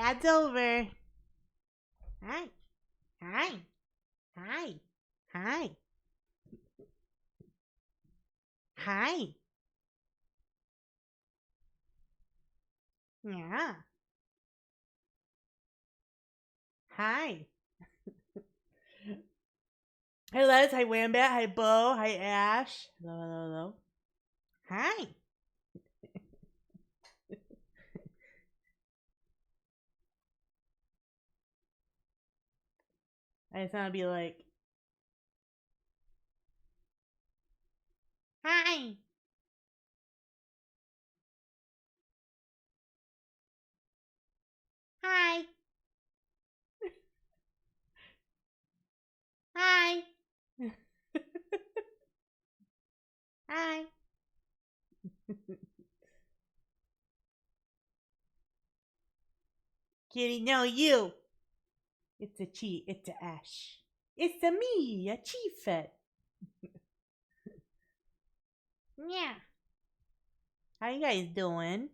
Ad's over. Hi. Hi. Hi. Hi. Hi. Yeah. Hi. Hi, Les. Hi, Wambat. Hi, Bo. Hi, Ash. Hello, hello, hello. Hi. I just want to be like, hi. Hi. Hi. Hi. Kitty, no, you. It's a Chi. It's a Ash. It's a me, a ChiiFett. Yeah. How you guys doing?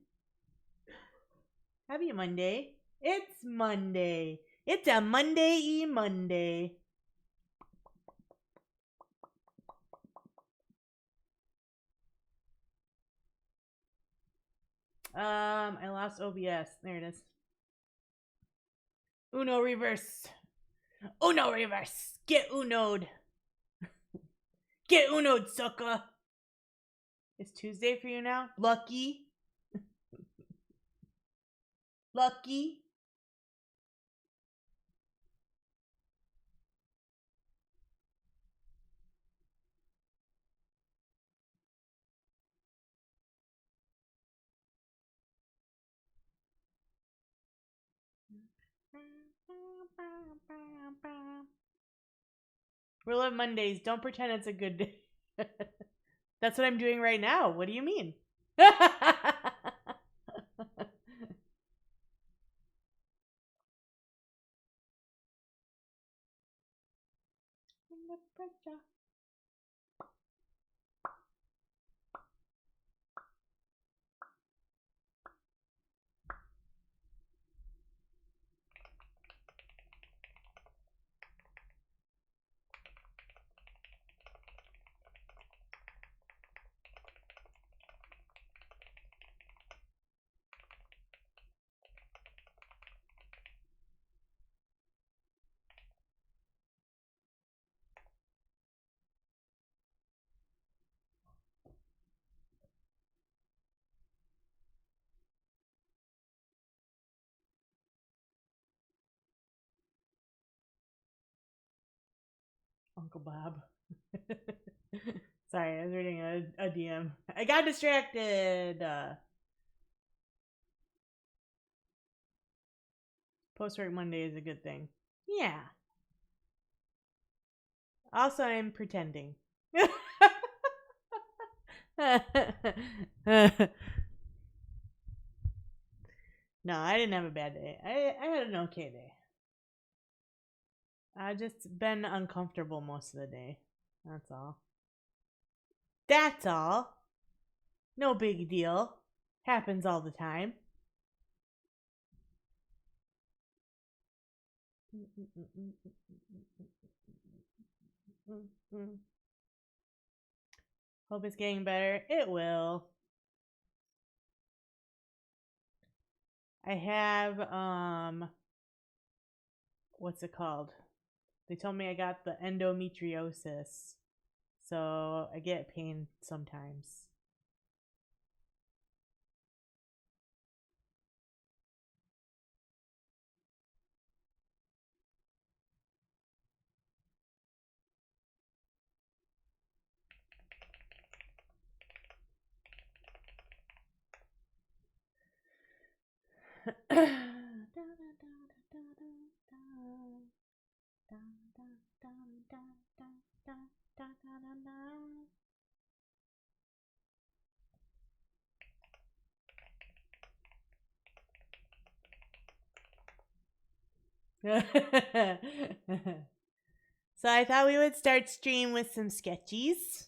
Happy Monday. It's Monday. It's a Monday-y Monday. I lost OBS. There it is. Uno reverse. Uno reverse. Get Uno'd. Get Uno'd, sucker. It's Tuesday for you now? Lucky. Lucky. Rule of Mondays. Don't pretend it's a good day. That's what I'm doing right now. What do you mean? Uncle Bob. Sorry, I was reading a DM. I got distracted. Post-work Monday is a good thing. Yeah. Also, I'm pretending. No, I didn't have a bad day. I had an okay day. I just been uncomfortable most of the day. That's all. That's all. No big deal. Happens all the time. Hope it's getting better. It will. I have what's it called? They told me I got the endometriosis. So I get pain sometimes. So I thought we would start stream with some sketchies.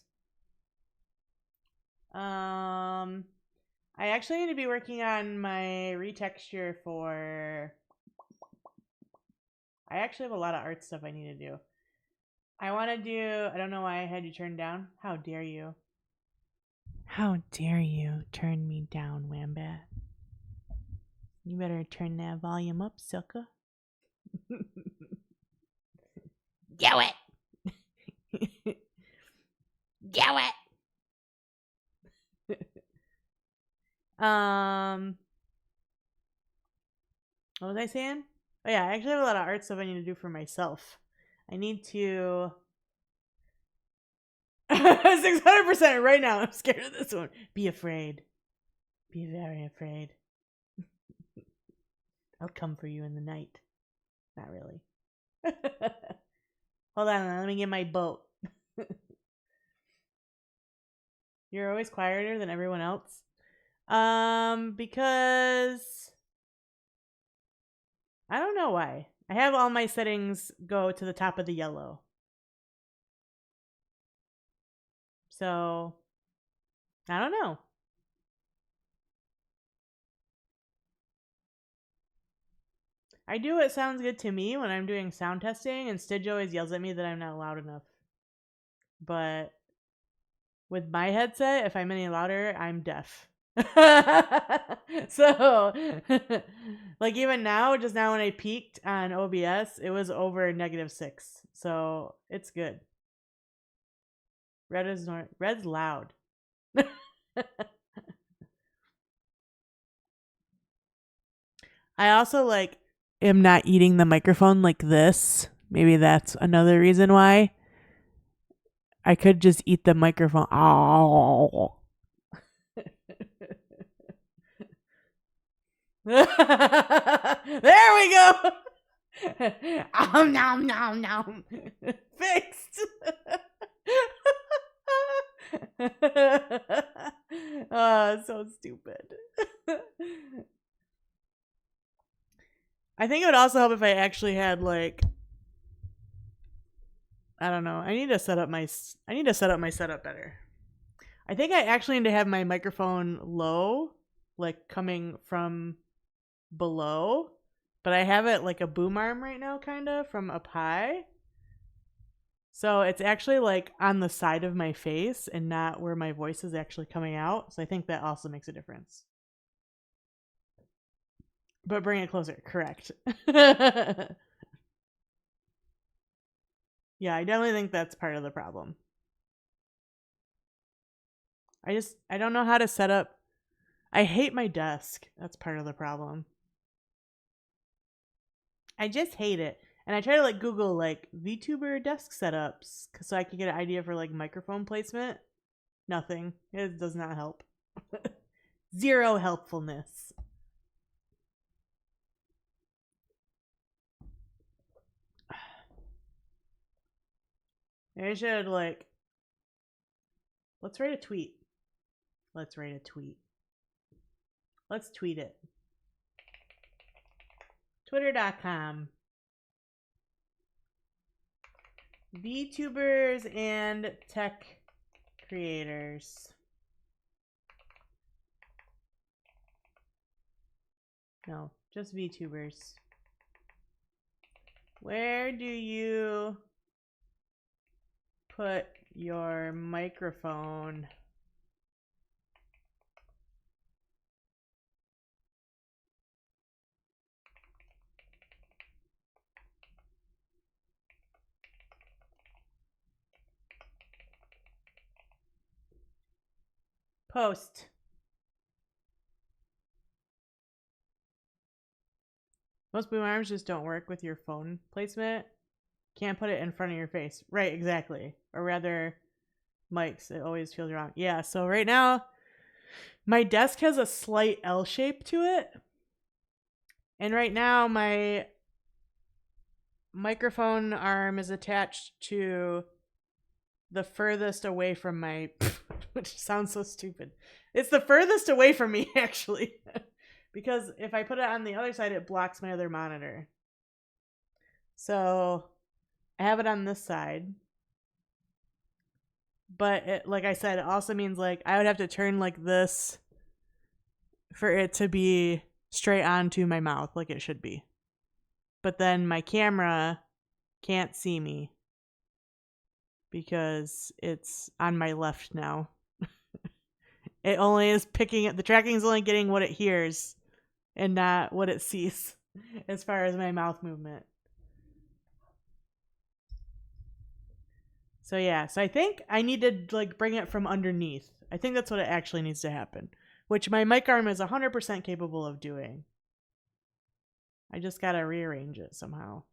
I actually need to be working on my retexture for I actually have a lot of art stuff I need to do. I want to do... I don't know why I had you turned down. How dare you? How dare you turn me down, Wambat? You better turn that volume up, sucker. Do it! Do it! What was I saying? Oh yeah, I actually have a lot of art stuff I need to do for myself. I need to 600% right now. I'm scared of this one. Be afraid. Be very afraid. I'll come for you in the night. Not really. Hold on, let me get my boat. You're always quieter than everyone else. Because I don't know why. I have all my settings go to the top of the yellow. So I don't know. I do what sounds good to me when I'm doing sound testing, and Stidge always yells at me that I'm not loud enough. But with my headset, if I'm any louder, I'm deaf. So, like even now, just now when I peaked on OBS, it was over -6. So it's good. Red's loud. I also am not eating the microphone like this. Maybe that's another reason why. I could just eat the microphone. Oh. There we go. Nom nom nom. Fixed. Oh, so stupid. I think it would also help if I actually had I don't know. I need to set up my setup better. I think I actually need to have my microphone low, coming from below, but I have it like a boom arm right now, kind of from up high. So it's actually on the side of my face and not where my voice is actually coming out. So I think that also makes a difference. But bring it closer. Correct. Yeah, I definitely think that's part of the problem. I don't know how to set up. I hate my desk. That's part of the problem. I just hate it. And I try to Google VTuber desk setups so I could get an idea for microphone placement. Nothing. It does not help. Zero helpfulness. I should let's write a tweet. Let's tweet it. Twitter.com. VTubers and tech creators. No, just VTubers. Where do you put your microphone? Post. Most boom arms just don't work with your phone placement. Can't put it in front of your face. Right, exactly. Or rather, mics. It always feels wrong. Yeah, so right now, my desk has a slight L shape to it. And right now, my microphone arm is attached to the furthest away from my... which sounds so stupid. It's the furthest away from me, actually. Because if I put it on the other side, it blocks my other monitor. So I have it on this side. But it, like I said, it also means I would have to turn this for it to be straight onto my mouth like it should be. but then my camera can't see me because it's on my left now. It only is picking it. The tracking is only getting what it hears and not what it sees as far as my mouth movement. So yeah, so I think I need to like bring it from underneath. I think that's what it actually needs to happen, which my mic arm is 100% capable of doing. I just got to rearrange it somehow.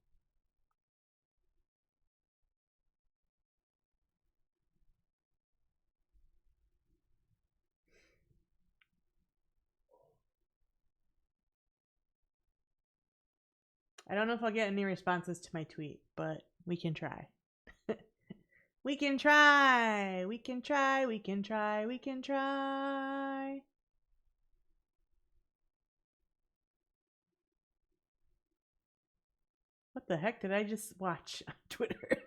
I don't know if I'll get any responses to my tweet, but we can try. We can try. We can try. We can try. We can try. What the heck did I just watch on Twitter?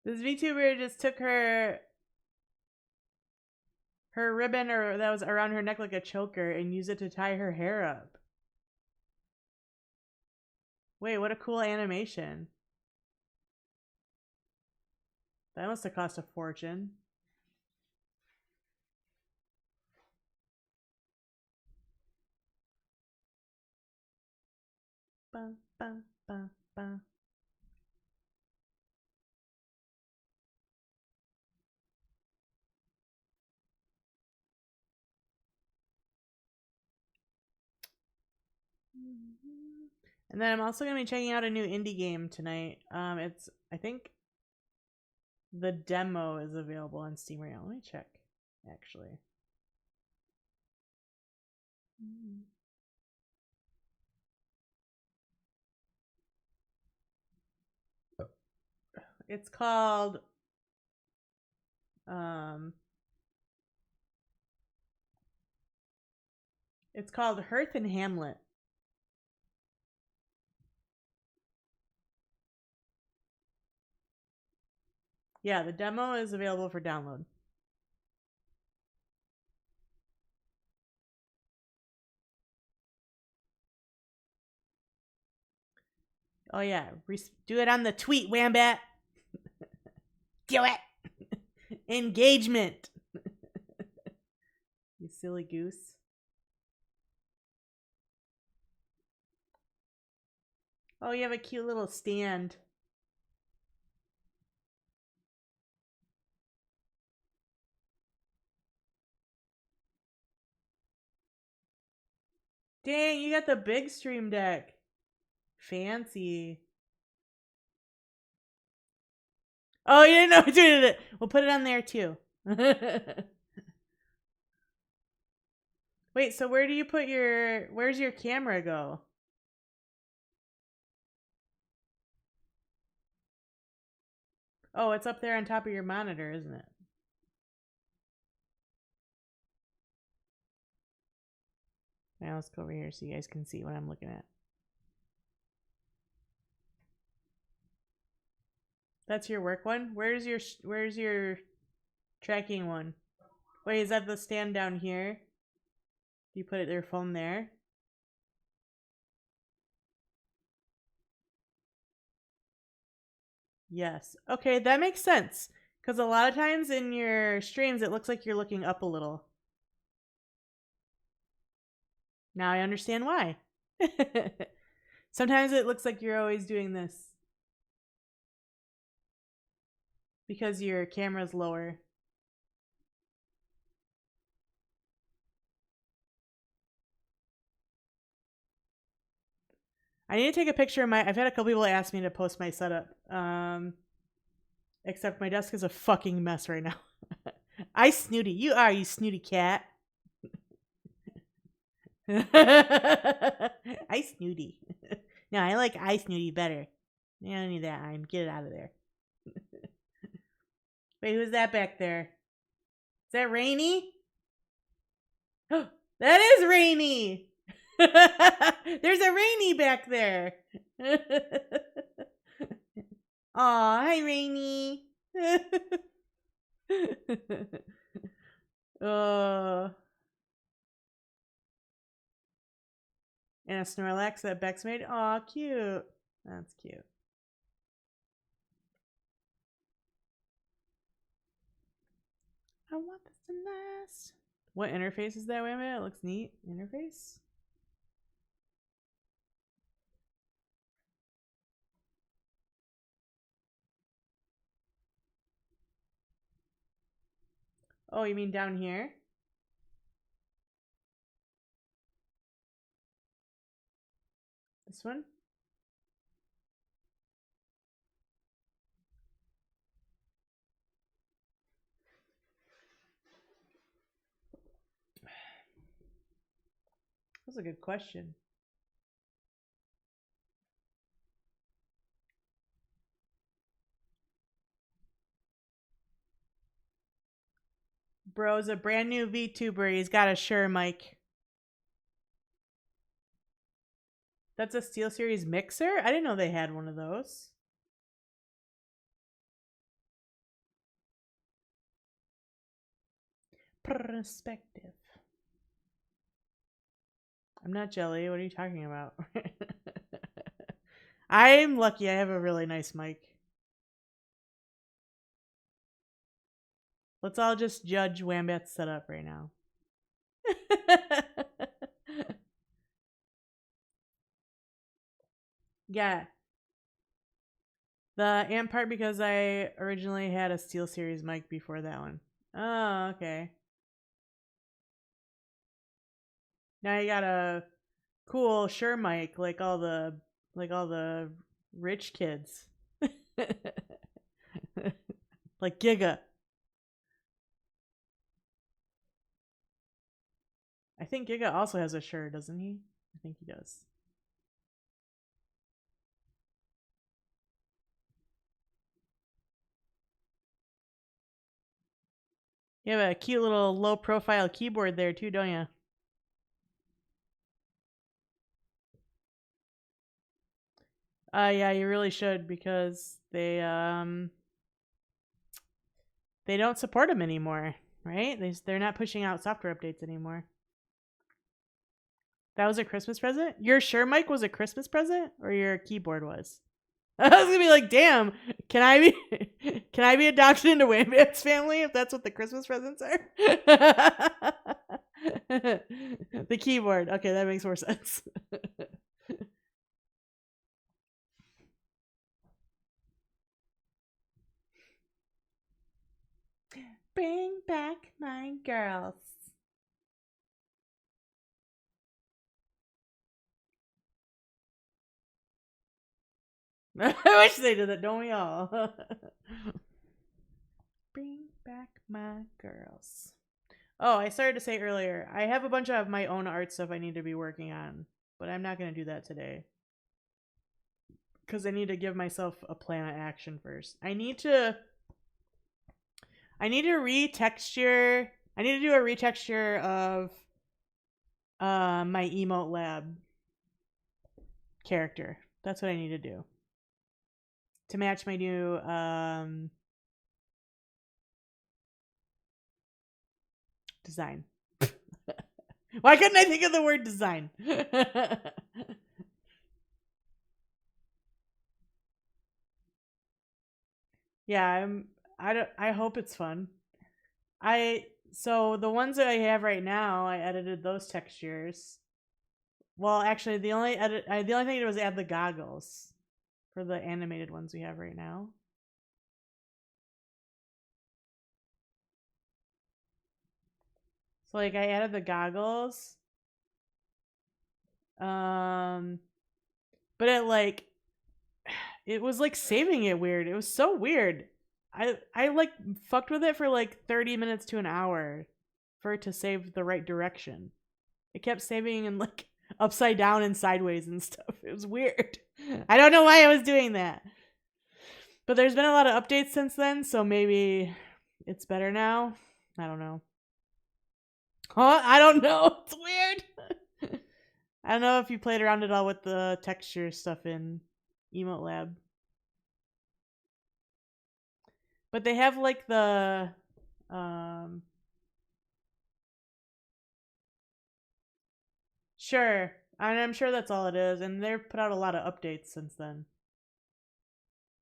This VTuber just took her ribbon or that was around her neck like a choker and used it to tie her hair up. Wait, what a cool animation. That must have cost a fortune. Ba, ba, ba, ba. And then I'm also going to be checking out a new indie game tonight. It's, I think, the demo is available on Steam right now. Let me check, actually. It's called Hearth and Hamlet. Yeah, the demo is available for download. Oh yeah, do it on the tweet, Wambat. Do it. Engagement. You silly goose. Oh, you have a cute little stand. Dang, you got the big stream deck. Fancy. Oh, you didn't know I tweeted it. We'll put it on there too. Wait, so where do you put where's your camera go? Oh, it's up there on top of your monitor, isn't it? Now let's go over here so you guys can see what I'm looking at. That's your work one? Where's your tracking one? Wait, is that the stand down here? You put your phone there? Yes. Okay, that makes sense. Because a lot of times in your streams, it looks like you're looking up a little. Now I understand why. Sometimes it looks like you're always doing this. Because your camera's lower. I need to take a picture of I've had a couple people ask me to post my setup. Except my desk is a fucking mess right now. I snooty. You are, you snooty cat. I snooty. No, I like I snooty better. I don't need that. Get it out of there. Wait, who's that back there? Is that Rainy? That is Rainy. There's a Rainy back there. Aw, hi Rainy. And a Snorlax that Bex made. Aw, cute. That's cute. I want this to last. What interface is that? Wait a minute. It looks neat. Interface? Oh, you mean down here? This one? That's a good question. Bro's a brand new VTuber. He's got a Shure mic. That's a SteelSeries mixer? I didn't know they had one of those. Perspective. I'm not jelly. What are you talking about? I'm lucky I have a really nice mic. Let's all just judge Wambat's setup right now. Yeah. The amp part because I originally had a SteelSeries mic before that one. Oh, okay. Now you got a cool Shure mic like all the rich kids. Like Giga. I think Giga also has a Shure, doesn't he? I think he does. You have a cute little low profile keyboard there too, don't you? Yeah, you really should because they don't support them anymore, right? They're not pushing out software updates anymore. That was a Christmas present? Your Shure mic was a Christmas present, or your keyboard was? I was gonna be like, damn, can I be adopted into Wambat's family if that's what the Christmas presents are? The keyboard. Okay, that makes more sense. Bring back my girls. I wish they did that, don't we all? Bring back my girls. Oh, I started to say earlier, I have a bunch of my own art stuff I need to be working on, but I'm not going to do that today. Because I need to give myself a plan of action first. I need to retexture. I need to do a retexture of my emote lab character. That's what I need to do. To match my new design. Why couldn't I think of the word design? Yeah, I hope it's fun. So the ones that I have right now, I edited those textures. Well, actually, the only thing I did was add the goggles for the animated ones we have right now. So like I added the goggles. But it was like saving it weird. It was so weird. I like fucked with it for like 30 minutes to an hour for it to save the right direction. It kept saving in like upside down and sideways and stuff. It was weird. I don't know why I was doing that. But there's been a lot of updates since then, so maybe it's better now. I don't know. Huh? I don't know. It's weird. I don't know if you played around at all with the texture stuff in Emote Lab. But they have like the sure. And I'm sure that's all it is. And they've put out a lot of updates since then.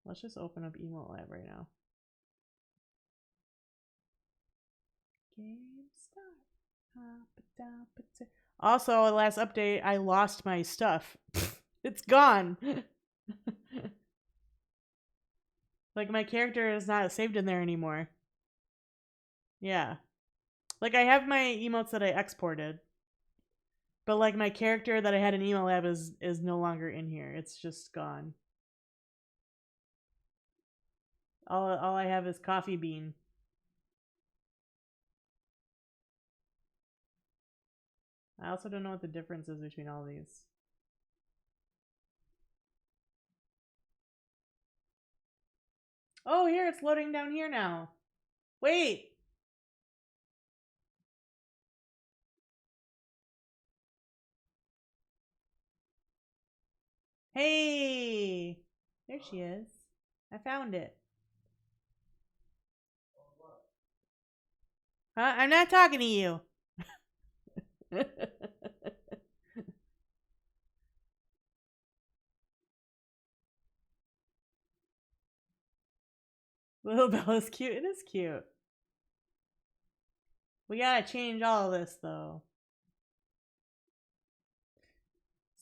Let's just open up Emote Lab right now. Also, last update, I lost my stuff. It's gone. Like, my character is not saved in there anymore. Yeah. Like, I have my emotes that I exported. But, like, my character that I had in Emo Lab is no longer in here. It's just gone. All I have is Coffee Bean. I also don't know what the difference is between all these. Oh, here, it's loading down here now. Wait. Hey. There she is. I found it. Huh? I'm not talking to you. Little Bella's cute. It is cute. We gotta change all of this though.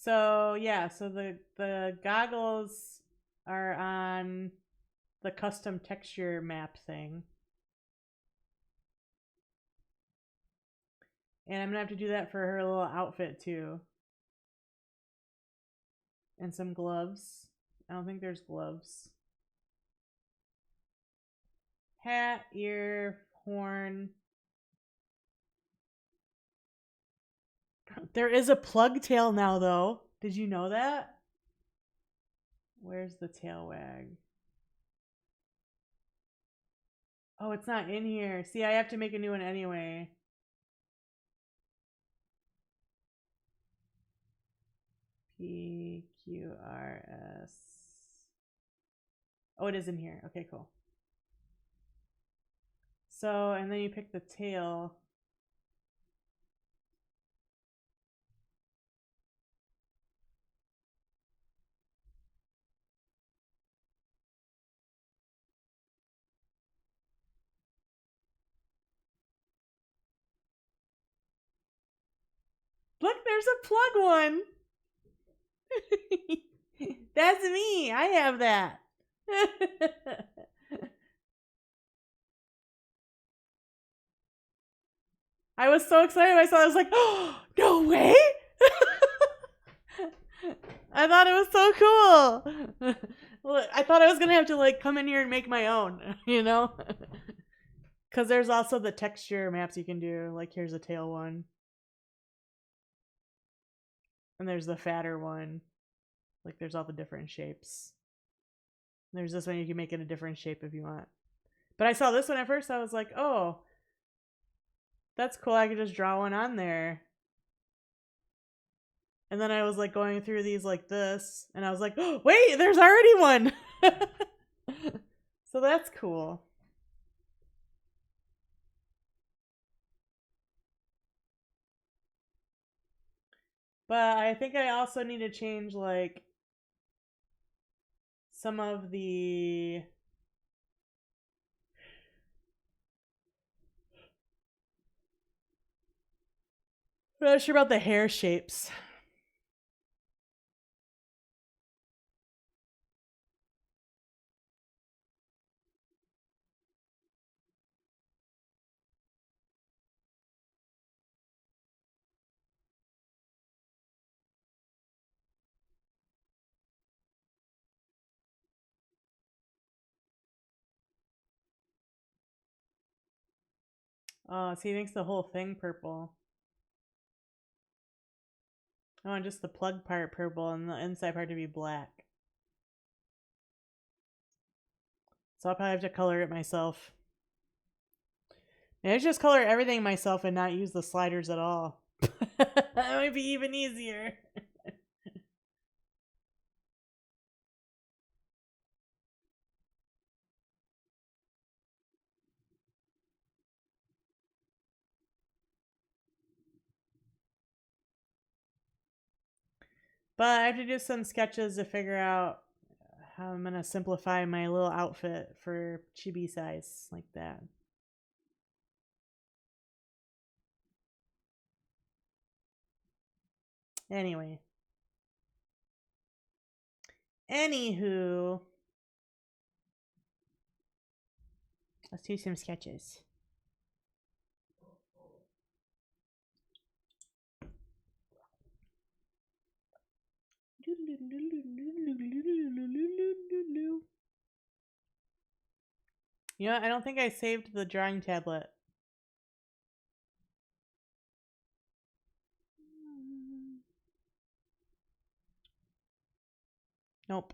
So yeah, so the goggles are on the custom texture map thing. And I'm gonna have to do that for her little outfit too. And some gloves. I don't think there's gloves. Hat, ear, horn. There is a plug tail now though. Did you know that? Where's the tail wag? Oh, it's not in here. See, I have to make a new one anyway. PQRS. Oh, it is in here. Okay, cool. So, and then you pick the tail. Look, there's a plug one. That's me. I have that. I was so excited when I saw it. I was like, oh, no way. I thought it was so cool. Well, I thought I was going to have to like come in here and make my own, you know? Because there's also the texture maps you can do. Like here's a tail one. And there's the fatter one. Like there's all the different shapes. There's this one you can make it a different shape if you want. But I saw this one at first. I was like, oh, that's cool. I could just draw one on there. And then I was like going through these like this. And I was like, oh, wait, there's already one. So that's cool. But I think I also need to change like some of the I'm not sure about the hair shapes. Oh, so he makes the whole thing purple. I want just the plug part purple and the inside part to be black. So I'll probably have to color it myself. Maybe I just color everything myself and not use the sliders at all. That might be even easier. But I have to do some sketches to figure out how I'm going to simplify my little outfit for chibi size like that. Anyway. Anywho. Let's do some sketches. You know, I don't think I saved the drawing tablet. Nope.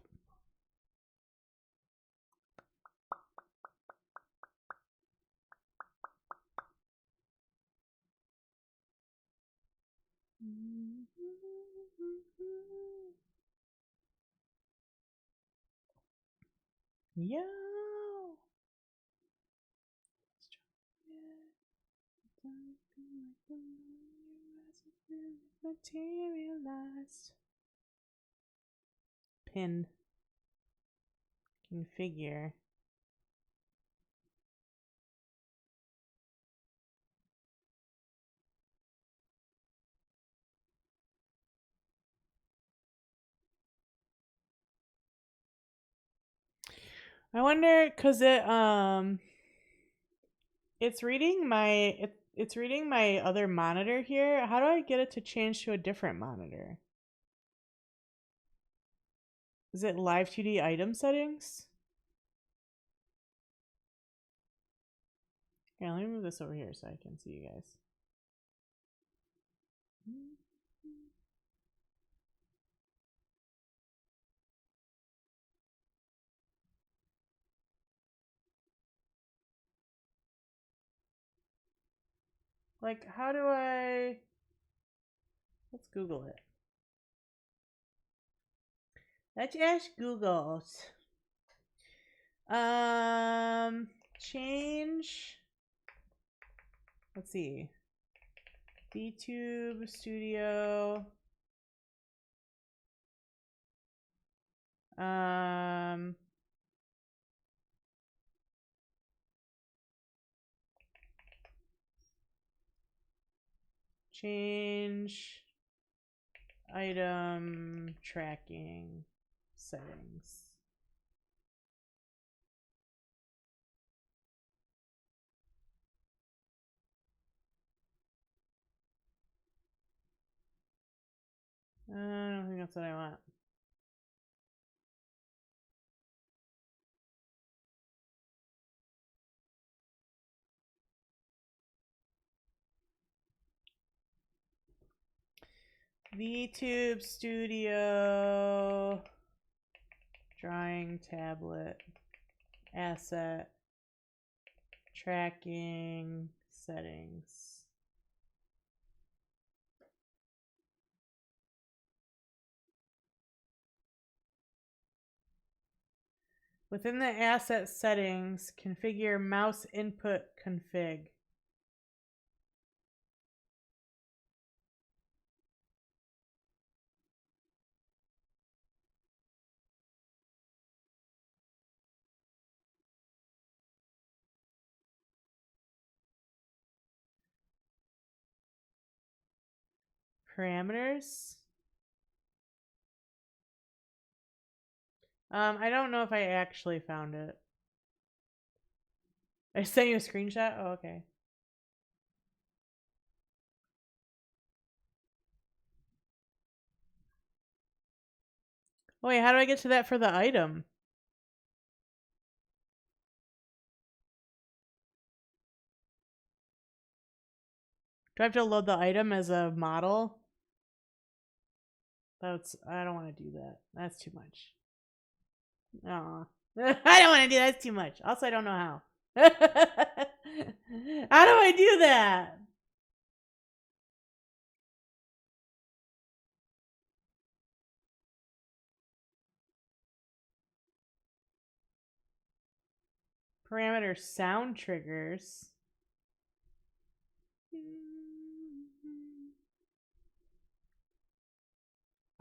Yo. Materialized. Pin. Configure. I wonder, cause it's reading it's reading my other monitor here. How do I get it to change to a different monitor? Is it live 2D item settings? Yeah, let me move this over here so I can see you guys. Like, how do I... Let's Google it. Let's ask Google. Change... Let's see. Vtuber Studio... Change item tracking settings. I don't think that's what I want. Vtuber Studio drawing tablet asset tracking settings. Within the asset settings, configure mouse input config. Parameters. I don't know if I actually found it. I sent you a screenshot? Oh, okay. Oh, wait, how do I get to that for the item? Do I have to load the item as a model? I don't want to do that. That's too much. Aw. I don't want to do that. That's too much. Also, I don't know how. How do I do that? Parameter sound triggers.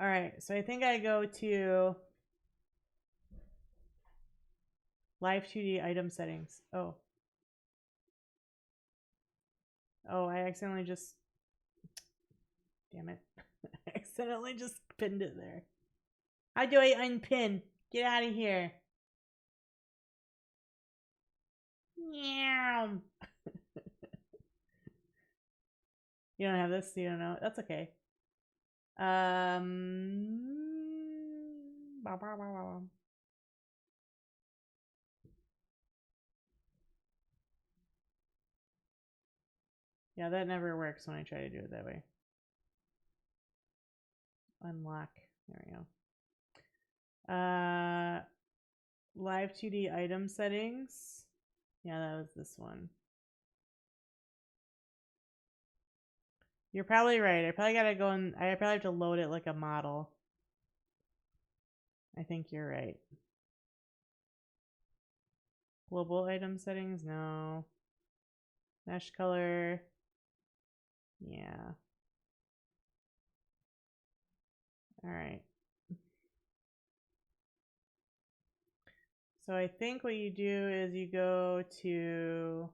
All right, so I think I go to live 2D item settings. Oh. Oh, I accidentally just... Damn it. I accidentally just pinned it there. How do I unpin? Get out of here. Meow. You don't have this? You don't know? That's okay. Yeah, that never works when I try to do it that way. Unlock. There we go. Live 2D item settings. Yeah, that was this one. You're probably right. I probably gotta go and I probably have to load it like a model. I think you're right. Global item settings? No. Mesh color. Yeah. Alright. So I think what you do is you go to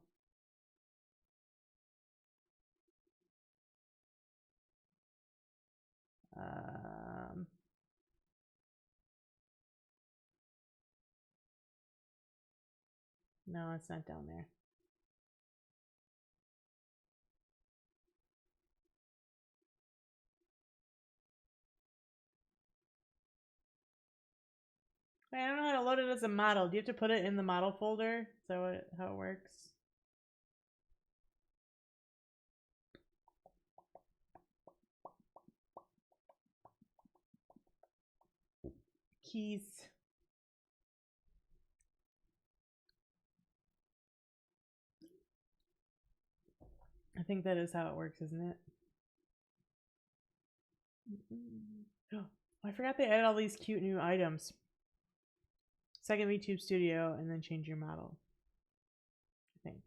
no, it's not down there. Wait, I don't know how to load it as a model. Do you have to put it in the model folder? Is that how it works? Keys. I think that is how it works, isn't it? Oh, I forgot they added all these cute new items. Second VTube Studio, and then change your model. I think.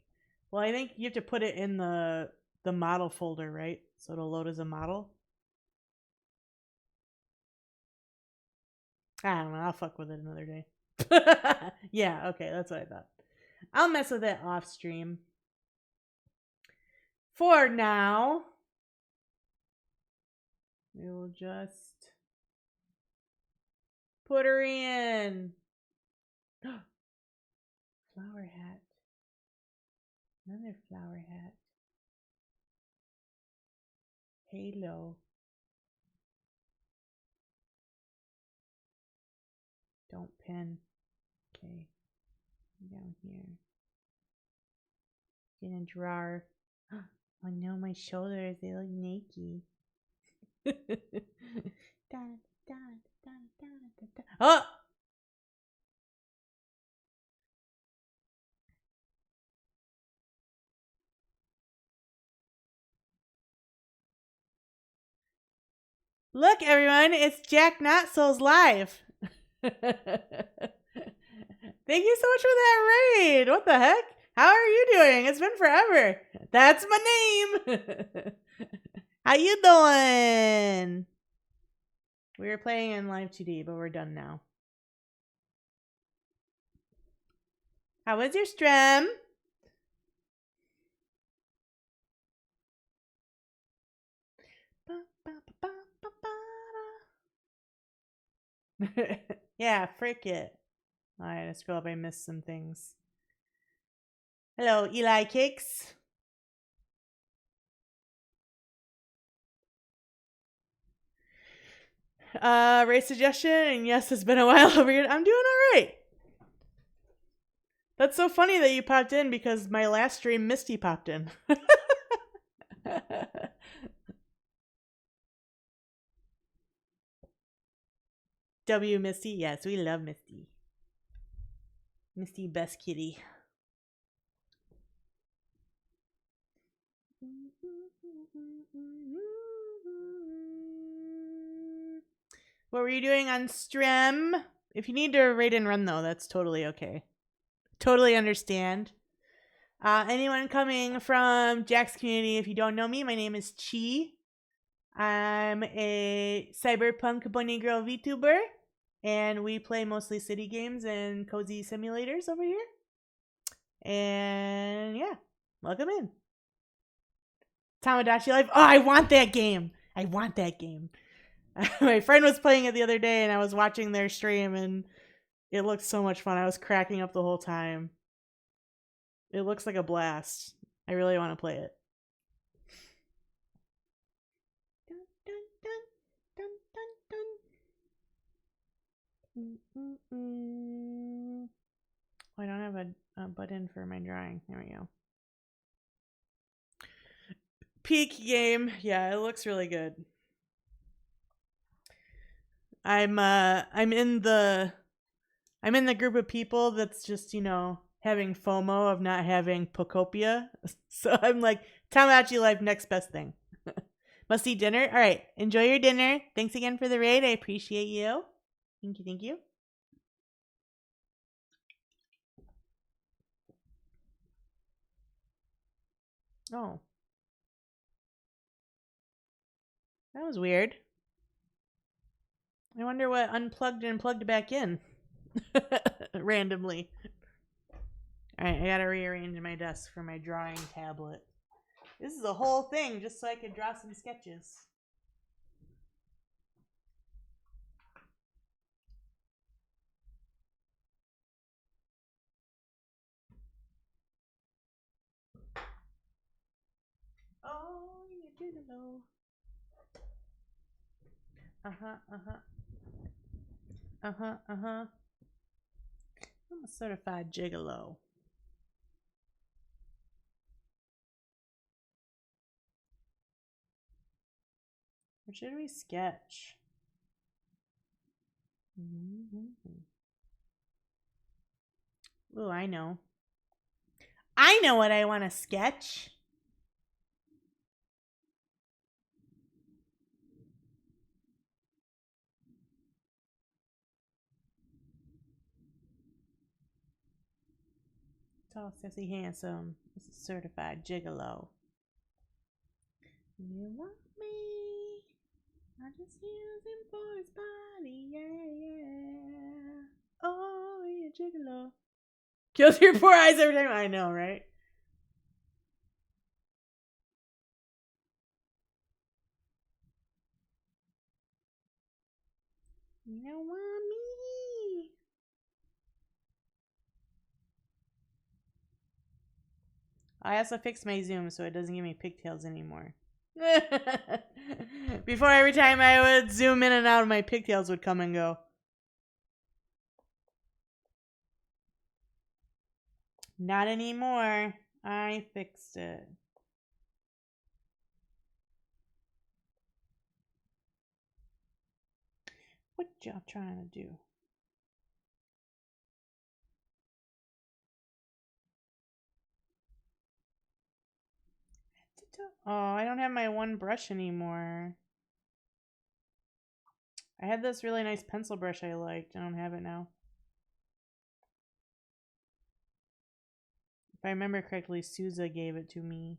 Well, I think you have to put it in the model folder, right? So it'll load as a model. I don't know. I'll fuck with it another day. Yeah, okay, that's what I thought. I'll mess with it off stream. For now, we will just put her in. Flower hat. Another flower hat. Halo. Don't pin. Okay. Down here. In a drawer. Oh no, my shoulders, they look naked. Oh! Look, everyone, it's Jack Not Souls live. Thank you so much for that raid. What the heck? How are you doing? It's been forever. That's my name. How you doing? We were playing in live 2D, but we're done now. How was your stream? Yeah, frick it. Alright, let's scroll up. I missed some things. Hello, Eli Cakes. Race suggestion, and yes, it's been a while over here. I'm doing alright. That's so funny that you popped in because my last stream Misty popped in. W Misty, yes, we love Misty. Misty, best kitty. What were you doing on stream? If you need to raid and run though, that's totally okay. Totally understand. Anyone coming from Jack's community, if you don't know me, my name is Chi. I'm a cyberpunk bunny girl VTuber, and we play mostly city games and cozy simulators over here. And yeah, welcome in. Tamagotchi Life. Oh, I want that game. I want that game. My friend was playing it the other day, and I was watching their stream, and it looked so much fun. I was cracking up the whole time. It looks like a blast. I really want to play it. Dun, dun, dun, dun, dun, dun. Oh, I don't have a button for my drawing. There we go. Peak game. Yeah, it looks really good. I'm in the group of people that's just, having FOMO of not having Pocopia. So I'm like, Tamagotchi Life, next best thing. Must eat dinner. All right, enjoy your dinner. Thanks again for the raid. I appreciate you. Thank you, thank you. Oh. That was weird. I wonder what unplugged and plugged back in. Randomly. Alright, I gotta rearrange my desk for my drawing tablet. This is a whole thing just so I could draw some sketches. Oh, you gigolo. I'm a certified gigolo. What should we sketch? Ooh, I know. I know what I want to sketch. Tall, sassy, handsome. This is certified gigolo. You want me? I just use him for his body, yeah. Oh, yeah, gigolo. Kills your poor eyes every time. I know, right? You want me? I also fixed my zoom so it doesn't give me pigtails anymore. Before, every time I would zoom in and out, my pigtails would come and go. Not anymore. I fixed it. What y'all trying to do? Oh, I don't have my one brush anymore. I had this really nice pencil brush I liked. I don't have it now. If I remember correctly, Suiika gave it to me.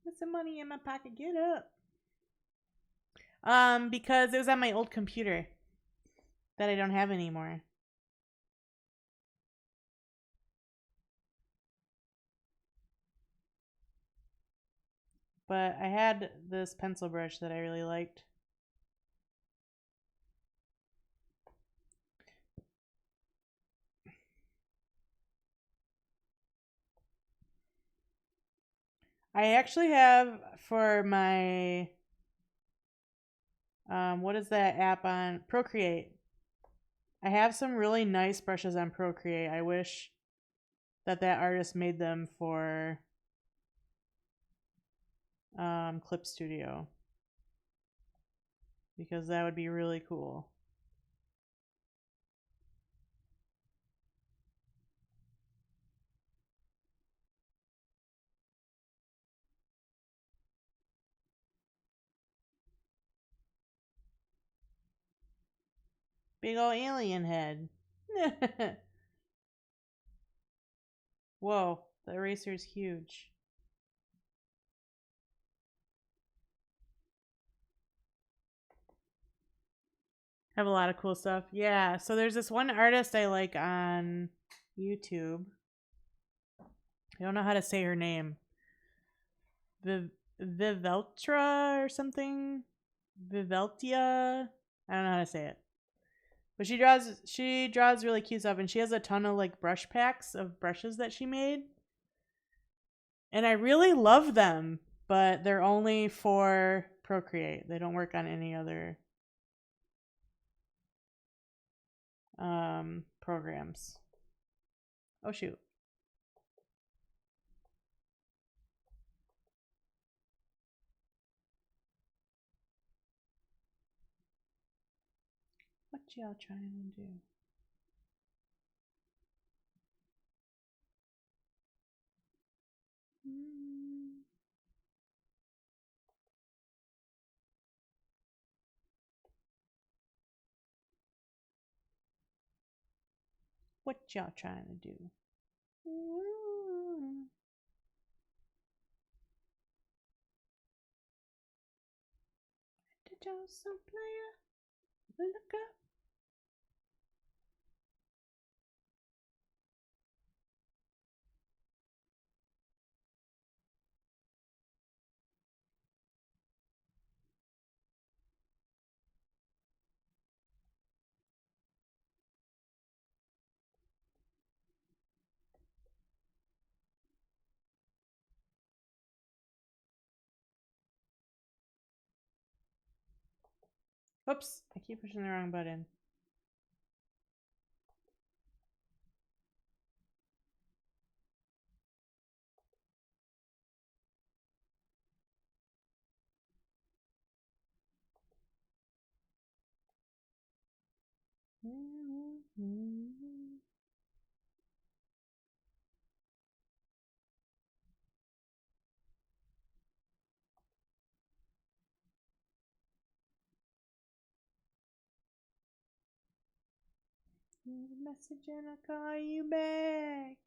Put some money in my pocket. Get up. Because it was on my old computer that I don't have anymore. But I had this pencil brush that I really liked. I actually have for my what is that app on Procreate? I have some really nice brushes on Procreate. I wish that artist made them for Clip Studio, because that would be really cool. Big ol' alien head. Whoa, the eraser's huge. Have a lot of cool stuff. Yeah, so there's this one artist I like on YouTube. I don't know how to say her name. Viveltra or something. Viveltia. I don't know how to say it. But she draws really cute stuff, and she has a ton of like brush packs of brushes that she made. And I really love them, but they're only for Procreate. They don't work on any other programs. Oh shoot. What y'all trying to do? What y'all trying to do? Did y'all some player? Look up. Oops, I keep pushing the wrong button. Leave a message and I'll call you back.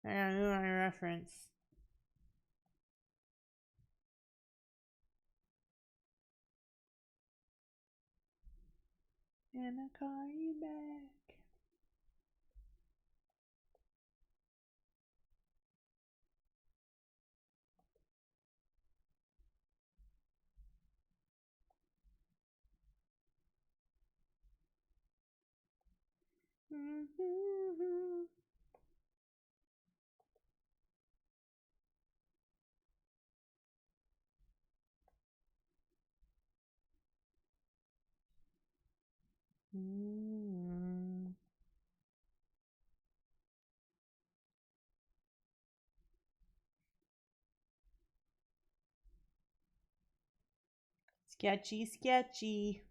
I gotta move my reference. And I'll call you back. Sketchy, sketchy.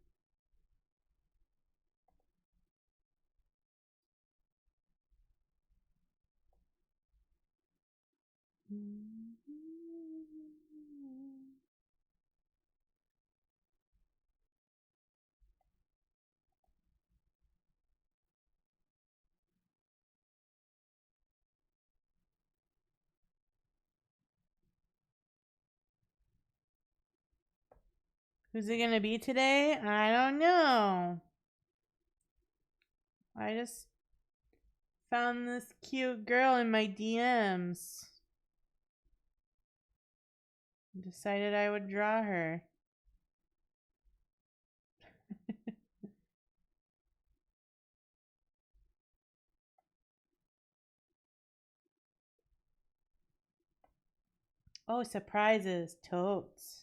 Who's it gonna be today? I don't know. I just found this cute girl in my DMs. Decided I would draw her. Oh, surprises. Totes.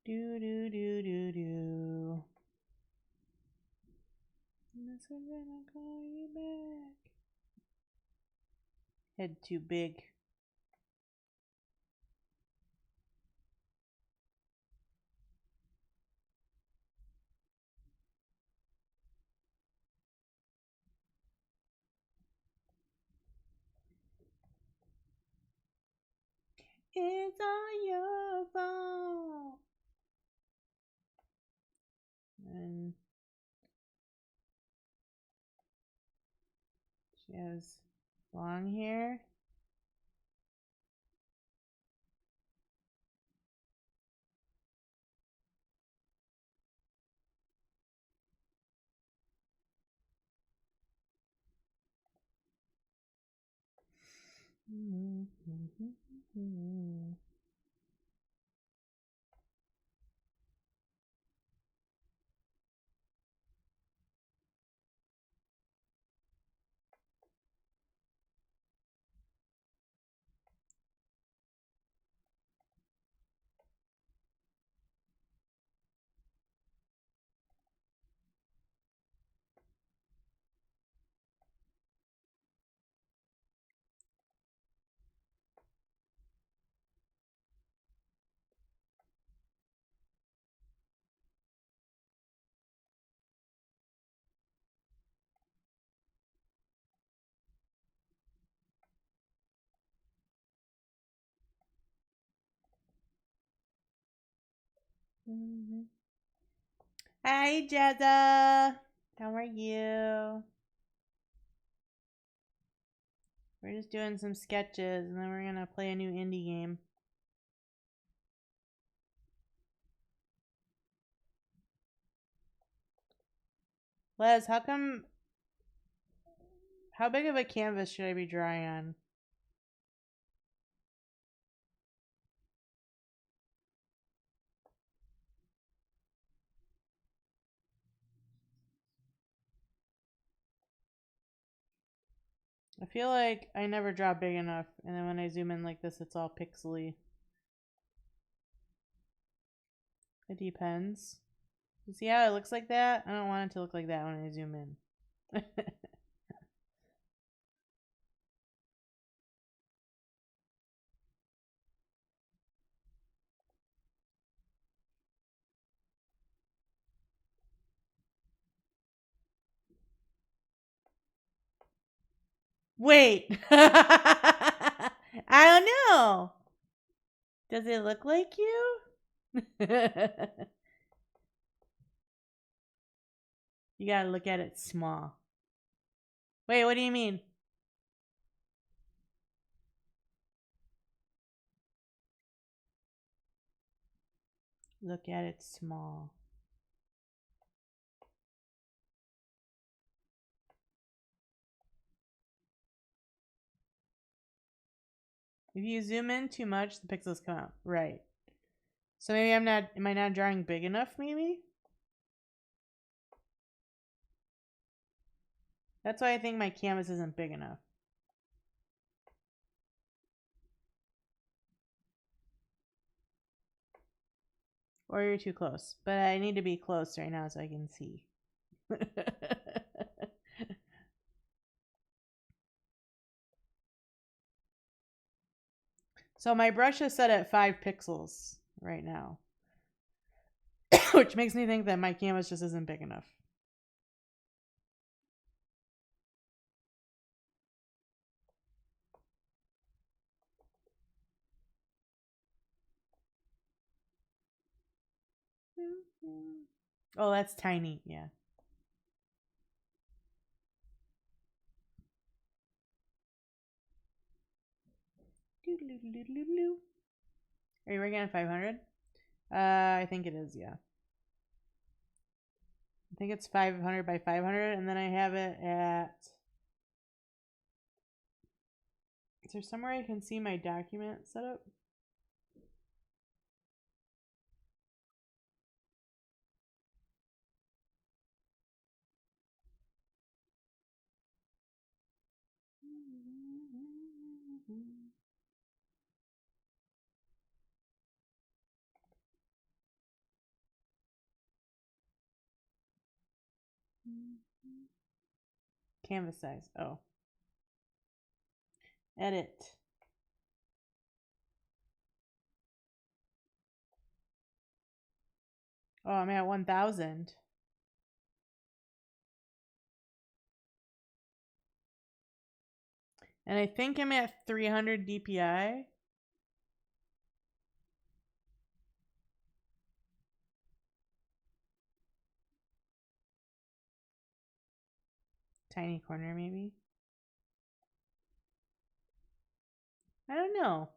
Do do do do do. Unless I'm gonna call you back. Head too big. It's all your fault. And she has long hair. Hi, Jezza. How are you? We're just doing some sketches and then we're gonna play a new indie game. Les, how big of a canvas should I be drawing on? I feel like I never draw big enough, and then when I zoom in like this, it's all pixely. It depends. You see how it looks like that? I don't want it to look like that when I zoom in. Wait. I don't know. Does it look like you? You gotta look at it small. Wait, what do you mean? Look at it small. If you zoom in too much, the pixels come out. Right. So maybe am I not drawing big enough, maybe? That's why I think my canvas isn't big enough. Or you're too close. But I need to be close right now so I can see. So my brush is set at 5 pixels right now. Which makes me think that my canvas just isn't big enough. Oh, that's tiny. Yeah. Are you working on 500? I think it is, yeah. I think it's 500 by 500, and then I have it at... Is there somewhere I can see my document setup? Canvas size. Oh. Edit. Oh, I'm at 1000. And I think I'm at 300 DPI. Tiny corner, maybe. I don't know.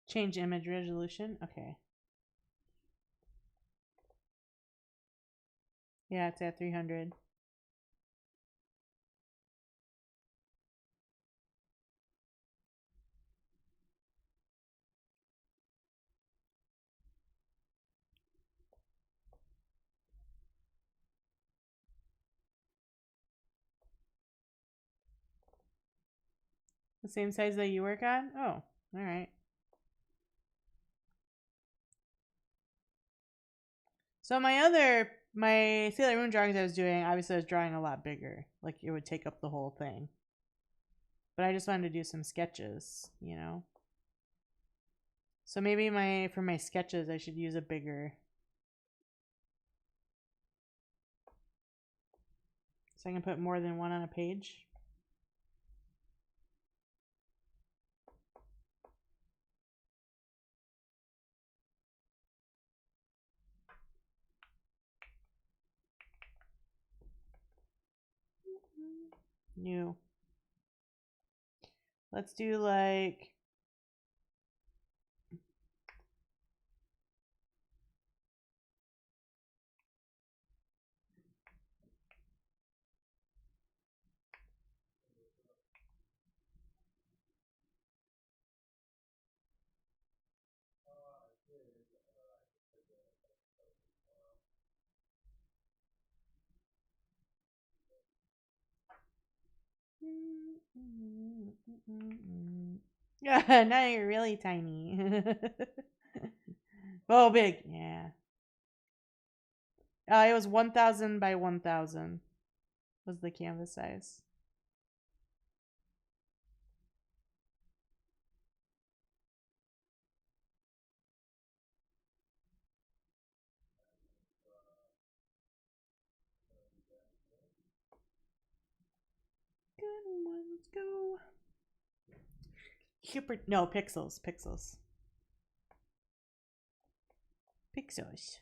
Change image resolution. Okay. Yeah, it's at 300. The same size that you work on? Oh, all right. So my Sailor Moon drawings I was doing, obviously I was drawing a lot bigger. Like it would take up the whole thing. But I just wanted to do some sketches, you know? So maybe for my sketches I should use a bigger. So I can put more than one on a page. New. Let's do like yeah, now you're really tiny. Oh, big. Yeah. It was 1000 by 1000 was the canvas size. Good ones go. Super. No, pixels. Pixels. Pixels.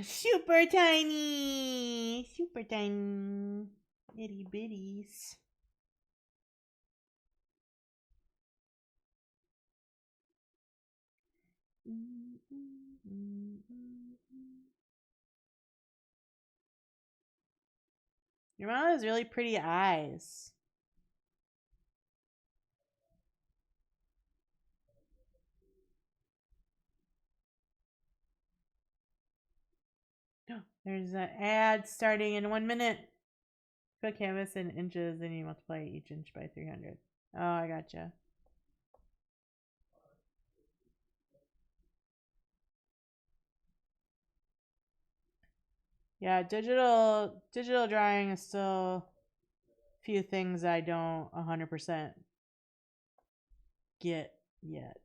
Super tiny. Super tiny. Itty bitties. Your mom has really pretty eyes. There's an ad starting in 1 minute. Put canvas in inches and you multiply each inch by 300. Oh, I gotcha. Yeah, digital drawing is still a few things I don't 100% get yet.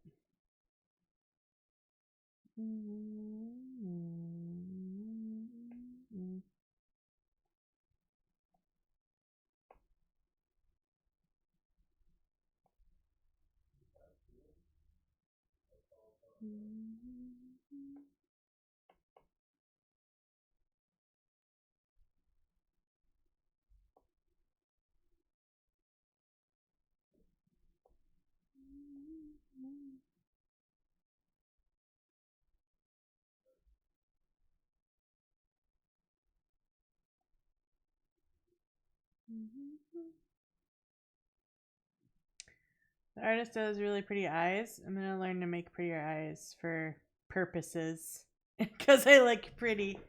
The artist does really pretty eyes. I'm gonna learn to make prettier eyes for purposes. Because I like pretty.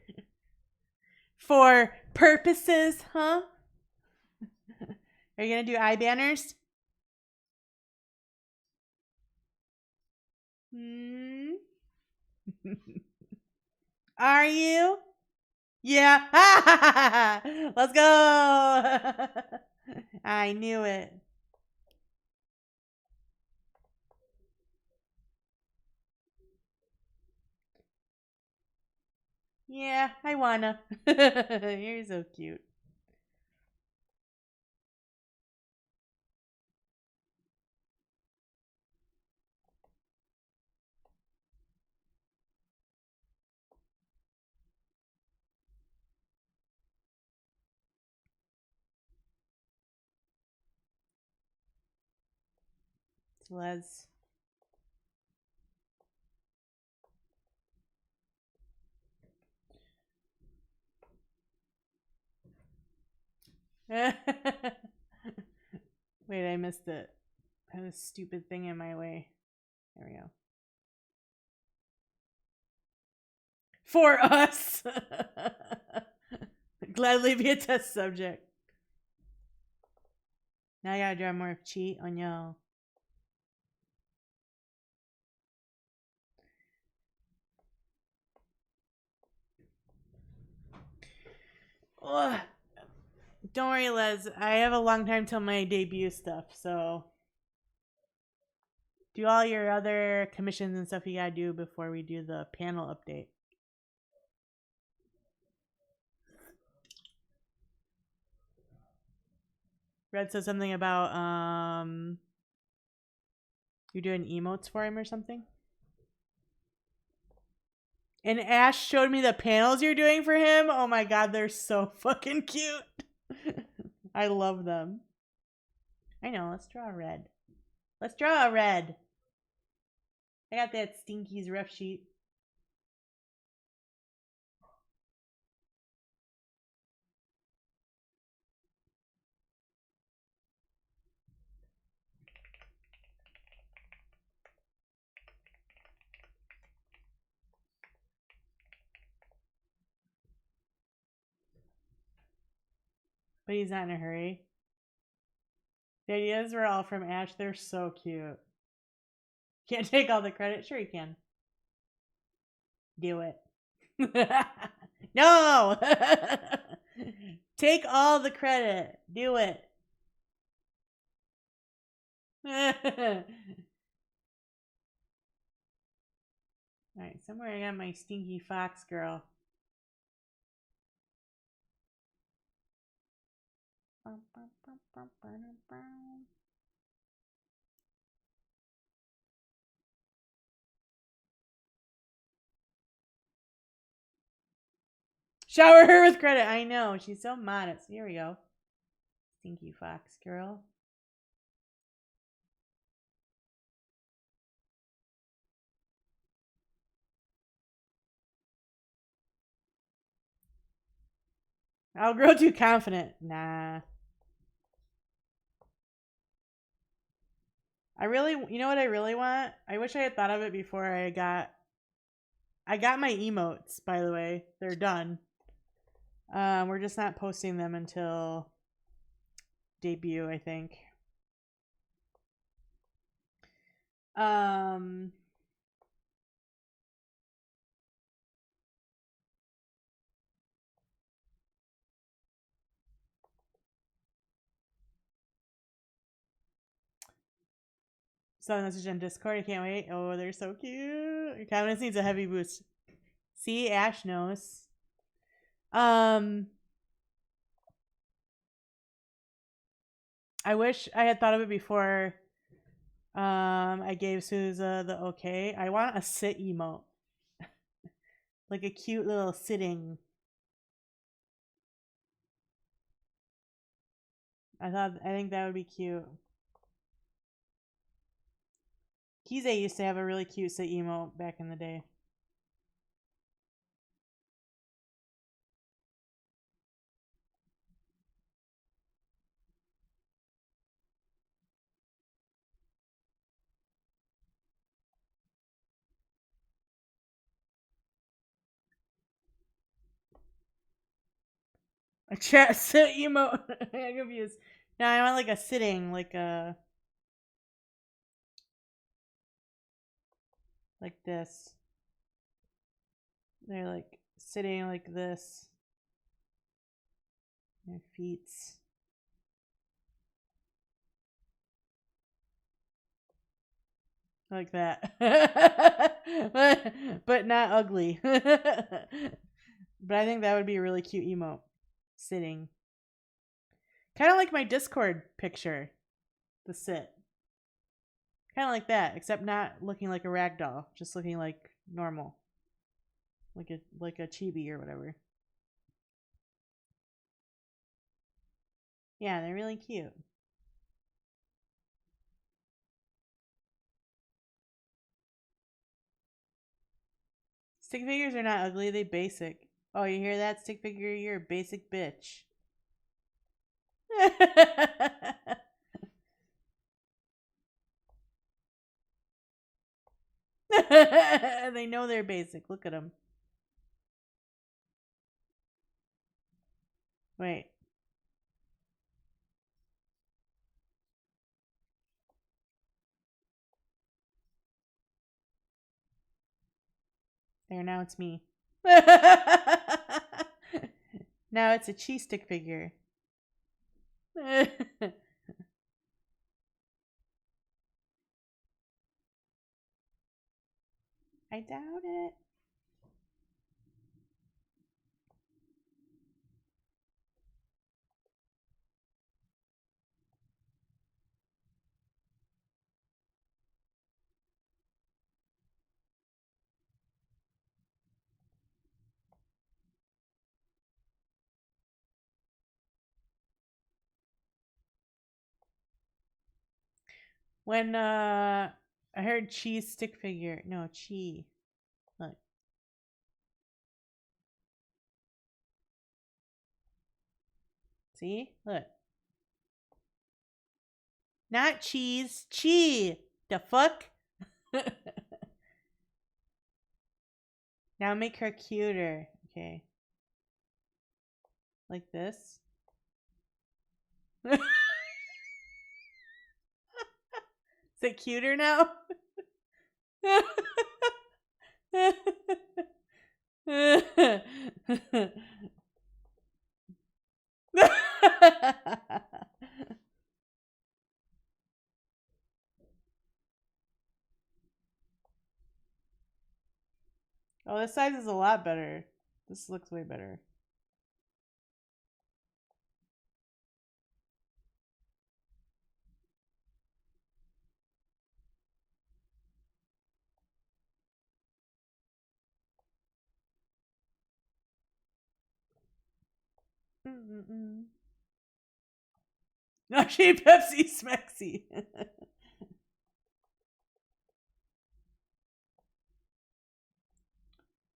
For purposes, huh? Are you gonna do eye banners? Hmm? Are you? Yeah. Let's go. I knew it. Yeah, I wanna. You're so cute. Les. Wait, I missed it. I have a stupid thing in my way. There we go. For us. Gladly be a test subject. Now I gotta draw more of Chi on y'all. Ugh. Don't worry, Les. I have a long time till my debut stuff, so do all your other commissions and stuff you gotta do before we do the panel update. Red said something about you're doing emotes for him or something. And Ash showed me the panels you're doing for him. Oh my god, they're so fucking cute. I love them. I know, let's draw a red. Let's draw a red. I got that Stinky's rough sheet. But he's not in a hurry. The ideas were all from Ash. They're so cute. Can't take all the credit? Sure you can. Do it. No! Take all the credit. Do it. Alright, somewhere I got my stinky fox girl. Shower her with credit. I know. She's so modest. Here we go. Stinky fox girl. I'll grow too confident. Nah. You know what I really want? I wish I had thought of it before I got my emotes, by the way. They're done. We're just not posting them until debut, I think. Saw the message on Discord. I can't wait. Oh, they're so cute. Your confidence needs a heavy boost. See, Ash knows. I wish I had thought of it before I gave Souza the okay. I want a sit emote. Like a cute little sitting. I think that would be cute. Kize used to have a really cute sit emote back in the day. A chat sit emote. I'm confused. No, I want like a sitting, like this. They're like sitting like this. Their feet's like that. but not ugly. But I think that would be a really cute emote. Sitting. Kind of like my Discord picture. The sit. Kind of like that, except not looking like a ragdoll, just looking like normal. Like a chibi or whatever. Yeah, they're really cute. Stick figures are not ugly, they basic. Oh, you hear that, stick figure? You're a basic bitch. They know they're basic. Look at them. Wait. There, now it's me. Now it's a cheese stick figure. I doubt it. When I heard cheese stick figure. No, chi. Look. See? Look. Not cheese. Chi. The fuck? Now make her cuter. Okay. Like this. Is it cuter now? Oh, this size is a lot better. This looks way better. No, she Pepsi Smexy.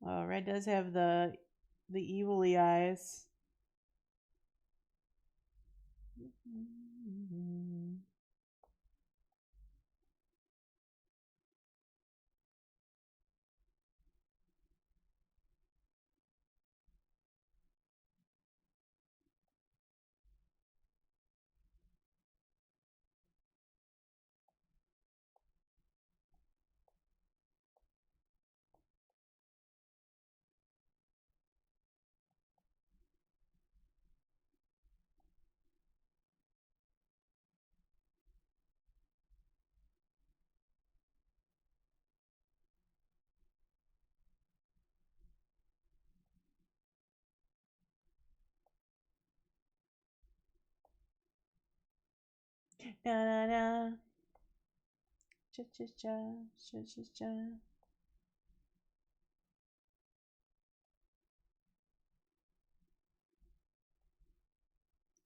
Oh, Red does have the evilly eyes. Na na na. Cha cha cha. Cha cha cha.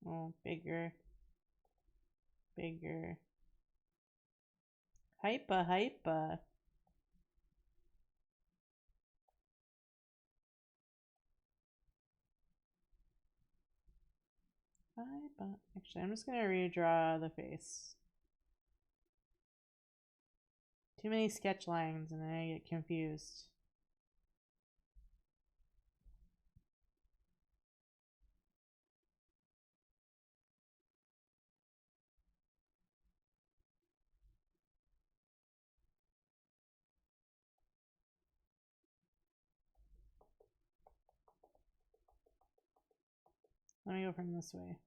Oh, bigger. Bigger. Hypa, hypa. Hypa. Actually, I'm just gonna redraw the face. Too many sketch lines and I get confused. Let me go from this way.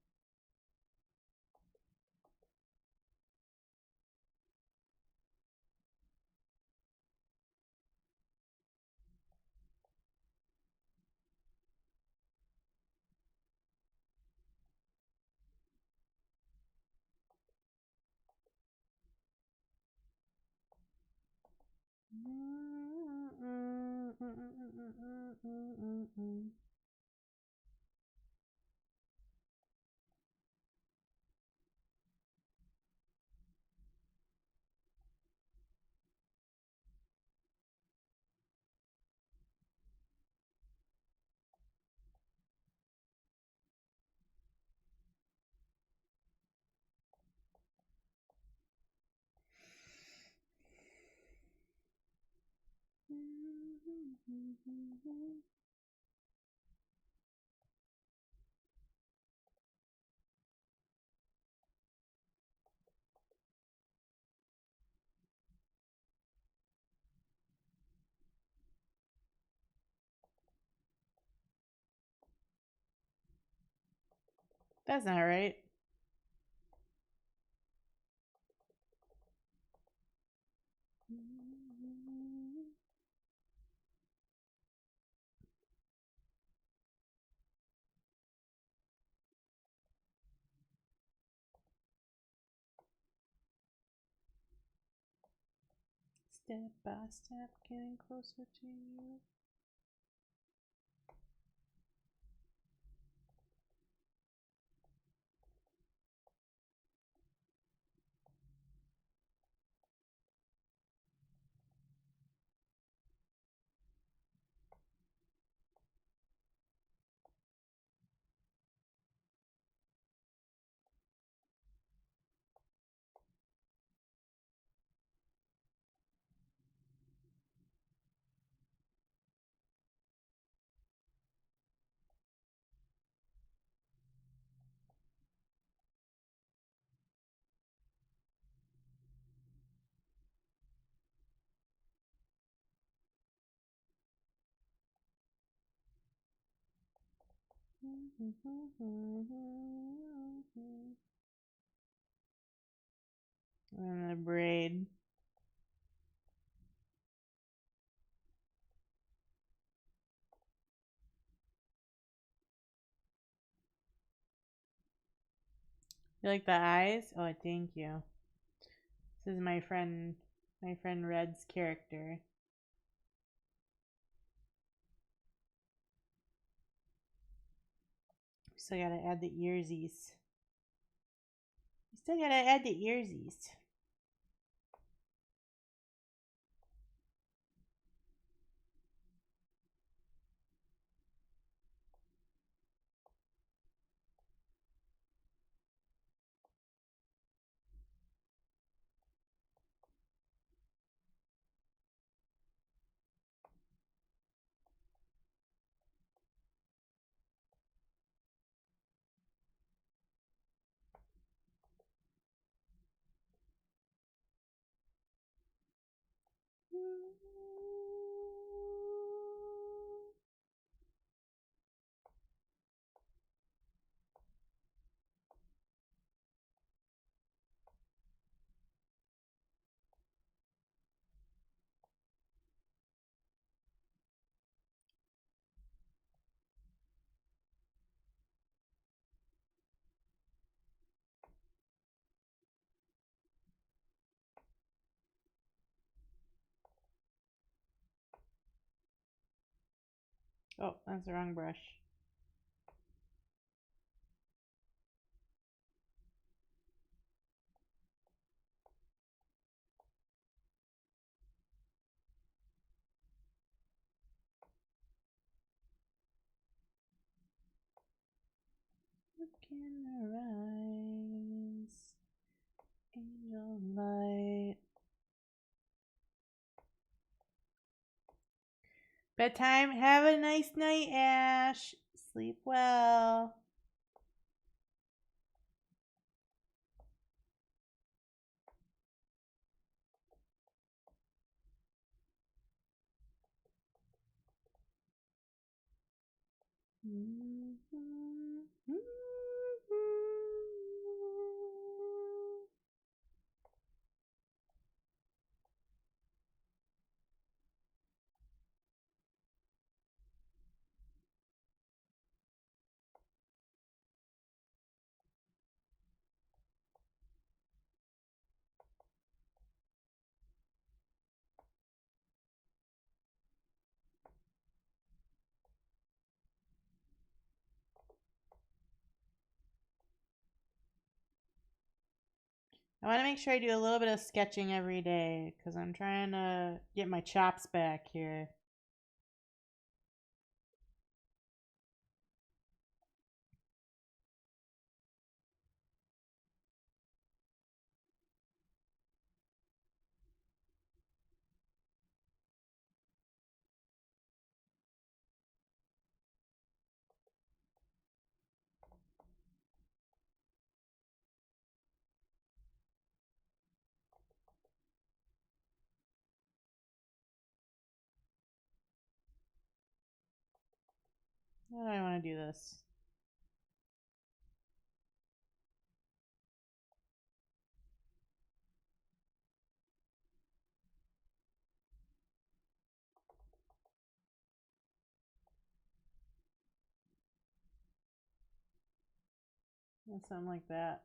That's not right. Step by step, getting closer to you. And a braid. You like the eyes? Oh, thank you. This is my friend Red's character. Still gotta add the earsies. Still gotta add the earsies. Oh, that's the wrong brush. Look in her eyes, angel light. Bedtime. Have a nice night, Ash. Sleep well. Mm-hmm. I want to make sure I do a little bit of sketching every day because I'm trying to get my chops back here. How do I want to do this? Something like that.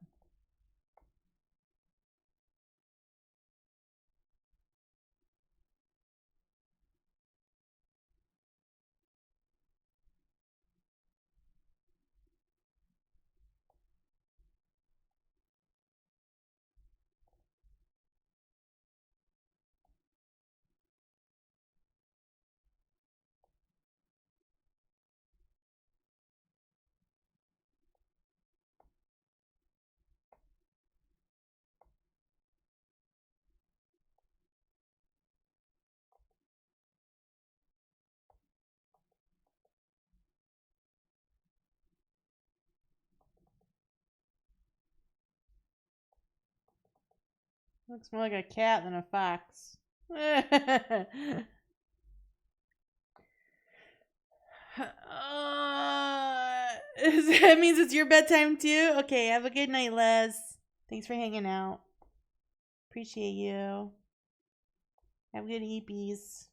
Looks more like a cat than a fox. That means it's your bedtime too? Okay, have a good night, Les. Thanks for hanging out. Appreciate you. Have good eepies.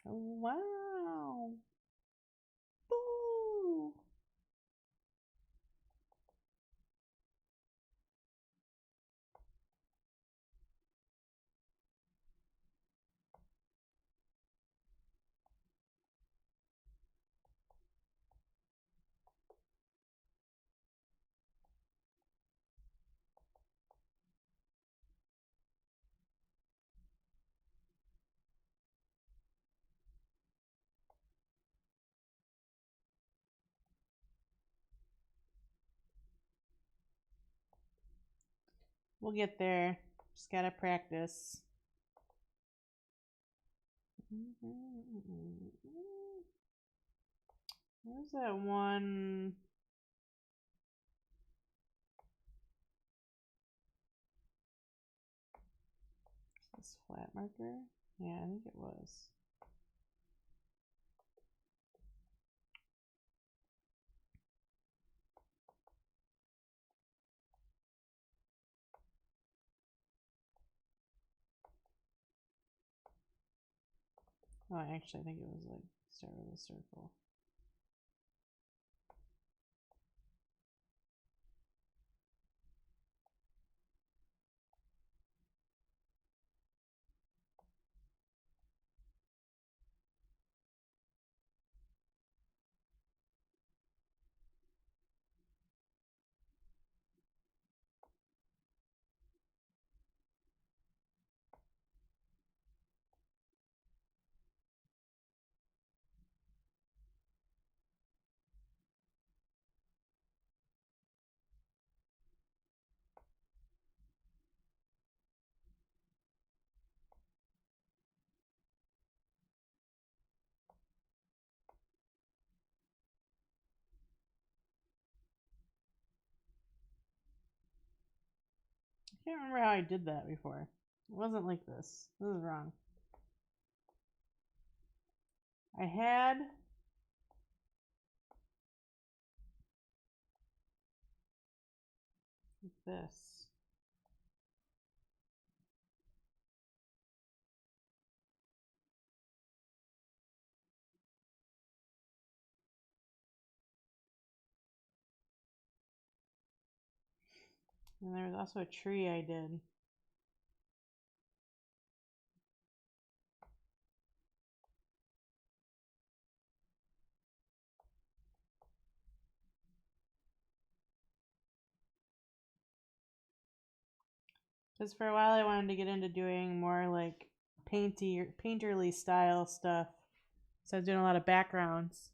Wow. Boo. We'll get there. Just gotta practice. Where's that one? This flat marker? Yeah, I think it was. Oh, actually, I think it was like start with a circle. can't remember how I did that before. It wasn't like this. This is wrong. I had this. And there was also a tree I did. Because for a while I wanted to get into doing more like painterly style stuff. So I was doing a lot of backgrounds.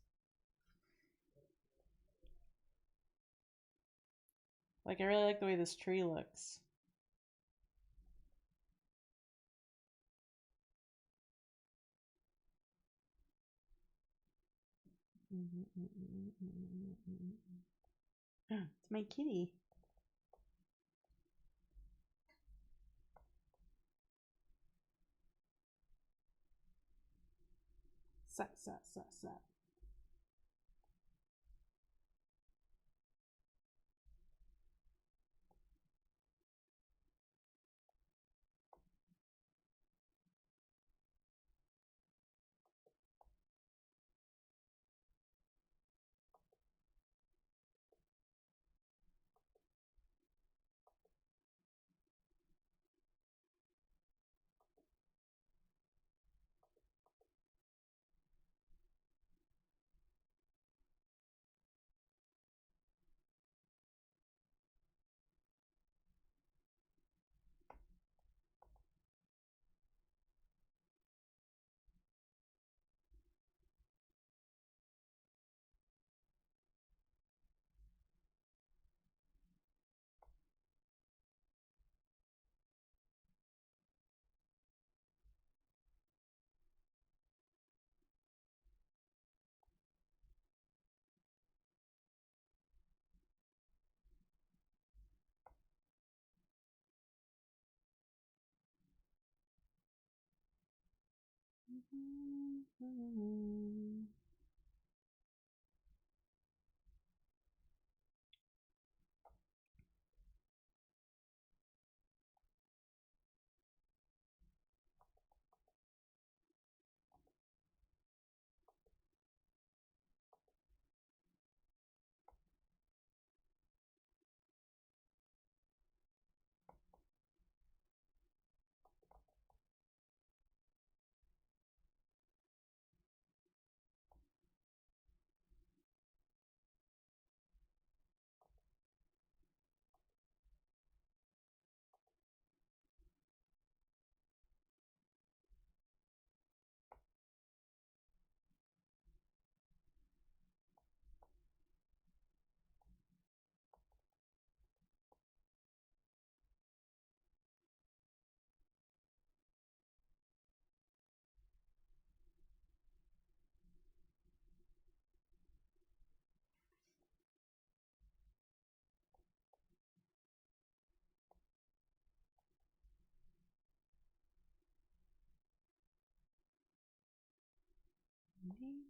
Like I really like the way this tree looks. It's my kitty. Sat.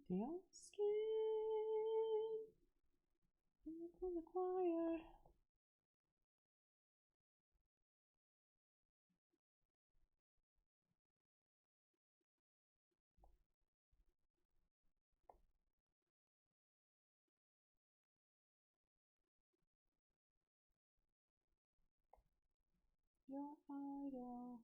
Dale skin from the choir. Your idol.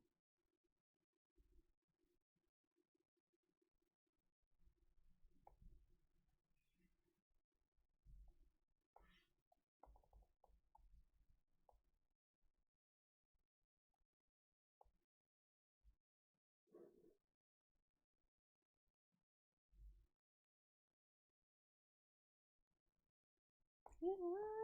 Your liar.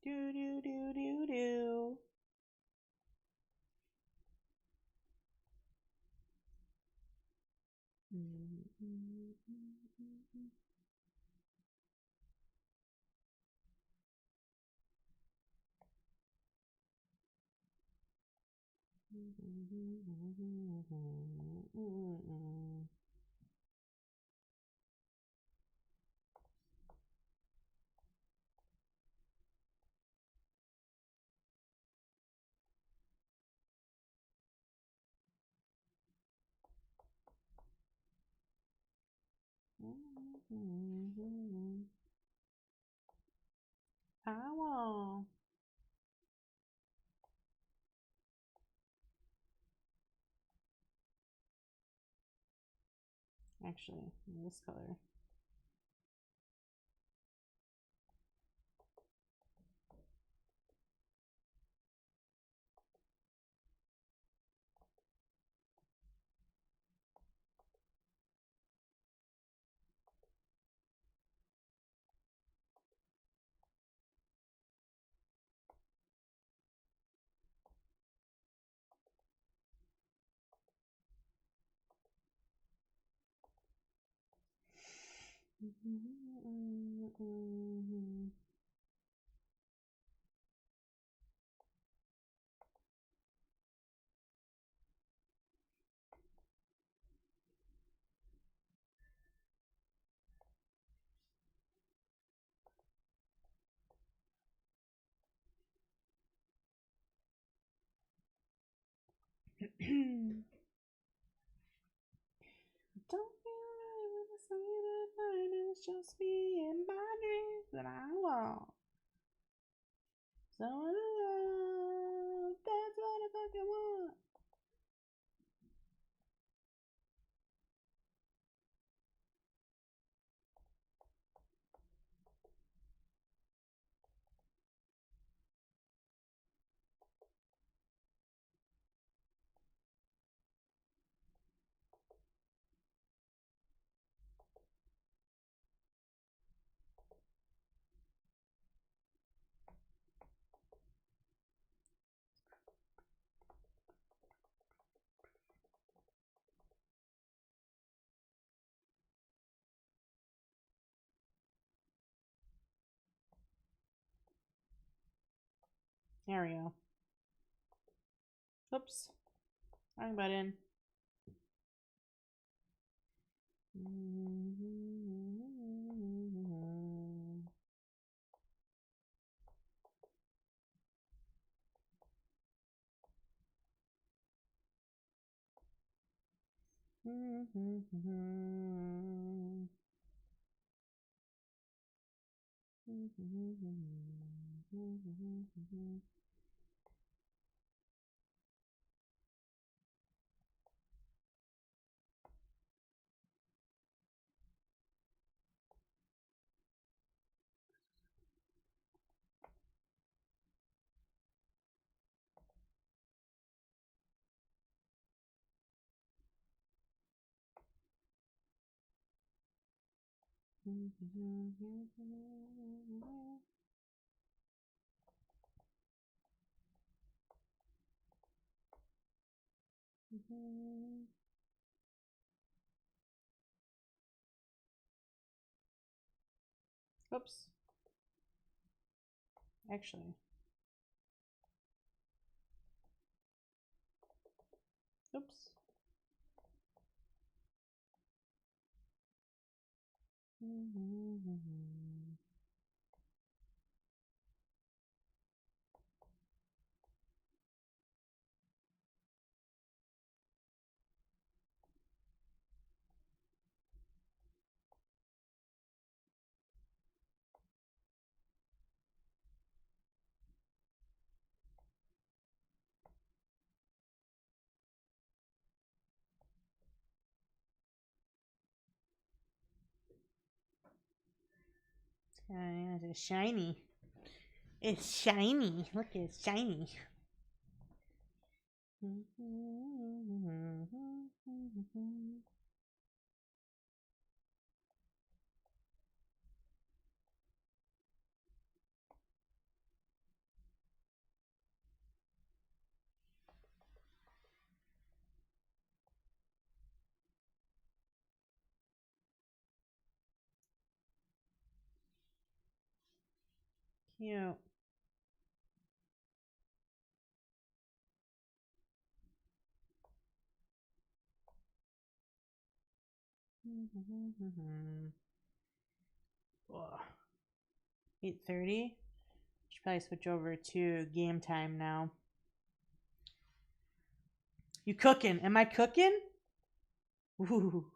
Do do do do do. Owl. Actually, this color. Don't feel right when I say that night, and it's just me and my dreams that I want. So in love, that's what I fucking want. There we go. Oops. Wrong button. Oops. Actually. Oops. It's shiny. It's shiny. Look, it's shiny. cute. Mm-hmm. 8:30. Should probably switch over to game time now. You cooking? Am I cooking? Ooh.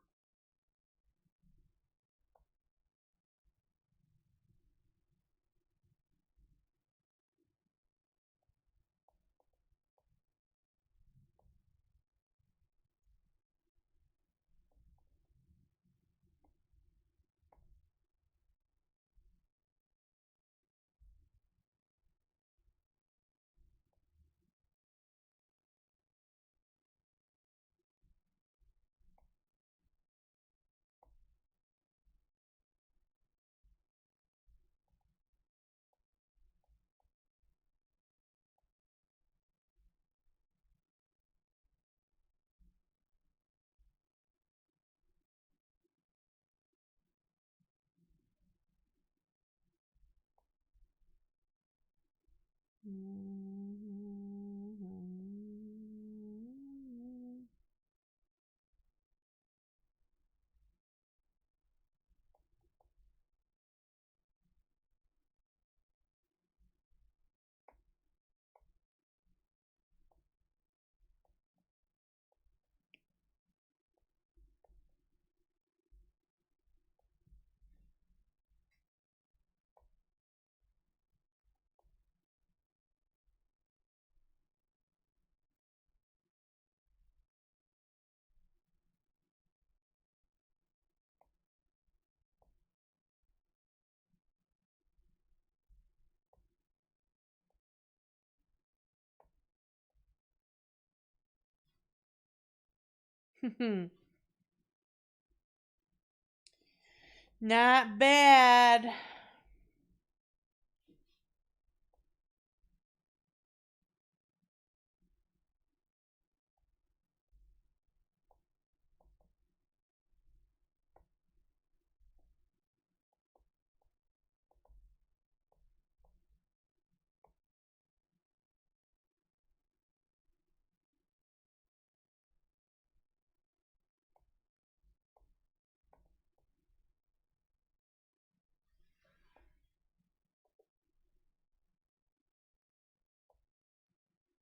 Not bad.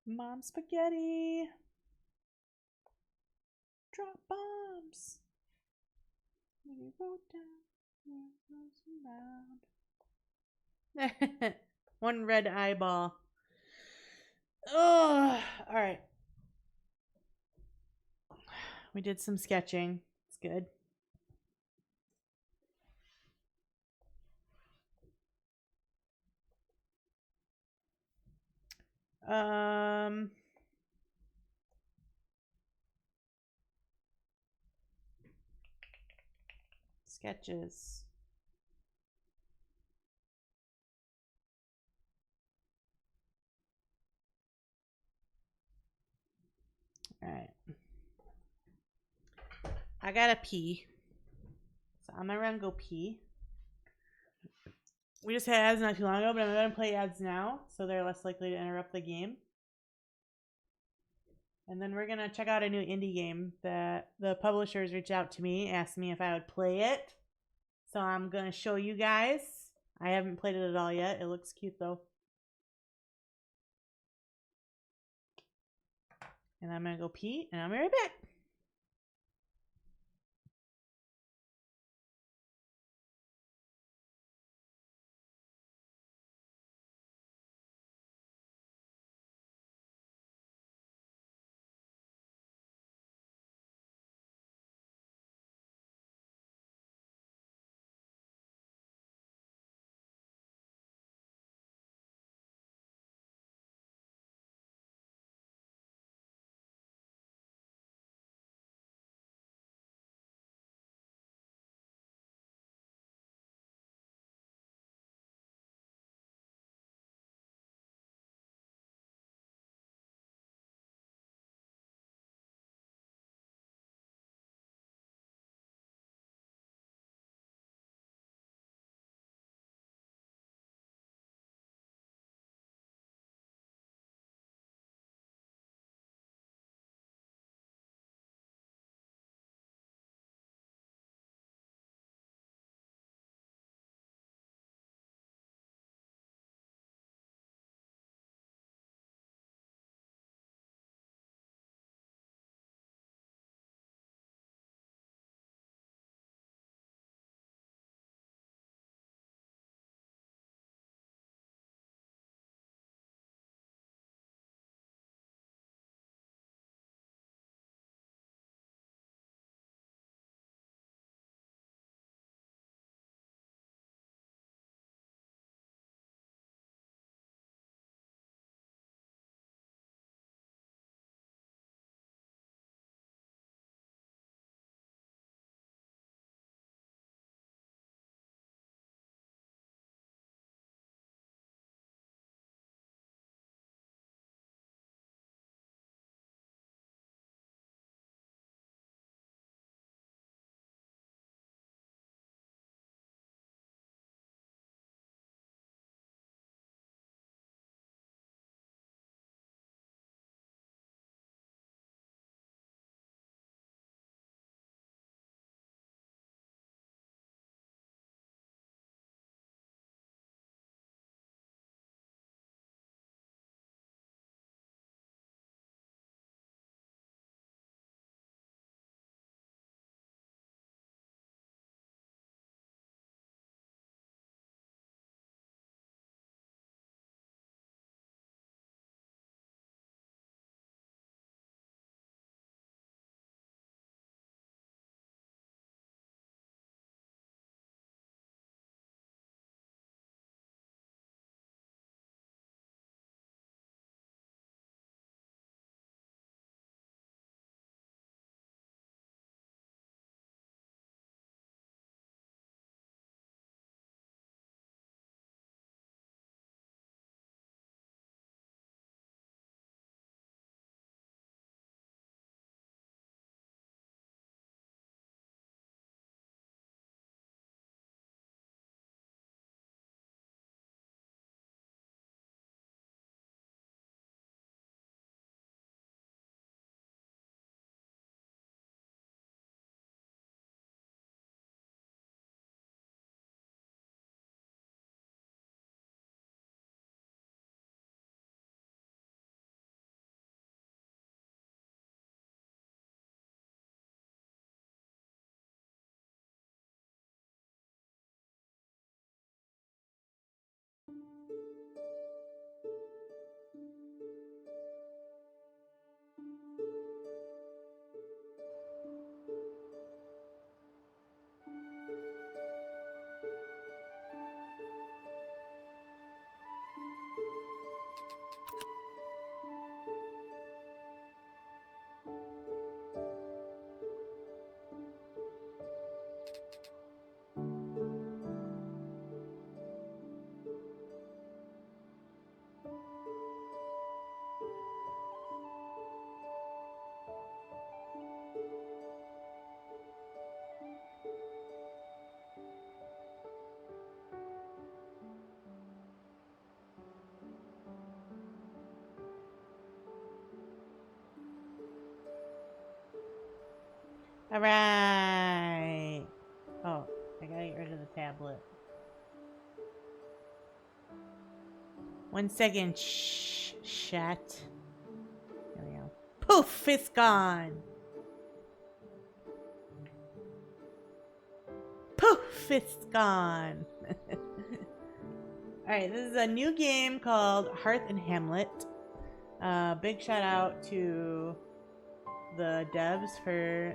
Mom spaghetti. Drop bombs. We wrote down. One red eyeball. Oh, all right. We did some sketching. It's good. Sketches. All right. I gotta pee. So I'm gonna run go pee. We just had ads not too long ago, but I'm gonna play ads now, so they're less likely to interrupt the game. And then we're gonna check out a new indie game that the publishers reached out to me, asked me if I would play it. So I'm gonna show you guys. I haven't played it at all yet. It looks cute though. And I'm gonna go pee, and I'll be right back. Alright. Oh, I gotta get rid of the tablet. 1 second. Shh. Chat. There we go. Poof! It's gone. Poof! It's gone. Alright, this is a new game called Hearth and Hamlet. Big shout out to the devs for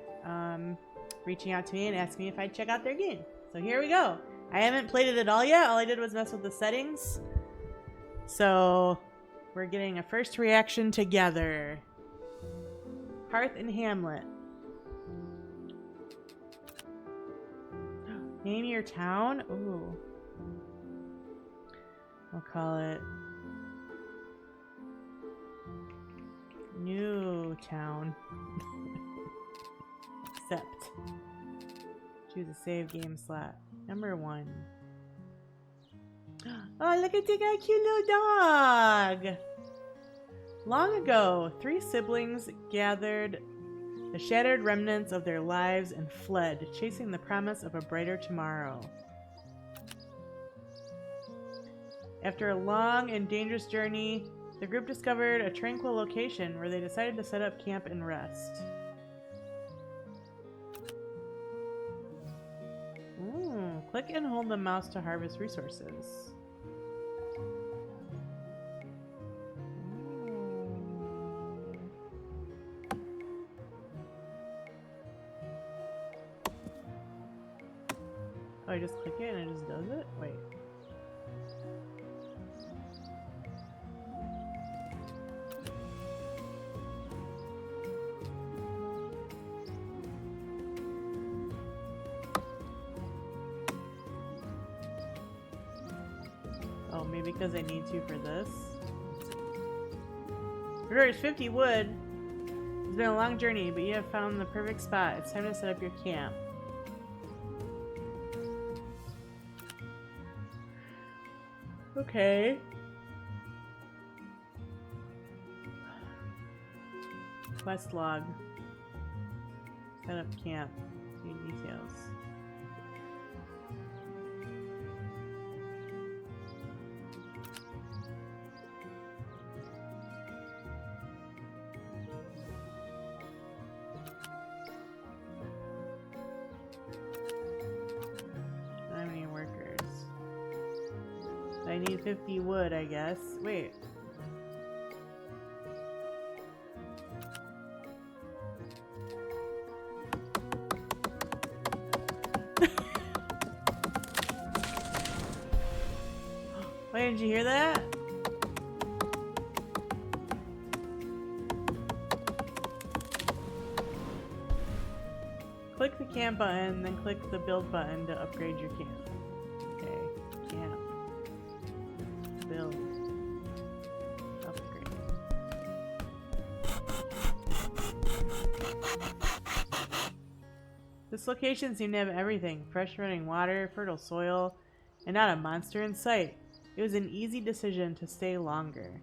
reaching out to me and asking me if I'd check out their game. So here we go. I haven't played it at all yet. All I did was mess with the settings. So we're getting a first reaction together. Hearth and Hamlet. Name your town? Ooh. We'll call it New Town. Accept. Choose a save game slot. Number 1. Oh, look at that cute little dog! Long ago, 3 siblings gathered the shattered remnants of their lives and fled, chasing the promise of a brighter tomorrow. After a long and dangerous journey, the group discovered a tranquil location where they decided to set up camp and rest. Ooh, click and hold the mouse to harvest resources. Oh, I just click it and it just does it? Wait. Oh, maybe because I need to for this. Requires 50 wood. It's been a long journey, but you have found the perfect spot. It's time to set up your camp. Okay. Quest log. Set up camp. See details. How many workers? I need 50 wood, I guess. Wait. Wait, did you hear that? Click the camp button, then click the build button to upgrade your camp. Okay, camp. Build. Upgrade. This location seemed to have everything. Fresh running water, fertile soil, and not a monster in sight. It was an easy decision to stay longer.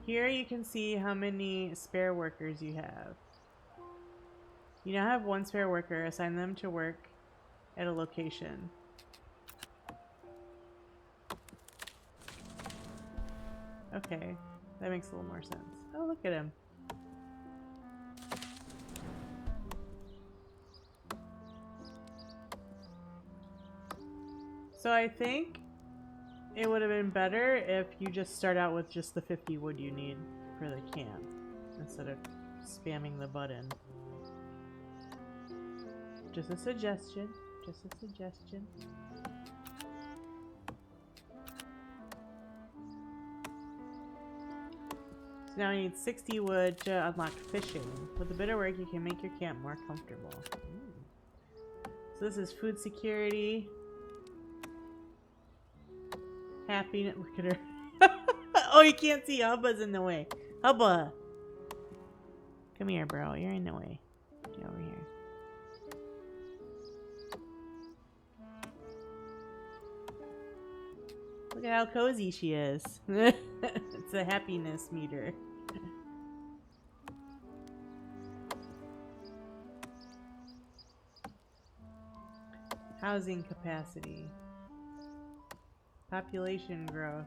Here you can see how many spare workers you have. You now have 1 spare worker. Assign them to work at a location. Okay, that makes a little more sense. Oh, look at him. So I think it would have been better if you just start out with just the 50 wood you need for the camp instead of spamming the button. Just a suggestion. Just a suggestion. So now I need 60 wood to unlock fishing. With a bit of work, you can make your camp more comfortable. So this is food security. Happiness. Look at her. Oh, you can't see. Hubba's in the way. Hubba! Come here, bro. You're in the way. Get over here. Look at how cozy she is. It's a happiness meter. Housing capacity. Population growth.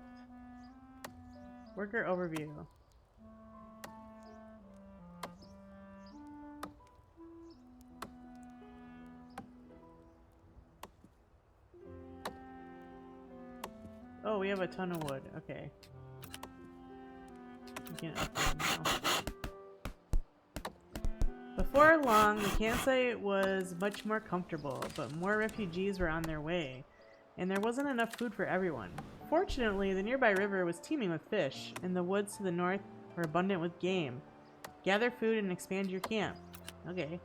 Worker overview. Oh, we have a ton of wood. Okay. We can upgrade now. Before long, the campsite was much more comfortable, but more refugees were on their way, and there wasn't enough food for everyone. Fortunately, the nearby river was teeming with fish, and the woods to the north were abundant with game. Gather food and expand your camp. Okay.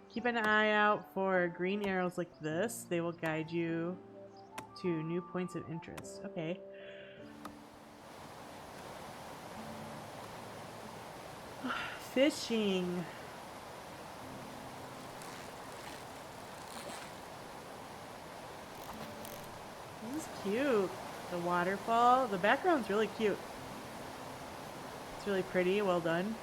Keep an eye out for green arrows like this. They will guide you to new points of interest. Okay. Fishing. This is cute. The waterfall. The background's really cute. It's really pretty. Well done.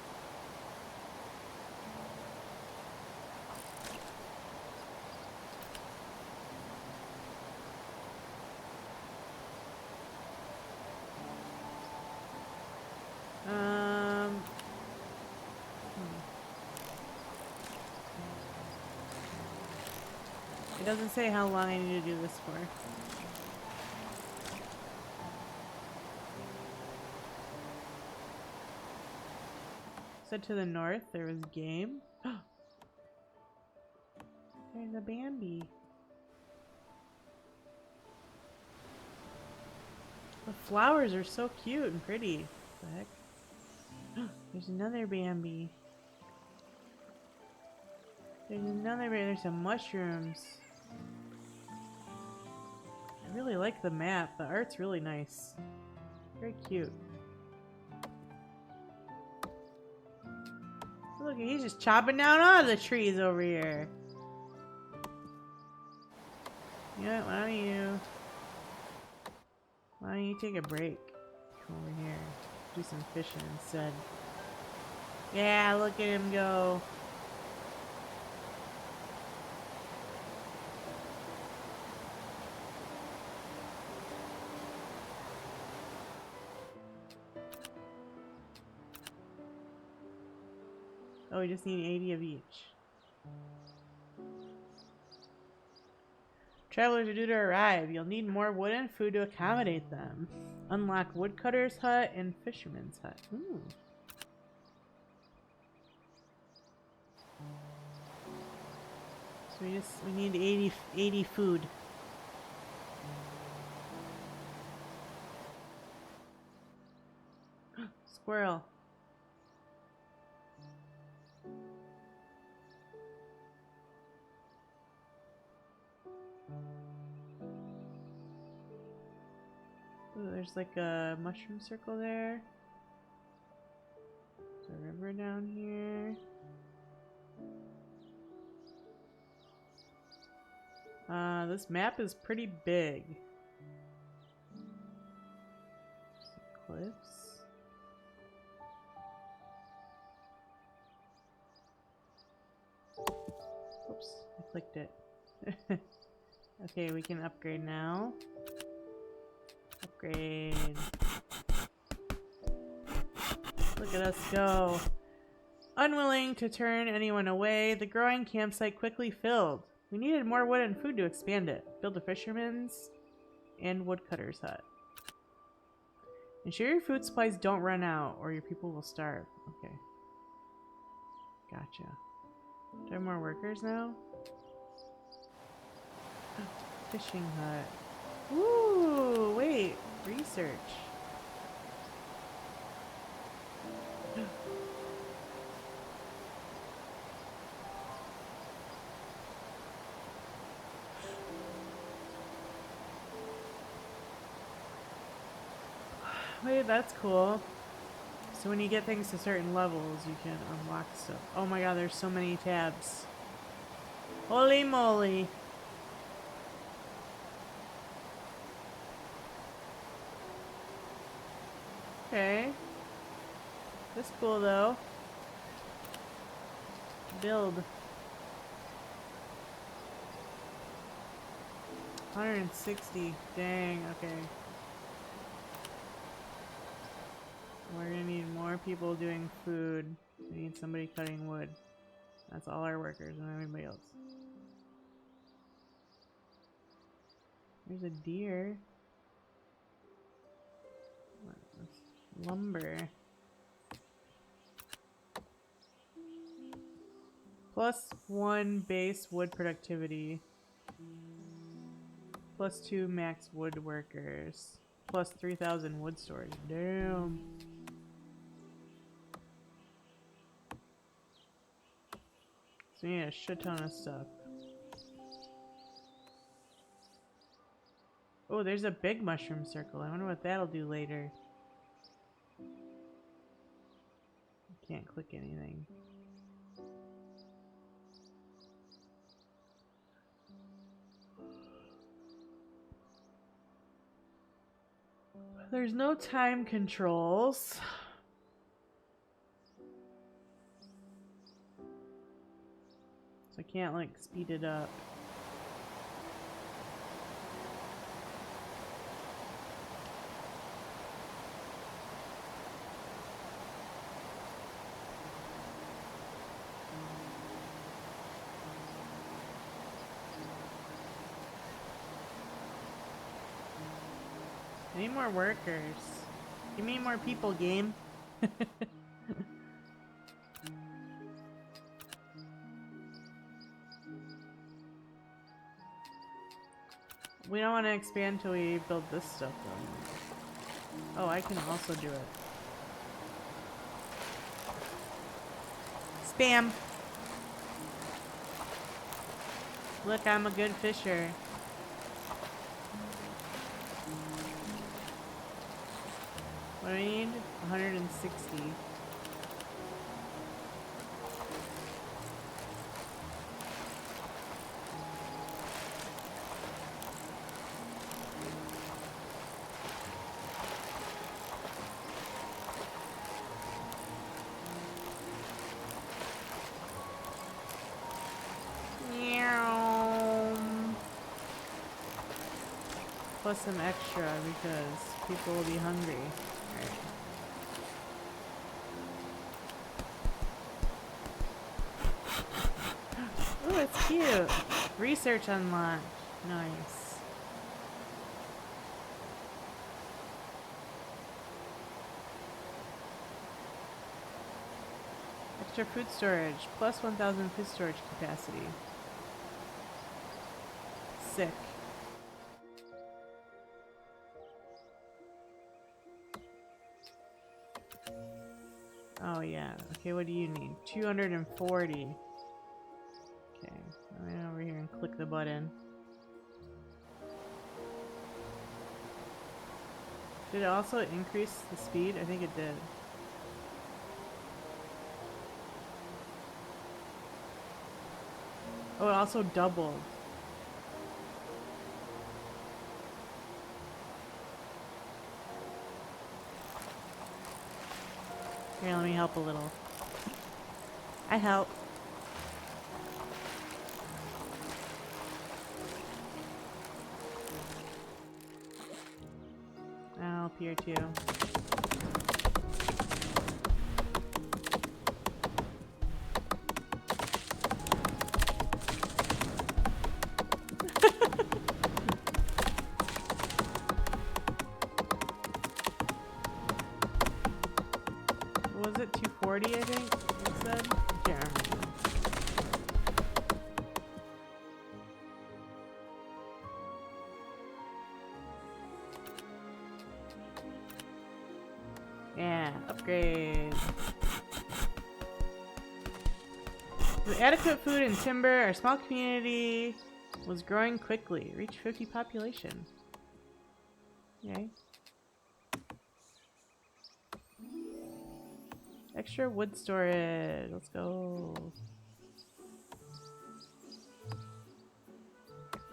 It doesn't say how long I need to do this for. Said to the north there was game. There's a Bambi. The flowers are so cute and pretty. What the heck? There's another Bambi. There's another Bambi. There's some mushrooms. I really like the map. The art's really nice. Very cute. Look, he's just chopping down all the trees over here. Yeah, why don't you take a break? Come over here. Do some fishing instead. Yeah, look at him go. Oh, we just need 80 of each. Travelers are due to arrive. You'll need more wood and food to accommodate them. Unlock woodcutter's hut and fisherman's hut. Ooh. So we need 80 food. Squirrel. Ooh, there's like a mushroom circle there. There's a river down here. This map is pretty big. Some cliffs. Oops, I clicked it. Okay, we can upgrade now. Upgrade. Look at us go. Unwilling to turn anyone away, the growing campsite quickly filled. We needed more wood and food to expand it. Build a fisherman's and woodcutter's hut. Ensure your food supplies don't run out or your people will starve. Okay. Gotcha. Do I have more workers now? Fishing hut. Ooh, wait. Research. Wait, that's cool. So when you get things to certain levels, you can unlock stuff. Oh my god, there's so many tabs. Holy moly. Okay. That's cool though. Build. 160. Dang, okay. We're gonna need more people doing food. We need somebody cutting wood. That's all our workers and everybody else. There's a deer. What's lumber? +1 base wood productivity. +2 max wood workers. +3,000 wood storage. Damn. So we need a shit ton of stuff. Oh, there's a big mushroom circle. I wonder what that'll do later. Can't click anything. There's no time controls. So I can't like speed it up. I need more workers. Give me more people, game. We don't want to expand till we build this stuff though. Oh, I can also do it. Spam! Look, I'm a good fisher. What do I need? 160. Plus some extra because people will be hungry. Right. Ooh, it's cute. Research unlocked. Nice. Extra food storage. Plus 1,000 food storage capacity. Sick. Oh yeah. Okay, what do you need? 240. Okay, I'm gonna over here and click the button. Did it also increase the speed? I think it did. Oh, it also doubled. Here, let me help a little. I help. I'll help here too. Was it 240, I think it said? I can't remember. Yeah, upgrade. With adequate food and timber, our small community was growing quickly. Reached 50 population. Yay. Extra wood storage. Let's go.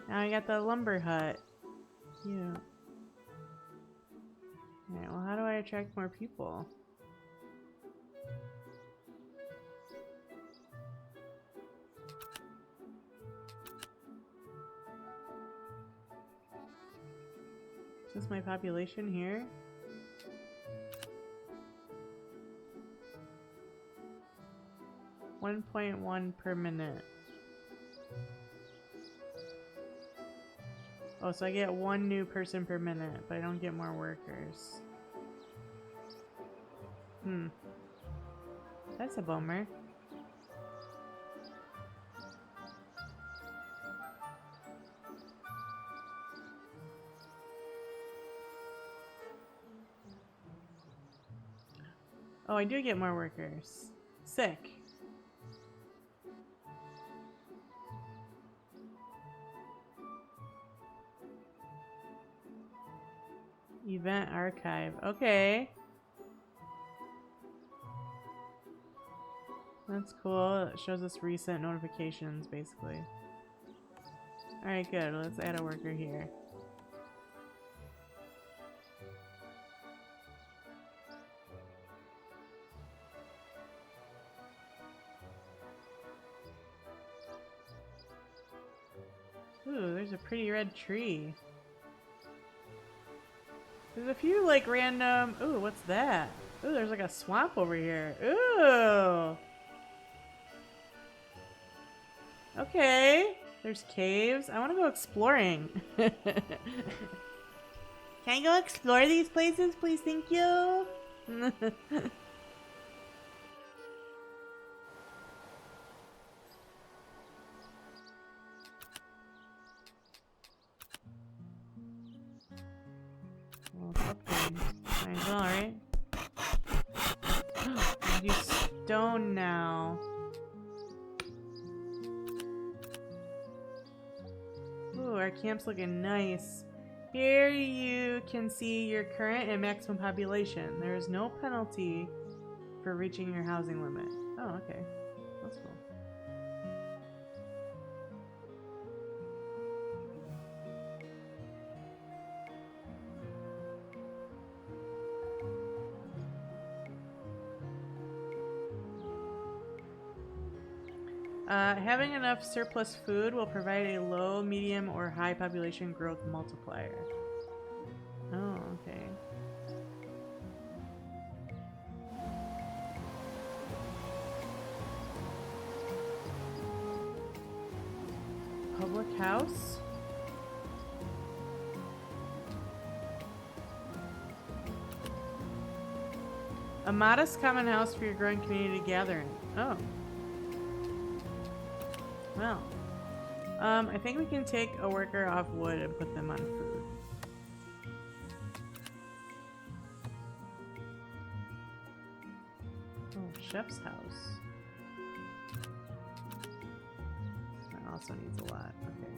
Now I got the lumber hut. Yeah. Alright, well, how do I attract more people? Is this my population here? $1.1 per minute. Oh, so I get 1 new person per minute, but I don't get more workers. That's a bummer. Oh, I do get more workers. Sick. Event archive. Okay. That's cool. It shows us recent notifications, basically. Alright, good. Let's add a worker here. Ooh, there's a pretty red tree. There's a few, like, random... Ooh, what's that? Ooh, there's, like, a swamp over here. Ooh! Okay. There's caves. I want to go exploring. Can I go explore these places, please? Thank you. Might as well, right? I do stone now. Ooh, our camp's looking nice. Here you can see your current and maximum population. There is no penalty for reaching your housing limit. Oh, okay. That's cool. Having enough surplus food will provide a low, medium, or high population growth multiplier. Oh, okay. Public house? A modest common house for your growing community gathering. Oh. Well, I think we can take a worker off wood and put them on food. Oh, chef's house. That also needs a lot. Okay.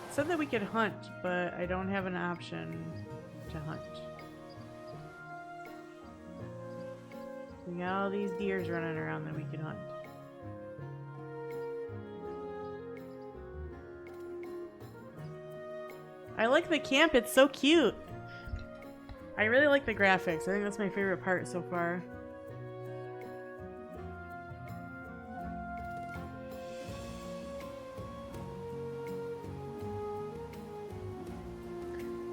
It said that we could hunt, but I don't have an option to hunt. We got all these deers running around that we can hunt. I like the camp, it's so cute. I really like the graphics. I think that's my favorite part so far.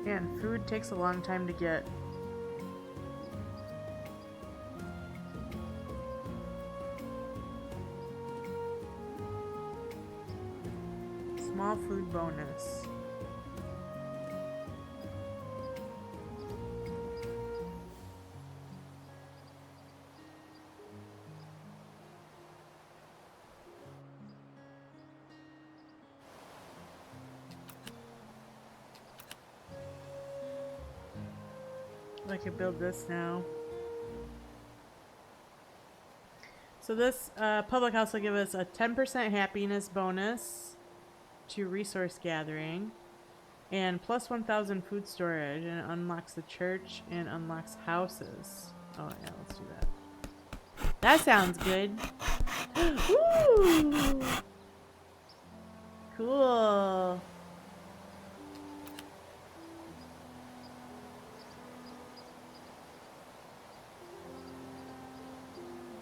Man, food takes a long time to get. Small food bonus. I could build this now. So this public house will give us a 10% happiness bonus to resource gathering and plus 1,000 food storage, and it unlocks the church and unlocks houses. Oh yeah, let's do that. That sounds good. Woo! Cool.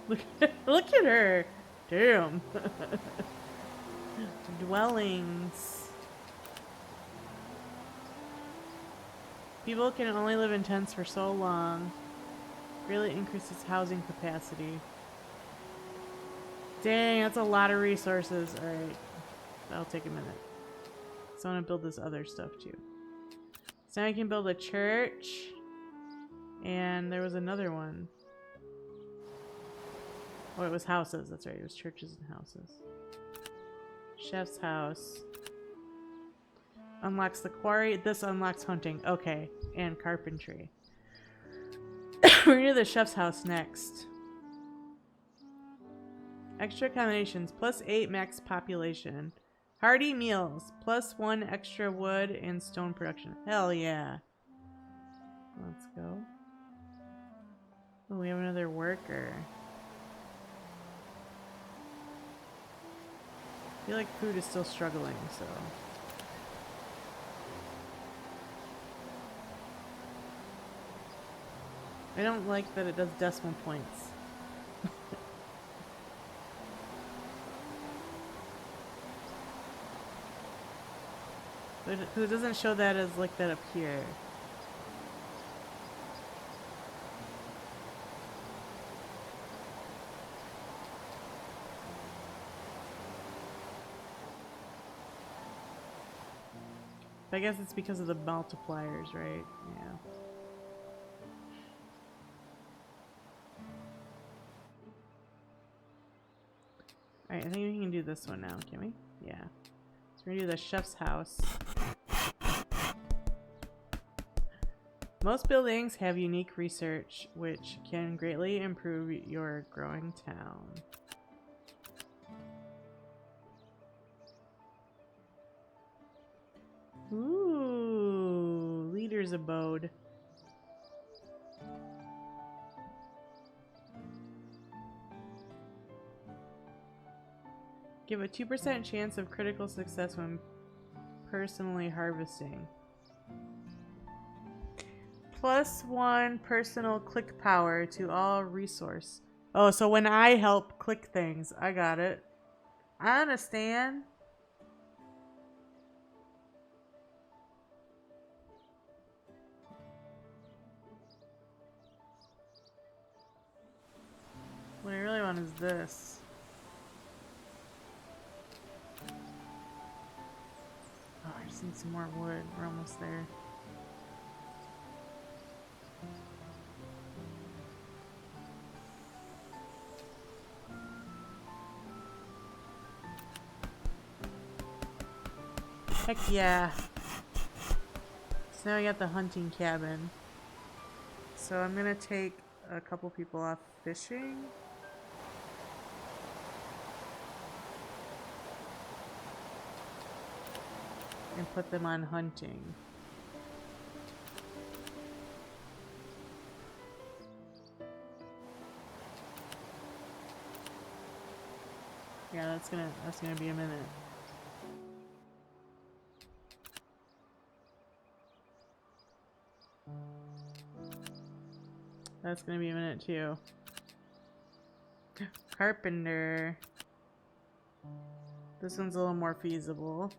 Look at her. Damn. Dwellings. People can only live in tents for so long. Really increases housing capacity. Dang, that's a lot of resources. Alright. That'll take a minute. So I want to build this other stuff too. So now I can build a church. And there was another one. Oh, it was houses. That's right. It was churches and houses. Chef's house. Unlocks the quarry. This unlocks hunting. Okay. And carpentry. We're gonna do the chef's house next. Extra accommodations. +8 max population. Hearty meals. +1 extra wood and stone production. Hell yeah. Let's go. Oh, we have another worker. I feel like food is still struggling, so. I don't like that it does decimal points. Because it doesn't show that as like that up here. I guess it's because of the multipliers, right? Yeah. Alright, I think we can do this one now, can we? Yeah. So we're gonna do the chef's house. Most buildings have unique research, which can greatly improve your growing town. Ooh, leader's abode. Give a 2% chance of critical success when personally harvesting. +1 personal click power to all resource. Oh, so when I help click things, I got it. I understand. What I really want is this. Oh, I just need some more wood. We're almost there. Heck yeah. So now we got the hunting cabin. So I'm gonna take a couple people off fishing. And put them on hunting. Yeah, that's gonna be a minute. That's gonna be a minute too. Carpenter. This one's a little more feasible.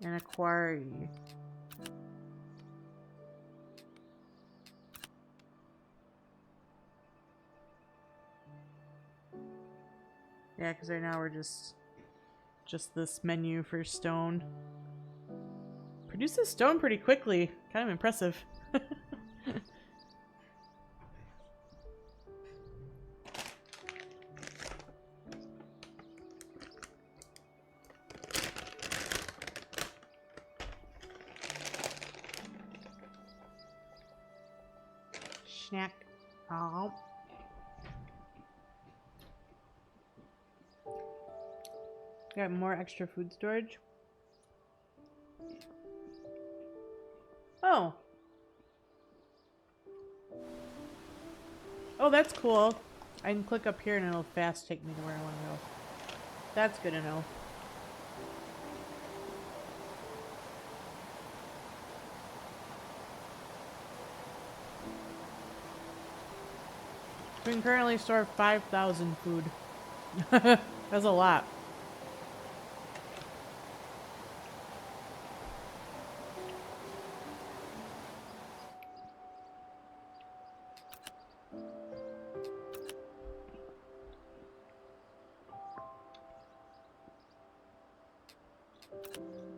And a quarry. Yeah, because right now we're just this menu for stone. Produces stone pretty quickly. Kind of impressive. Snack. Oh. Got more extra food storage. Oh. Oh, that's cool. I can click up here and it'll fast take me to where I want to go. That's good to know. We can currently store 5,000 food. That's a lot.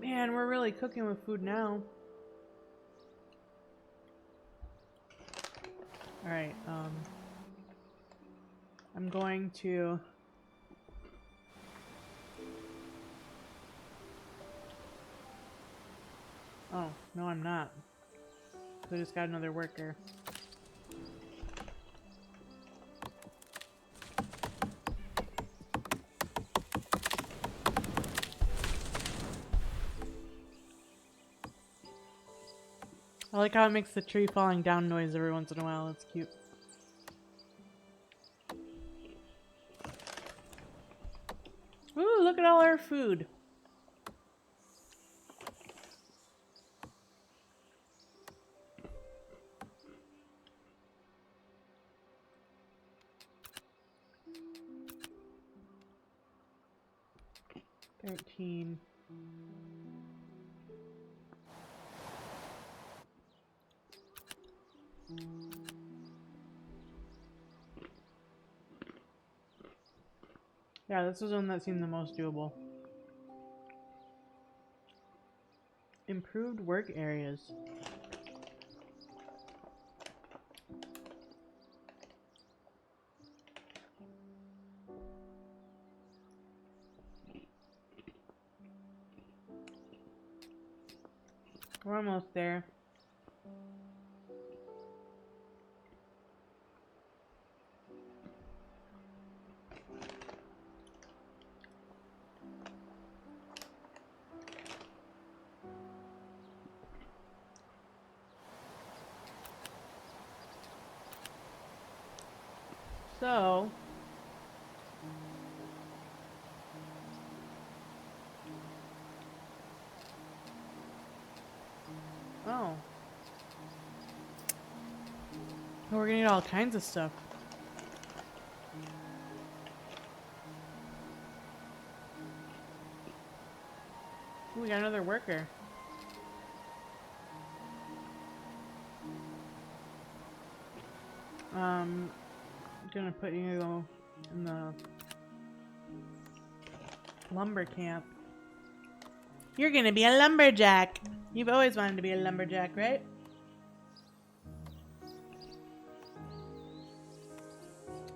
Man, we're really cooking with food now. Alright, I'm going to... Oh, no I'm not. So I just got another worker. I like how it makes the tree falling down noise every once in a while. It's cute. Ooh, look at all our food. $13. Yeah, this was one that seemed the most doable. Improved work areas. We're almost there. So, oh. We're gonna need all kinds of stuff. Ooh, we got another worker. I'm gonna put you in the lumber camp. You're gonna be a lumberjack. You've always wanted to be a lumberjack, right?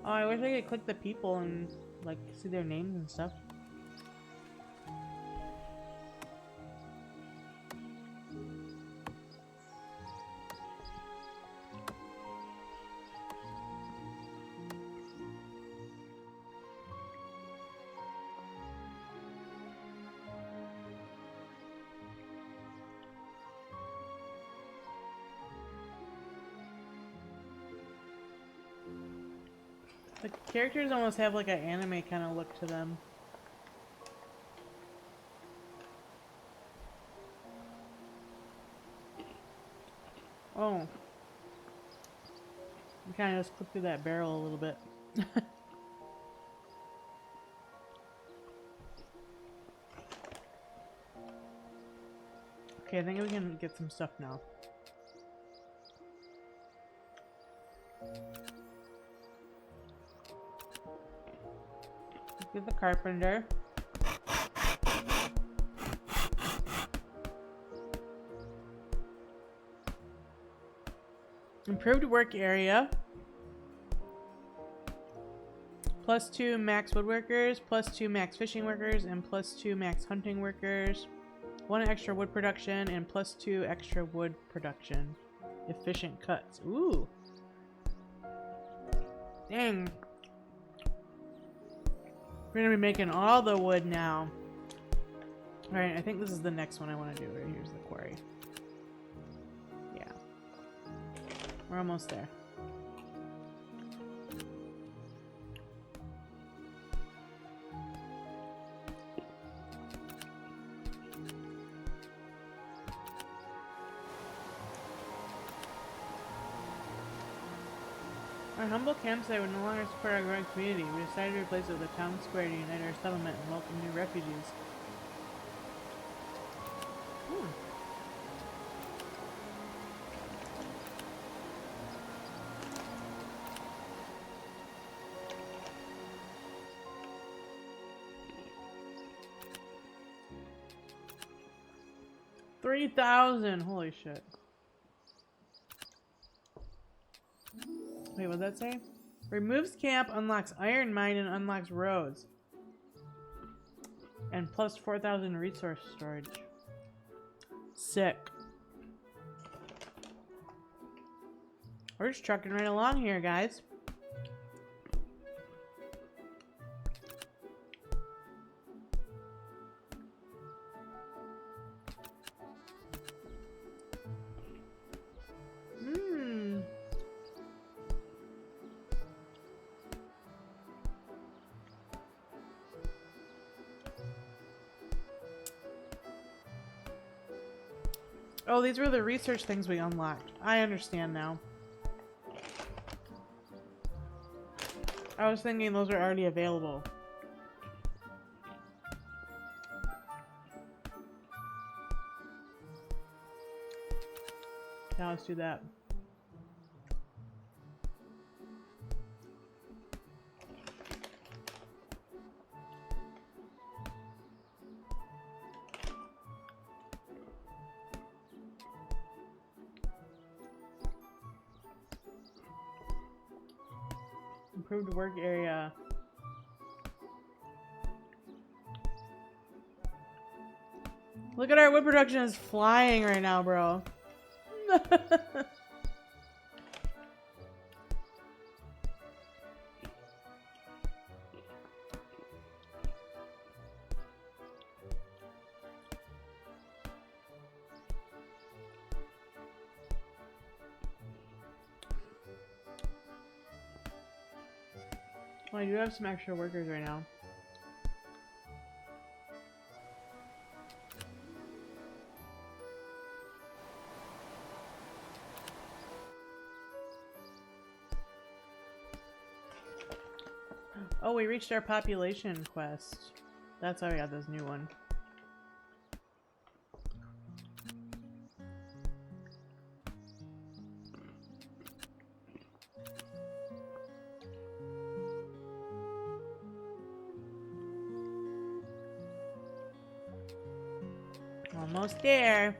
Oh, I wish I could click the people and like see their names and stuff. The characters almost have like an anime kind of look to them. Oh. You kind of just clip through that barrel a little bit. Okay, I think we can get some stuff now. Get the carpenter. Improved work area. +2 max woodworkers, +2 max fishing workers, and +2 max hunting workers. 1 extra wood production and +2 extra wood production. Efficient cuts. Ooh. Dang. We're gonna be making all the wood now. Alright, I think this is the next one I want to do. Right here's the quarry. Yeah. We're almost there. Our humble campsite would no longer support our growing community. We decided to replace it with a town square to unite our settlement and welcome new refugees. Hmm. $3,000! Holy shit. Wait, what'd that say? Removes camp, unlocks iron mine, and unlocks roads. And plus 4,000 resource storage. Sick. We're just trucking right along here, guys. Oh, these were the research things we unlocked. I understand now. I was thinking those are already available. Now let's do that. Improved work area. Look at our wood production is flying right now, bro. Well, I do have some extra workers right now. Oh, we reached our population quest. That's how we got this new one. Almost there.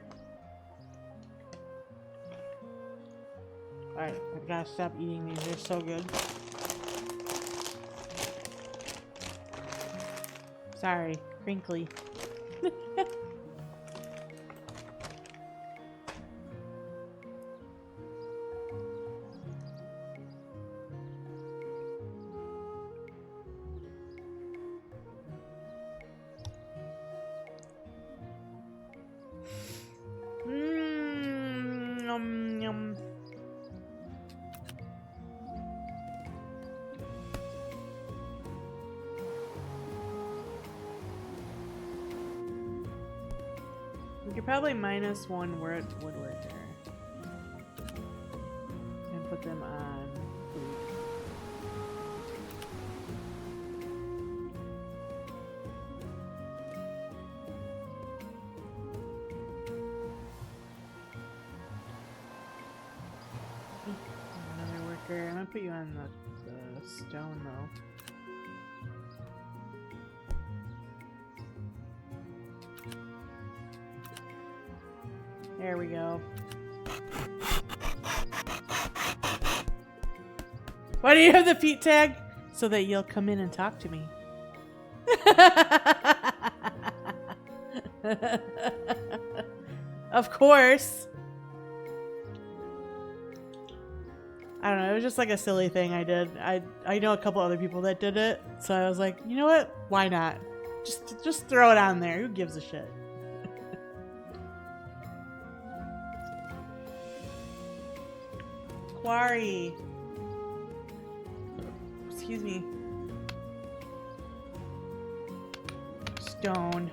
Alright, I gotta stop eating these. They're so good. Sorry, crinkly. Yum, yum. We could probably minus one woodworker and put them on food. Another worker. I'm gonna put you on the stone though. There we go. Why do you have the feet tag? So that you'll come in and talk to me. Of course. I don't know, it was just like a silly thing I did. I know a couple other people that did it, so I was like, you know what? Why not? Just throw it on there. Who gives a shit? Quarry. Excuse me. Stone.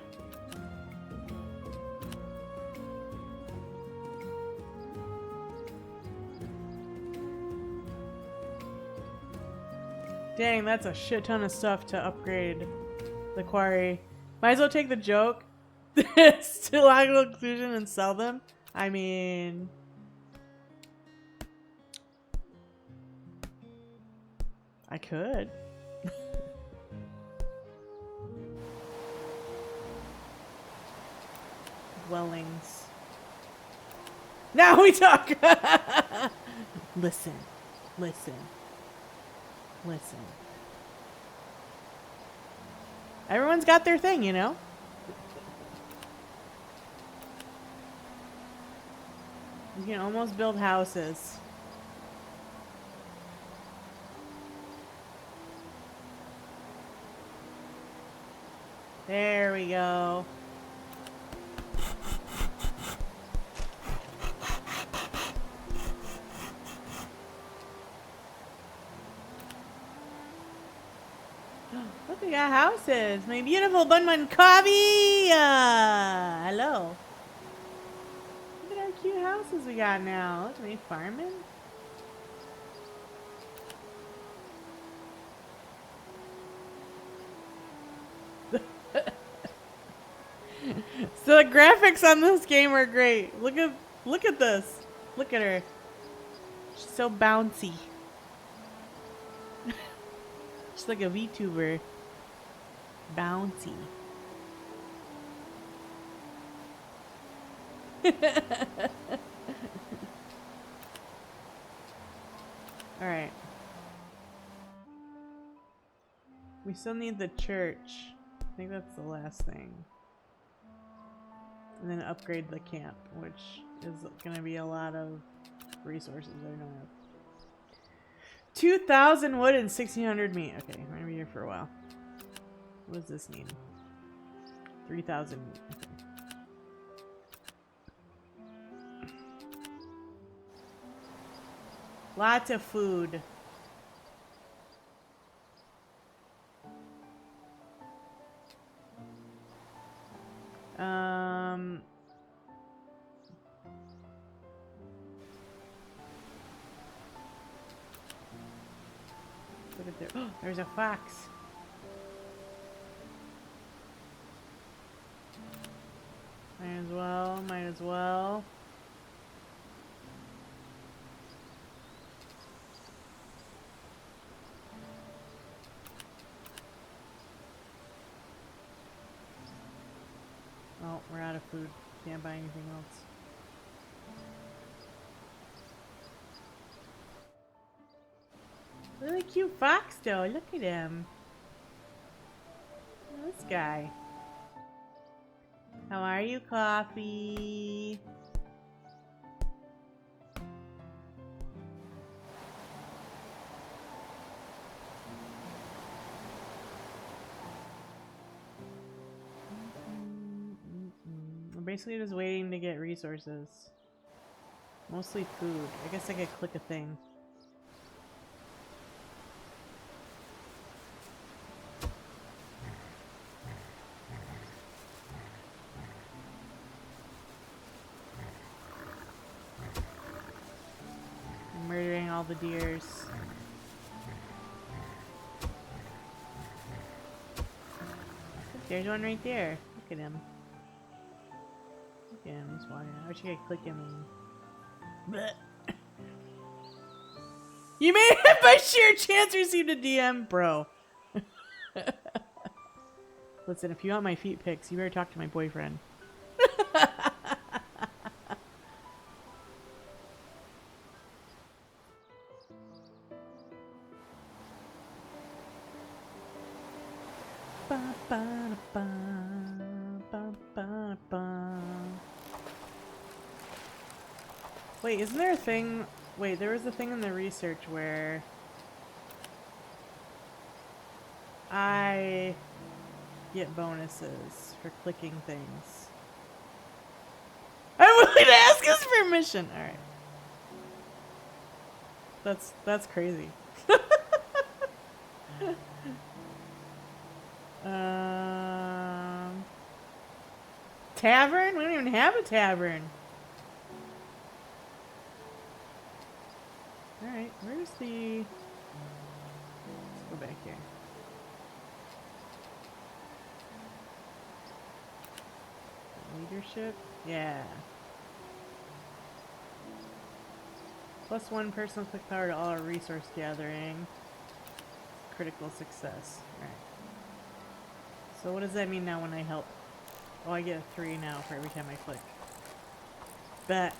Dang, that's a shit ton of stuff to upgrade the quarry. Might as well take the joke to logical conclusion and sell them. I mean... I could. Dwellings. Now we talk! Listen. Listen. Listen. Everyone's got their thing, you know? You can almost build houses. There we go. Look, we got houses. My beautiful bun coffee. Hello. Look at our cute houses we got now. Look at me farming. So the graphics on this game are great. Look at this. Look at her. She's so bouncy. She's like a VTuber. Bouncy. Alright. We still need the church. I think that's the last thing. And then upgrade the camp, which is gonna be a lot of resources I don't have. 2,000 wood and 1,600 meat. Okay, I'm gonna be here for a while. What does this need? 3,000 meat. Okay. Lots of food. Look at there. Oh, there's a fox. Might as well, might as well. Oh, we're out of food. Can't buy anything else. Really cute fox though. Look at him. This guy. How are you, Coffee? I'm basically just waiting to get resources. Mostly food. I guess I could click a thing. Murdering all the deers. There's one right there. Look at him. Look at him, he's walking. I wish I could click him and... Blech. You made it by sheer chance received a DM, bro. Listen, if you want my feet pics, you better talk to my boyfriend. Wait, isn't there a thing? Wait, there was a thing in the research where I get bonuses for clicking things. I'm willing to ask his permission. All right. That's crazy. Tavern? We don't even have a tavern. Alright, where's the... Let's Go back here. Leadership? Yeah. +1 personal click power to all resource gathering. Critical success. Alright. So what does that mean now when I help? Oh, I get a 3 now for every time I click. Bet.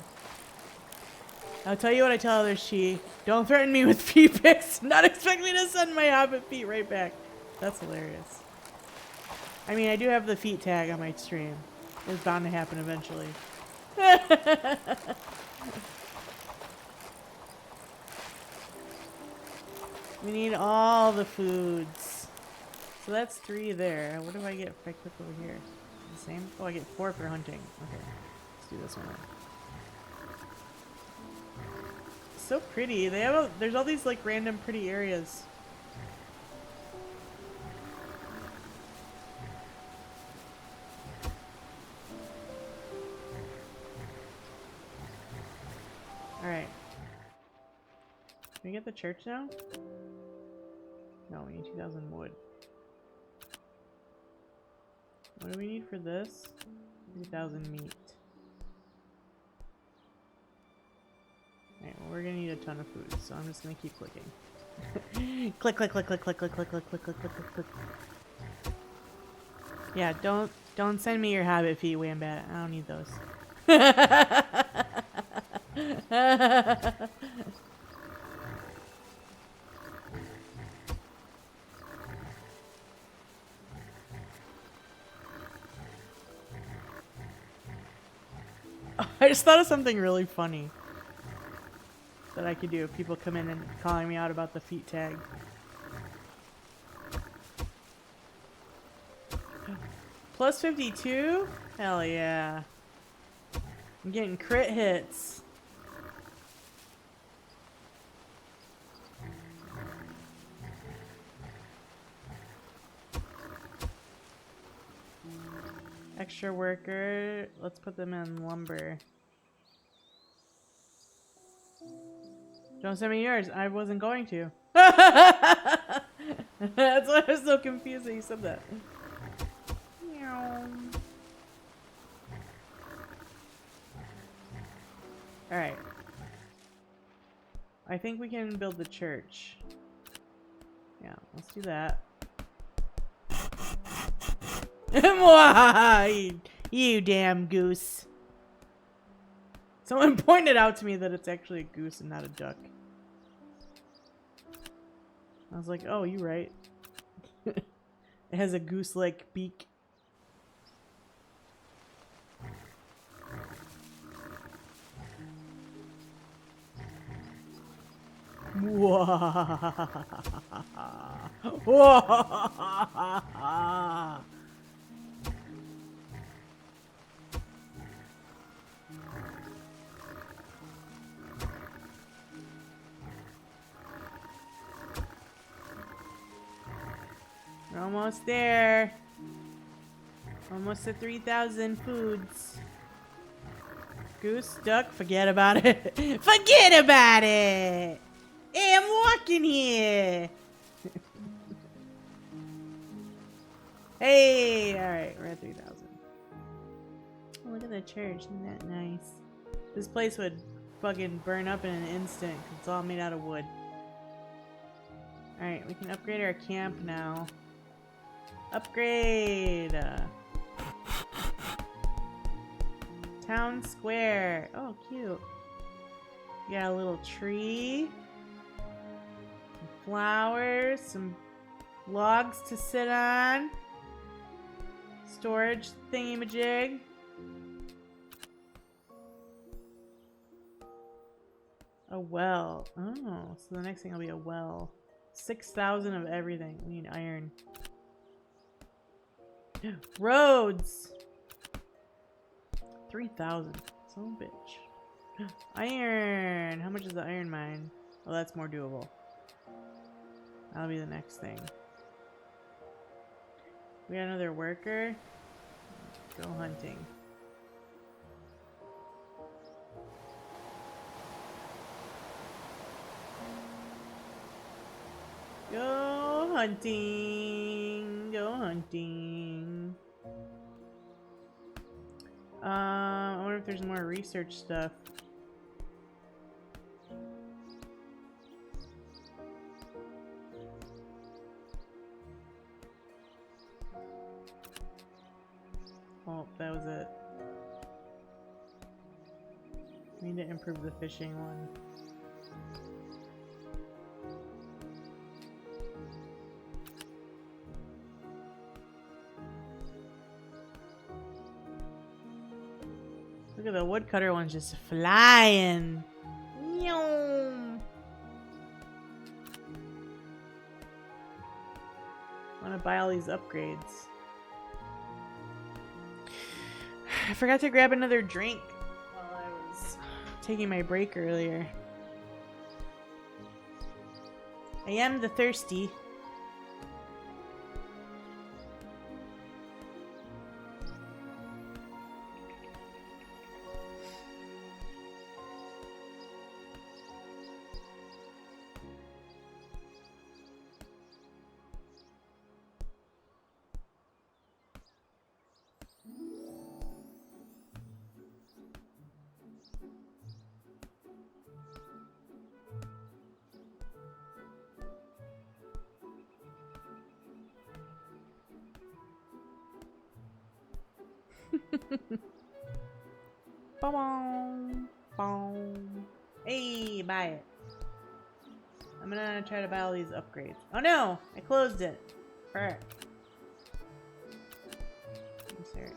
I'll tell you what I tell others, Chi. Don't threaten me with feet pics. Not expect me to send my hobbit feet right back. That's hilarious. I mean, I do have the feet tag on my stream. It's bound to happen eventually. We need all the foods. So that's 3 there. What do I get if I click over here? The same? Oh, I get 4 for hunting. Okay. Let's do this one. So pretty. They have there's all these like random pretty areas. Alright. Can we get the church now? No, we need 2,000 wood. What do we need for this? 3,000 meat. Alright, well, we're gonna need a ton of food, so I'm just gonna keep clicking. Click, click, click, click, click, click, click, click, click, click, click, click, click. Yeah, don't send me your habit feet, Wambat. I don't need those. I just thought of something really funny that I could do if people come in and calling me out about the feet tag. Plus 52? Hell yeah. I'm getting crit hits. Extra worker. Let's put them in lumber. Don't send me yours. I wasn't going to. That's why I was so confused that you said that. Alright. I think we can build the church. Yeah, let's do that. You damn goose. Someone pointed out to me that it's actually a goose and not a duck. I was like, oh, you're right. It has a goose-like beak. We're almost there. Almost to 3,000 foods. Goose, duck, forget about it. Forget about it! Hey, I'm walking here! Hey! Alright, we're at 3,000. Oh, look at the church. Isn't that nice? This place would fucking burn up in an instant because it's all made out of wood. Alright, we can upgrade our camp now. Upgrade! Town square. Oh, cute. You got a little tree. Some flowers. Some logs to sit on. Storage thingy-majig. A well. Oh, so the next thing will be a well. 6,000 of everything. We need iron. Roads! 3,000. Son of a bitch. Iron! How much is the iron mine? Oh, that's more doable. That'll be the next thing. We got another worker. Go hunting. Go hunting. Go hunting. I wonder if there's more research stuff. Oh, that was it. We need to improve the fishing one. Look at the woodcutter one's just flying. Meow. I want to buy all these upgrades. I forgot to grab another drink while I was taking my break earlier. I am the thirsty. Boom, boom. Hey, buy it. I'm gonna try to buy all these upgrades. Oh no! I closed it. Perfect. Research.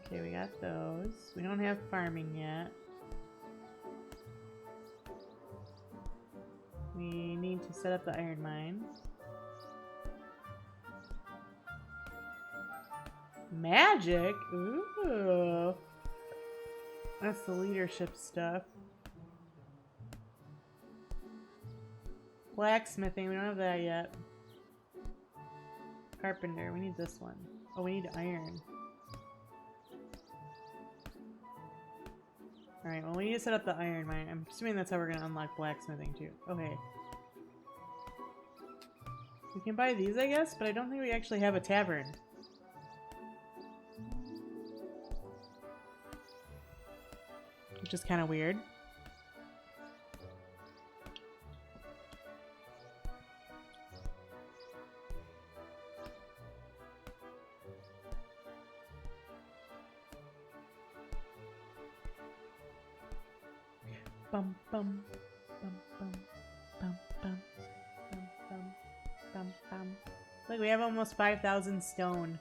Okay, we got those. We don't have farming yet. We need to set up the iron mine. Magic? Ooh. That's the leadership stuff. Blacksmithing, we don't have that yet. Carpenter, we need this one. Oh, we need iron. Alright, well we need to set up the iron mine. I'm assuming that's how we're gonna unlock blacksmithing too. Okay. We can buy these, I guess, but I don't think we actually have a tavern. Which is kind of weird. Bum bum bum bum bum bum bum bum bum bum. Look, we have almost 5,000 stone.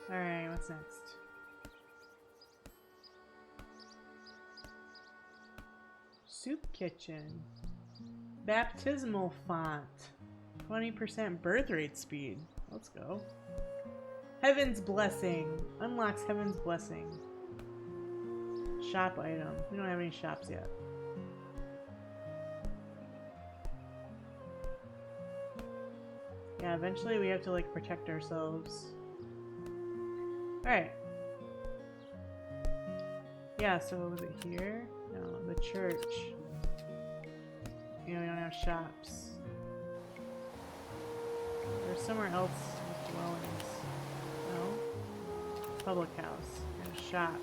Alright, what's next? Soup kitchen. Baptismal font. 20% birth rate speed. Let's go. Heaven's Blessing. Unlocks Heaven's Blessing. Shop item. We don't have any shops yet. Yeah, eventually we have to like protect ourselves. Alright. Yeah, so was it here? No, the church. You know, we don't have shops. There's somewhere else with dwellings. No? Public house. And a shop.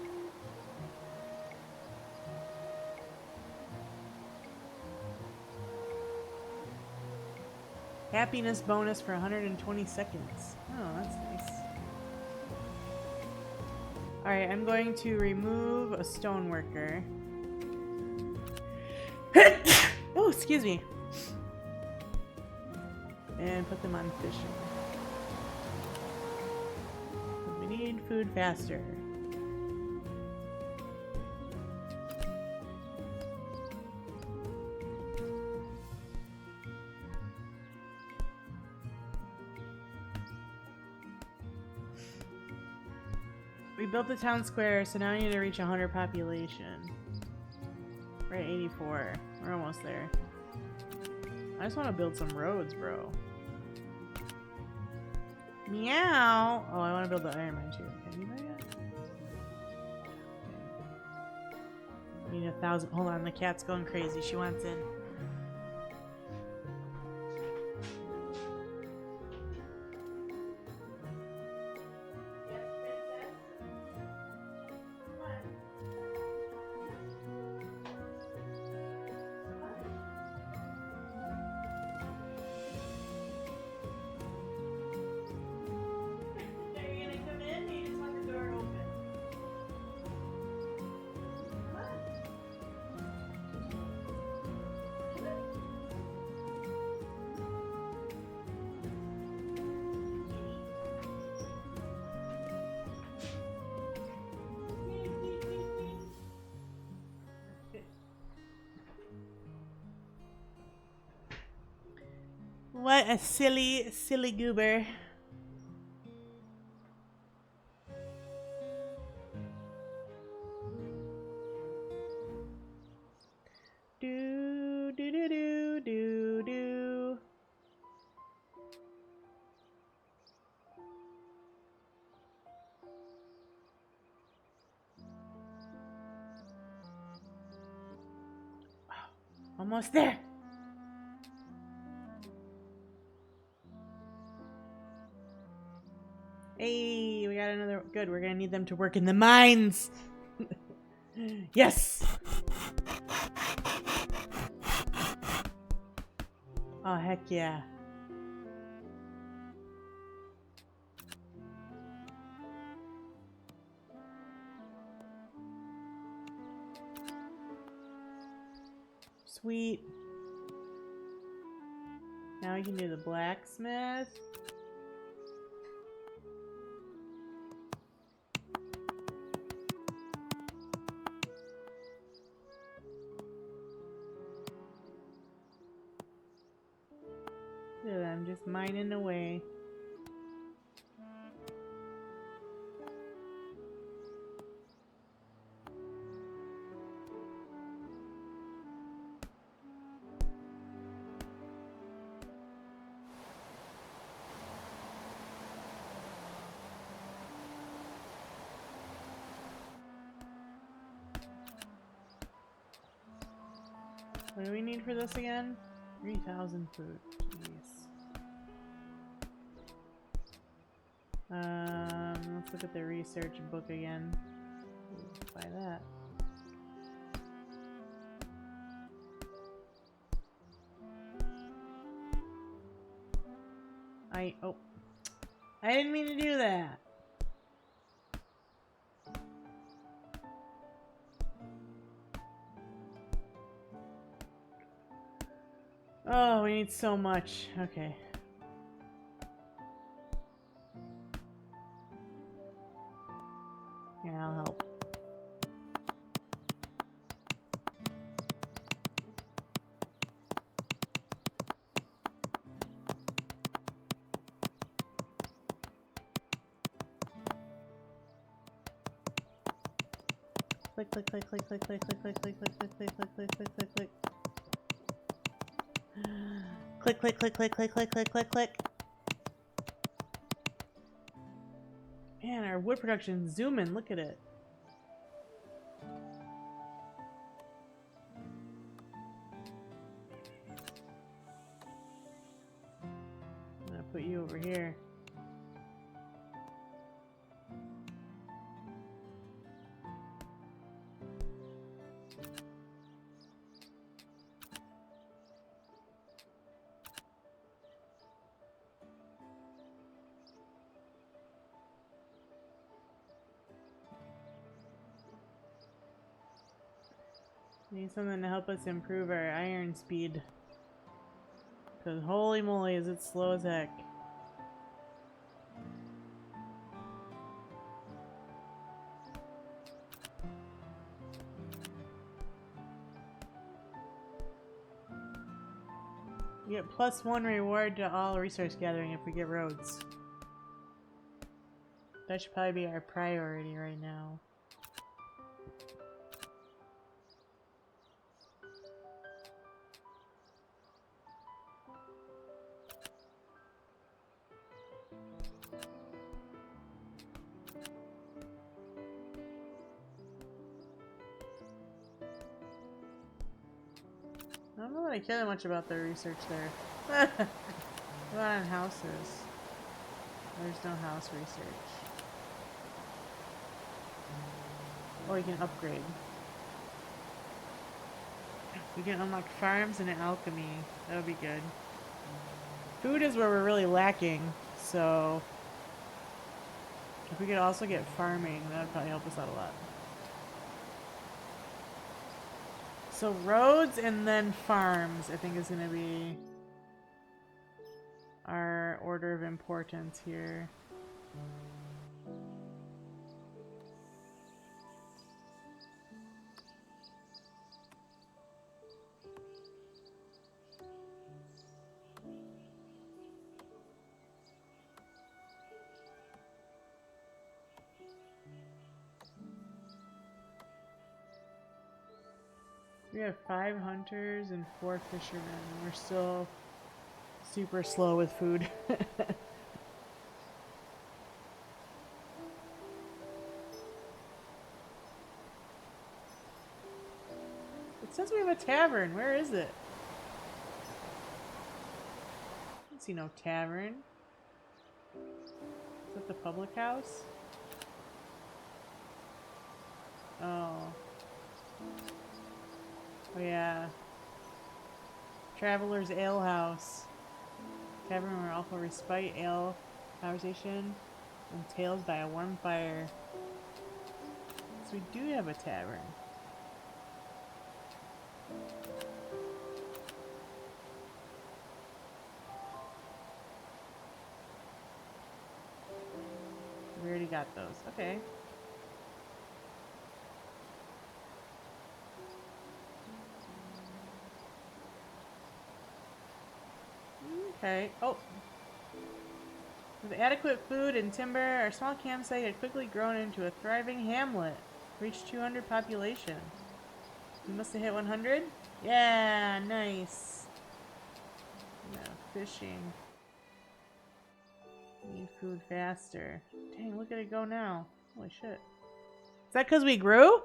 Happiness bonus for 120 seconds. Oh, that's nice. Alright, I'm going to remove a stoneworker. Oh, excuse me. And put them on fishing. We need food faster. We built the town square, so now we need to reach 100 population. We're at 84. We're almost there. I just want to build some roads, bro. Meow! Oh, I want to build the iron mine too. Can you do that? Okay. Need 1,000. Hold on, the cat's going crazy. She wants in. What a silly, silly goober. Do, do, do, do, do, do. Almost there. Hey, we got another. Good, we're gonna need them to work in the mines. Yes. Oh, heck yeah. Sweet. Now we can do the blacksmith. Look at them just mining away. What do we need for this again? 3,000 food. Jeez. Let's look at the research book again. Ooh, buy that. Oh. I didn't mean to do that. Oh, we need so much. Okay. Here, I'll help. Click, click, click, click, click, click, click, click, click, click, click, click, click, click, click, click, click. Click, click, click, click, click, click, click, click, click. Man, our wood production, zoom in, look at it. I'm gonna put you over here. Need something to help us improve our iron speed. Cause holy moly is it slow as heck. You get +1 reward to all resource gathering if we get roads. That should probably be our priority right now. don't really care that much about the research there. What about on houses? There's no house research. Oh, you can upgrade. We can unlock farms and alchemy. That would be good. Food is where we're really lacking, so if we could also get farming, that would probably help us out a lot. So roads and then farms, I think, is going to be our order of importance here. We have 5 hunters and 4 fishermen. We're still super slow with food. It says we have a tavern. Where is it? I don't see no tavern. Is that the public house? Oh. Oh yeah. Traveler's Ale House. Tavern where awful respite, ale, conversation, and tales by a warm fire. So we do have a tavern. We already got those. Okay. Okay. Oh. With adequate food and timber, our small campsite had quickly grown into a thriving hamlet. Reached 200 population. We must have hit 100? Yeah, nice. Yeah, fishing. Need food faster. Dang, look at it go now. Holy shit. Is that because we grew?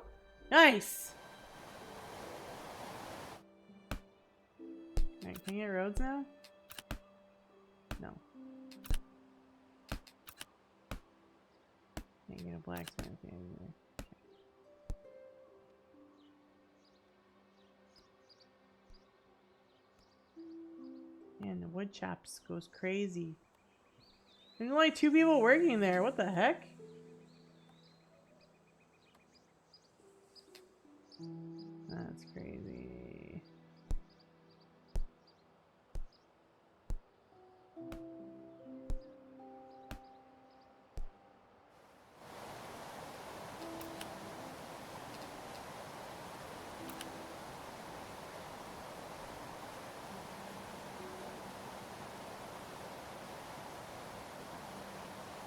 Nice! Alright, can you get roads now? No. Can't get a blacksmith either. Man, the wood chops goes crazy. There's only 2 people working there. What the heck? That's crazy.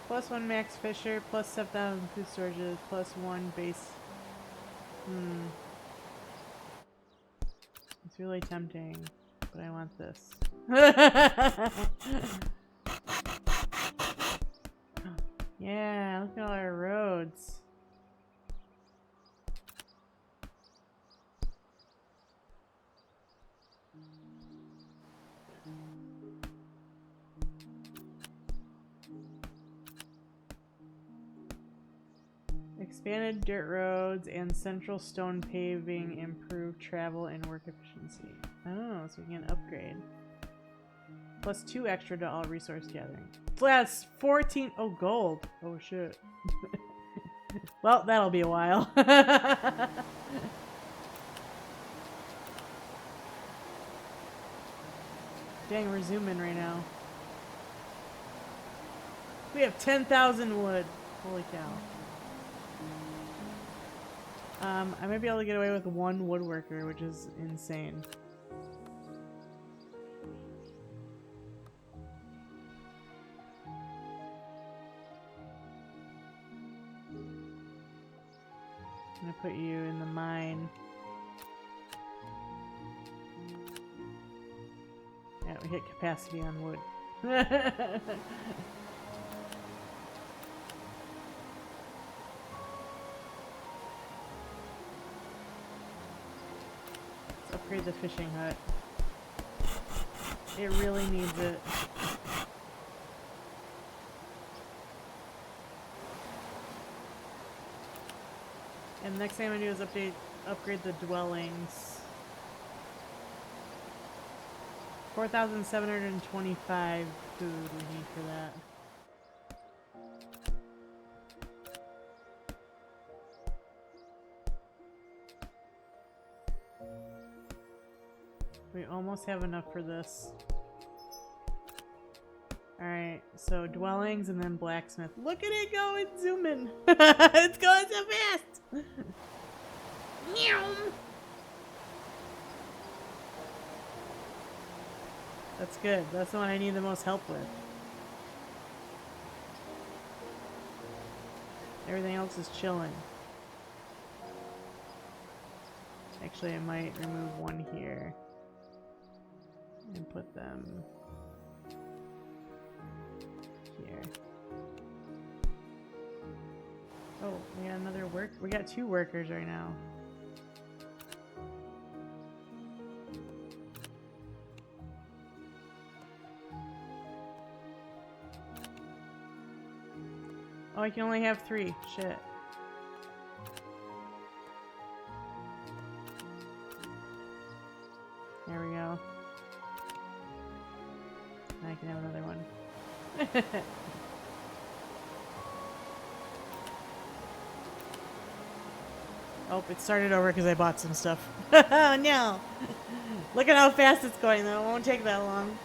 +1 max Fisher, plus 7,000 food storages, +1 base. It's really tempting, but I want this. Yeah, look at all our roads. Expanded dirt roads and central stone paving improve travel and work efficiency. Oh, so we can upgrade. +2 extra to all resource gathering. Plus 14. Oh, gold. Oh, shit. Well, that'll be a while. Dang, we're zooming right now. We have 10,000 wood. Holy cow. I might be able to get away with 1 woodworker, which is insane. I'm gonna put you in the mine. Yeah, we hit capacity on wood. Upgrade the fishing hut. It really needs it. And the next thing I'm gonna do is upgrade the dwellings. 4,725 food we need for that. We almost have enough for this. Alright, so dwellings and then blacksmith. Look at it go, it's zooming. It's going so fast. That's good. That's the one I need the most help with. Everything else is chilling. Actually, I might remove one here and put them here. Oh, we got another work. We got 2 workers right now. Oh, I can only have 3. Shit. There we go. I can have another one. Oh, it started over because I bought some stuff. Oh no! Look at how fast it's going though. It won't take that long.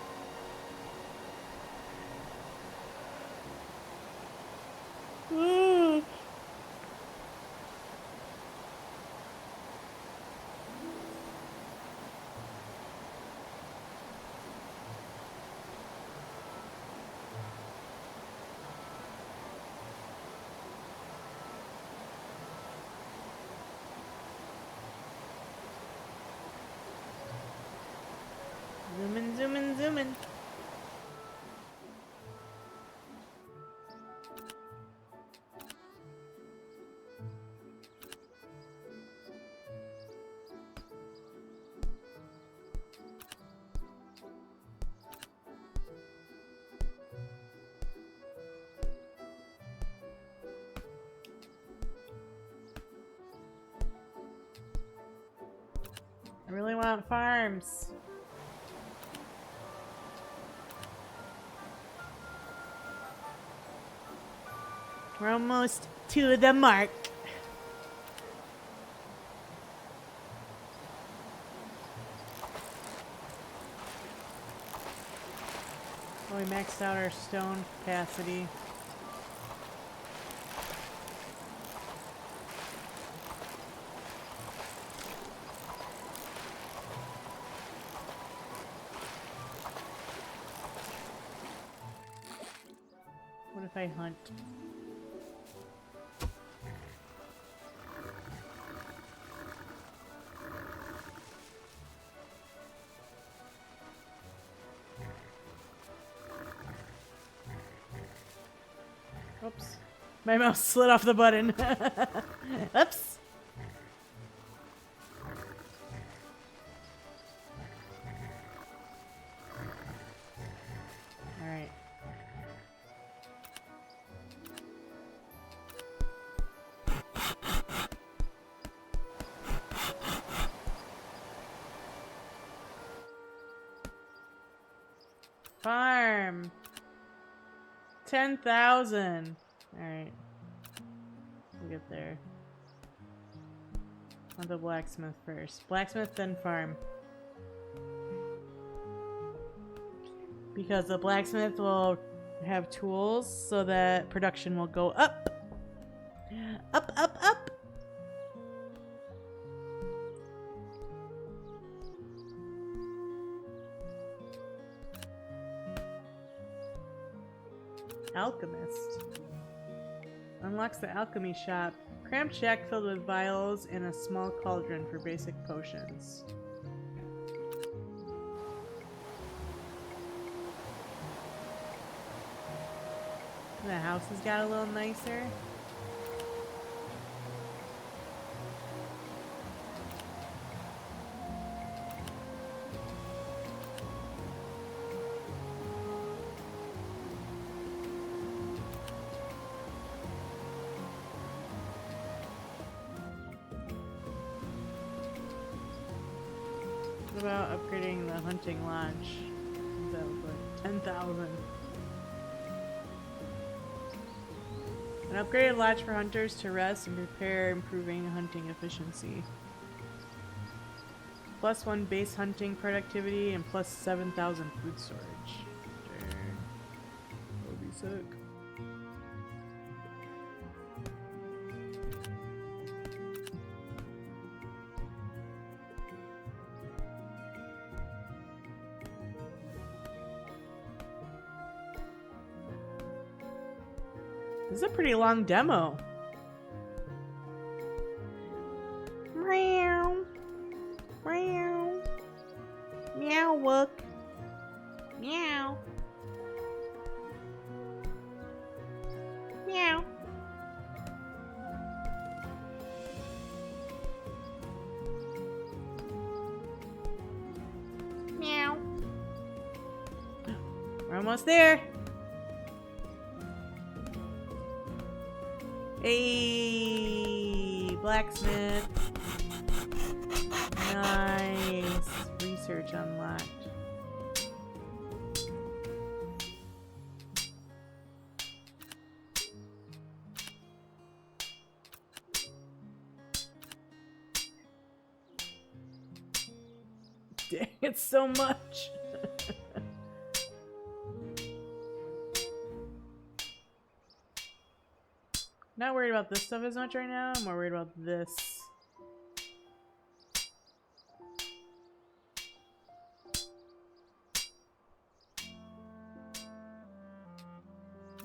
Ooh. Zooming, zooming, zooming. I really want farms. We're almost to the mark. Oh, we maxed out our stone capacity. What if I hunt? Oops. My mouse slid off the button. Oops. Alright. Farm. 10,000. Alright. We'll get there. On the blacksmith first. Blacksmith, then farm. Because the blacksmith will have tools so that production will go up. Up, up, up. Alchemist. Unlocks the alchemy shop. Cramped shack filled with vials and a small cauldron for basic potions. The house has got a little nicer. about upgrading the hunting lodge? That was like 10,000. An upgraded lodge for hunters to rest and prepare, improving hunting efficiency. +1 base hunting productivity and plus 7,000 food storage. Dang. That would be sick. This is a pretty long demo. Meow. Meow. Meow, Wook. Meow. Meow. Meow. We're almost there. Hey, blacksmith. Nice. Research unlocked. Dang, it's so much. Not worried about this stuff as much right now. I'm more worried about this.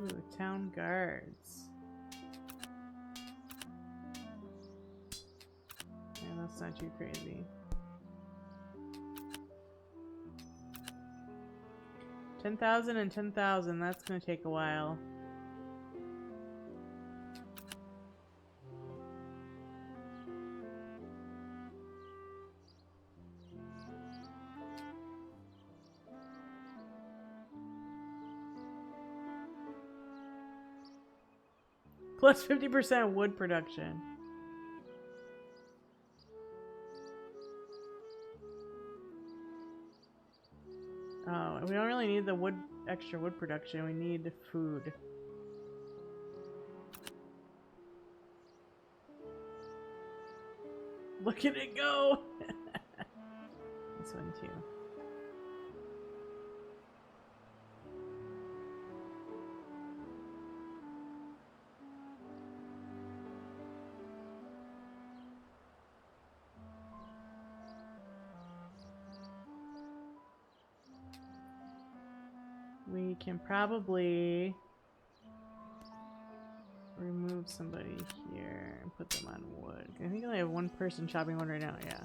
Ooh, town guards. Yeah, that's not too crazy. 10,000 and 10,000. That's gonna take a while. Plus 50% wood production. Oh, we don't really need the wood, extra wood production. We need food. Look at it go! This one too. We can probably remove somebody here and put them on wood. I think I only have one person chopping wood right now, yeah.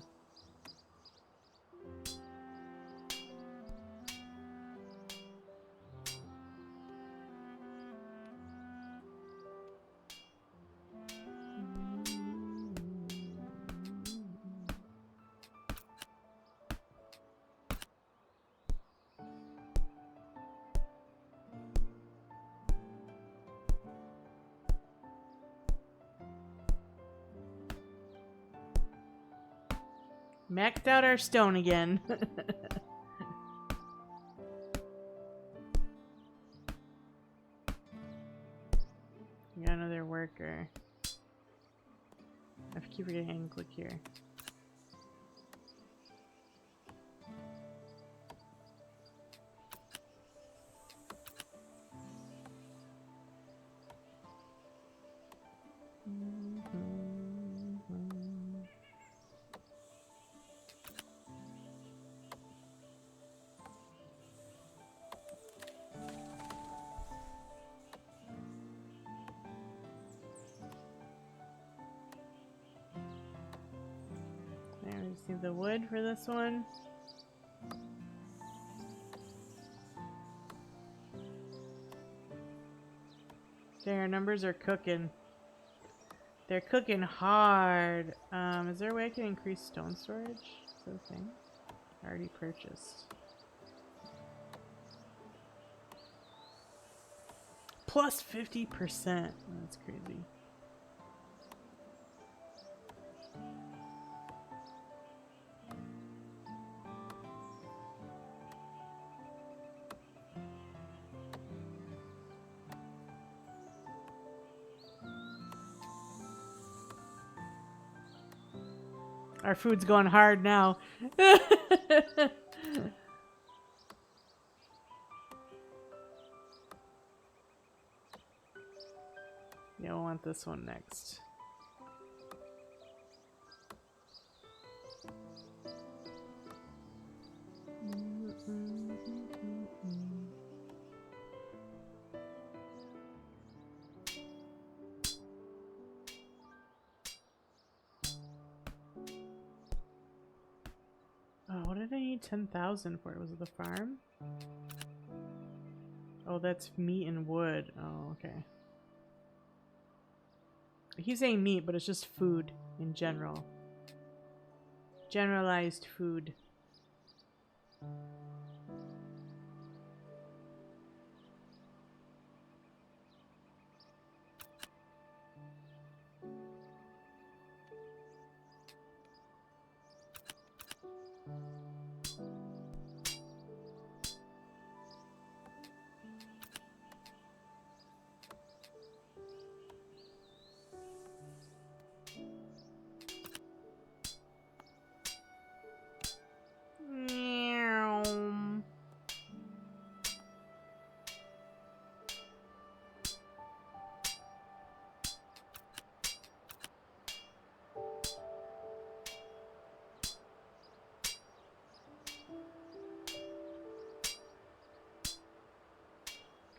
Maxed out our stone again. We got another worker. I keep forgetting I can click here. I just need the wood for this one. Their numbers are cooking. They're cooking hard. Is there a way I can increase stone storage? Is that a thing? Already purchased. Plus 50%. That's crazy. Our food's going hard now. Yeah, we'll want this one next. Oh, what did I need 10,000 for? Was it the farm? Oh, that's meat and wood. Oh, okay. He's saying meat, but it's just food in general. Generalized food.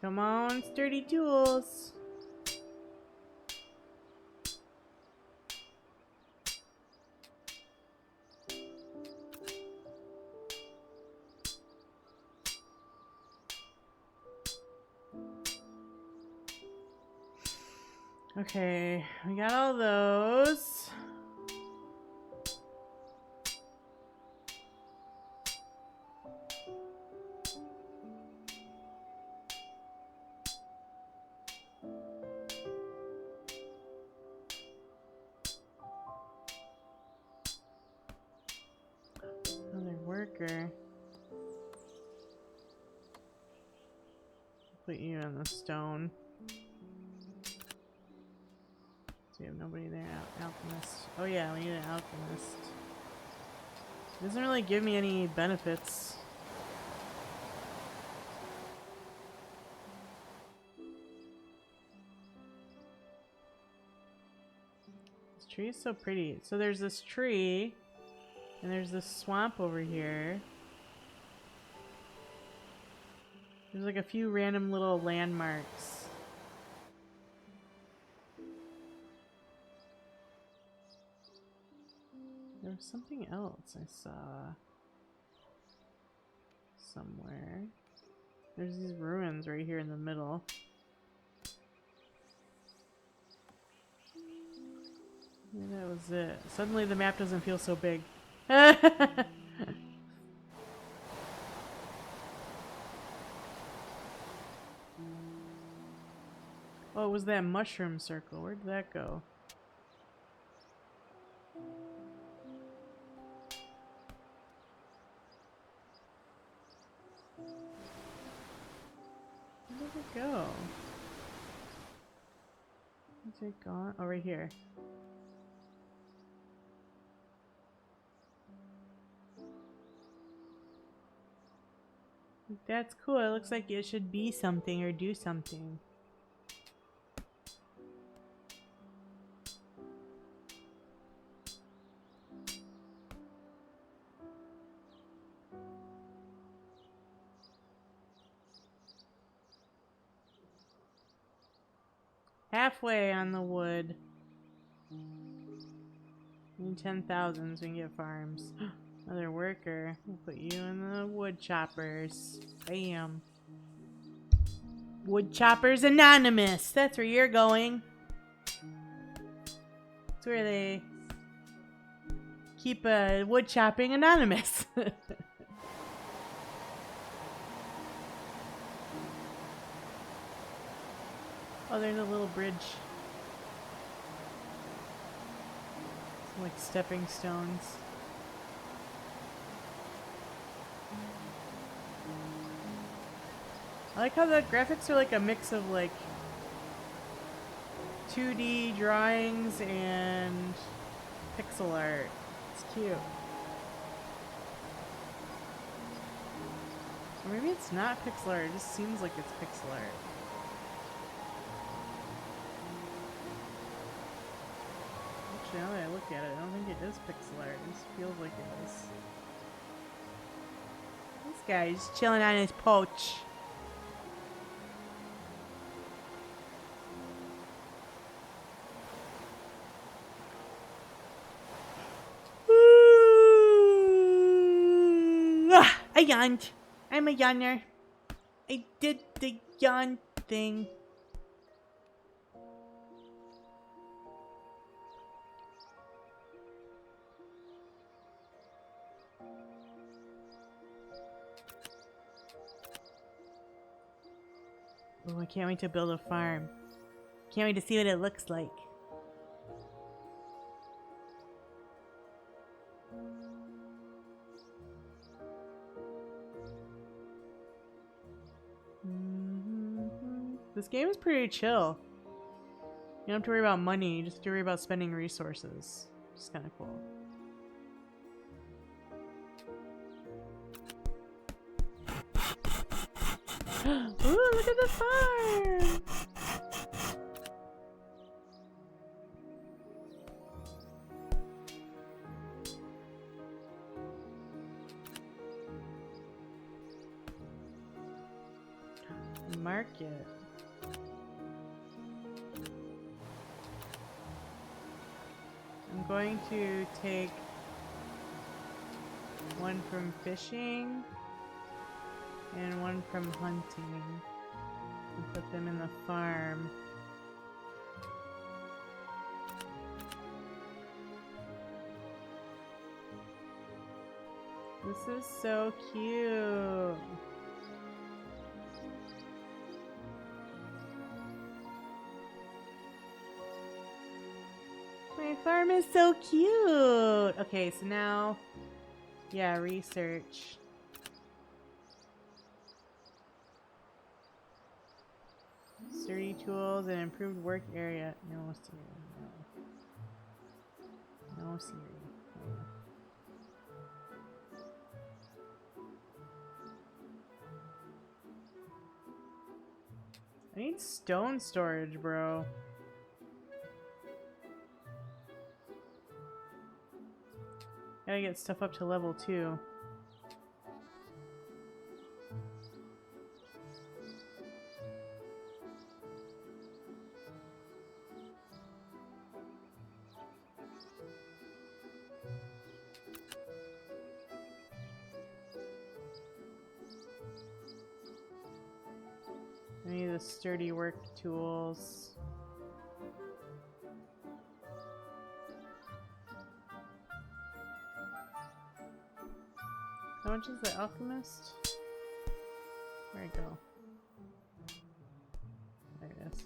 Come on, sturdy tools. Okay, we got all those. Another worker. Put you on the stone. So we have nobody there. Alchemist. Oh yeah, we need an alchemist. It doesn't really give me any benefits. This tree is so pretty. So there's this tree, and there's this swamp over here. There's like a few random little landmarks. There was something else I saw somewhere. There's these ruins right here in the middle. Maybe that was it. Suddenly the map doesn't feel so big. Oh, it was that mushroom circle. Where'd that go? Where did it go? Is it gone? Oh, right here. That's cool. It looks like it should be something or do something. Halfway on the wood. Need 10,000 so we can get farms. Another worker. We'll put you in the wood choppers. Bam. Wood choppers anonymous. That's where you're going. That's where they keep wood chopping anonymous. Oh, there's a little bridge. Some, like stepping stones. I like how the graphics are like a mix of like 2D drawings and pixel art. It's cute. Or maybe it's not pixel art, it just seems like it's pixel art. Actually, now that I look at it, I don't think it is pixel art. It just feels like it is. This guy is chilling on his pouch. I yawned. I'm a yawner. I did the yawn thing. Oh, I can't wait to build a farm. Can't wait to see what it looks like. This game is pretty chill. You don't have to worry about money, you just have to worry about spending resources. Which is kind of cool. Ooh, look at the farm! Market. I'm going to take one from fishing and one from hunting and put them in the farm. This is so cute. My farm is so cute. Okay, so now, yeah, research. Sturdy tools and improved work area. No, Siri. No. No, Siri. I need stone storage, bro. Gotta get stuff up to level 2. I need the sturdy work tools. How much is the alchemist? Where'd it go? There it is.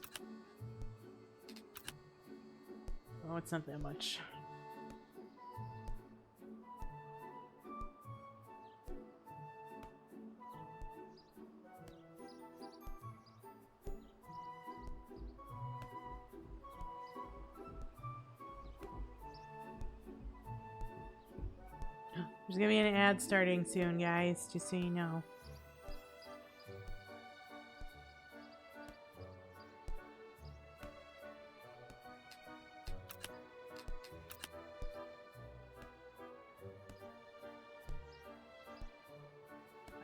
Oh, it's not that much. There's gonna be an ad starting soon, guys, just so you know.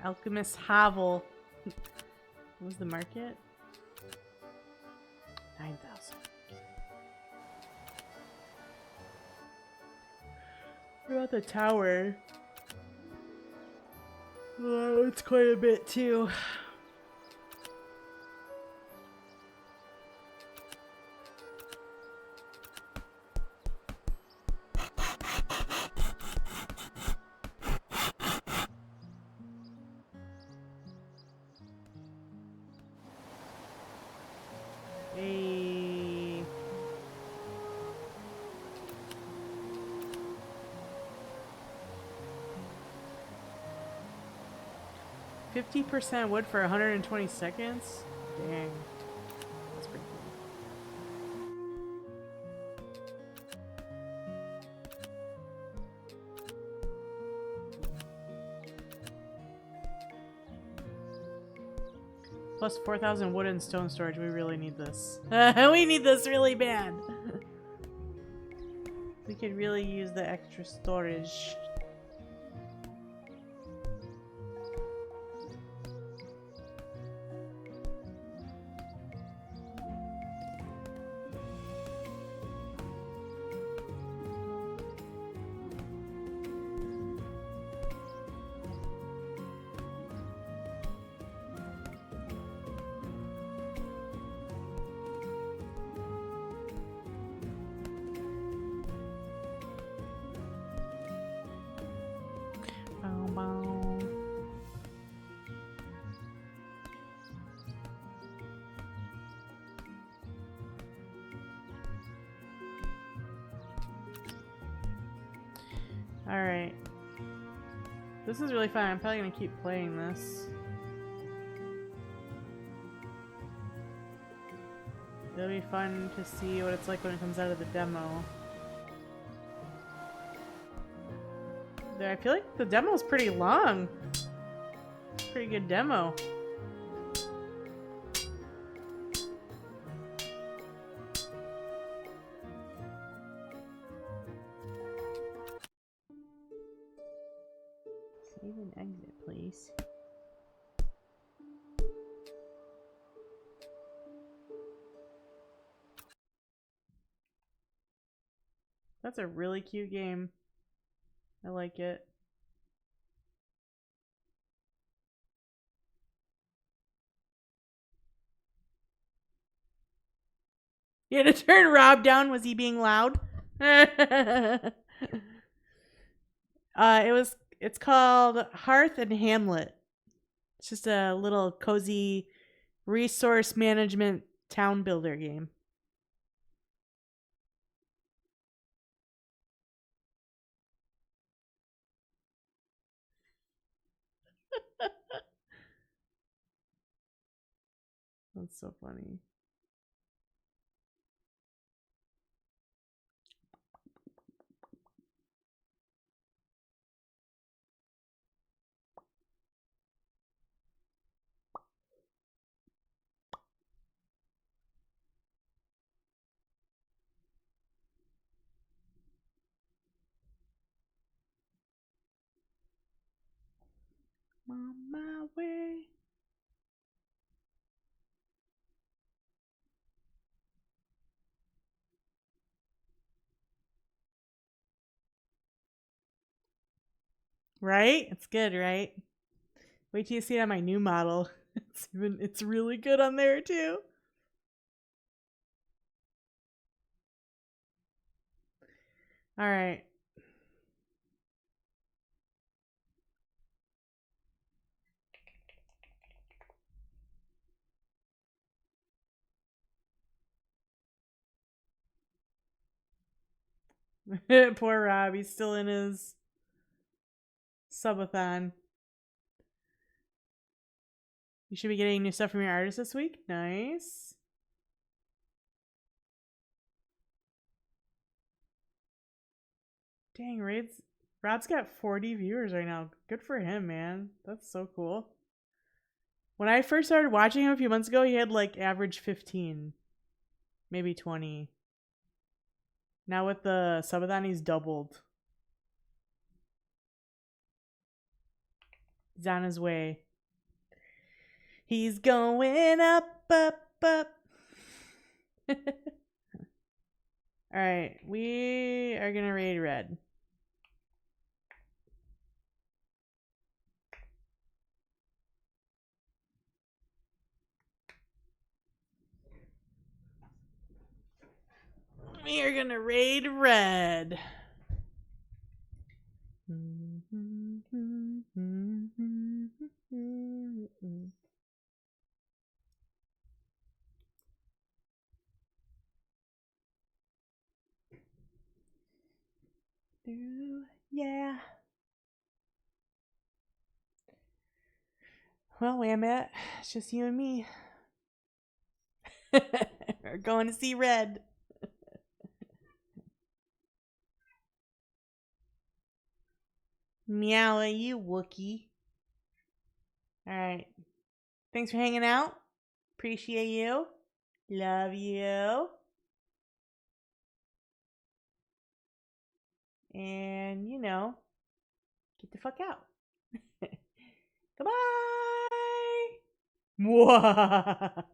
Alchemist Hovel. What was the market? 9,000. What about the tower? Oh, it's quite a bit too. Hey. 50% wood for 120 seconds? Dang. That's pretty cool. Plus 4,000 wood and stone storage. We really need this. We need this really bad. We could really use the extra storage. Alright. This is really fun. I'm probably gonna keep playing this. It'll be fun to see what it's like when it comes out of the demo. I feel like the demo is pretty long. Pretty good demo. Save and exit, please. That's a really cute game. I like it. You had to turn Rob down. Was he being loud? It's called Hearth and Hamlet. It's just a little cozy resource management town builder game. That's so funny. On my way. Right? It's good, right? Wait till you see it on my new model. It's really good on there too. All right. Poor Rob, he's still in his subathon. You should be getting new stuff from your artist this week. Nice. Dang, Rob's got 40 viewers right now. Good for him, man. That's so cool. When I first started watching him a few months ago, he had like average 15, maybe 20. Now with the subathon, he's doubled. He's on his way. He's going up, up, up. Alright, we are gonna raid red. We are gonna raid red. Yeah. Well, Whammat, it's just you and me. We're going to see red. Meow at you, Wookie. Alright. Thanks for hanging out. Appreciate you. Love you. And, get the fuck out. Goodbye. Mwah.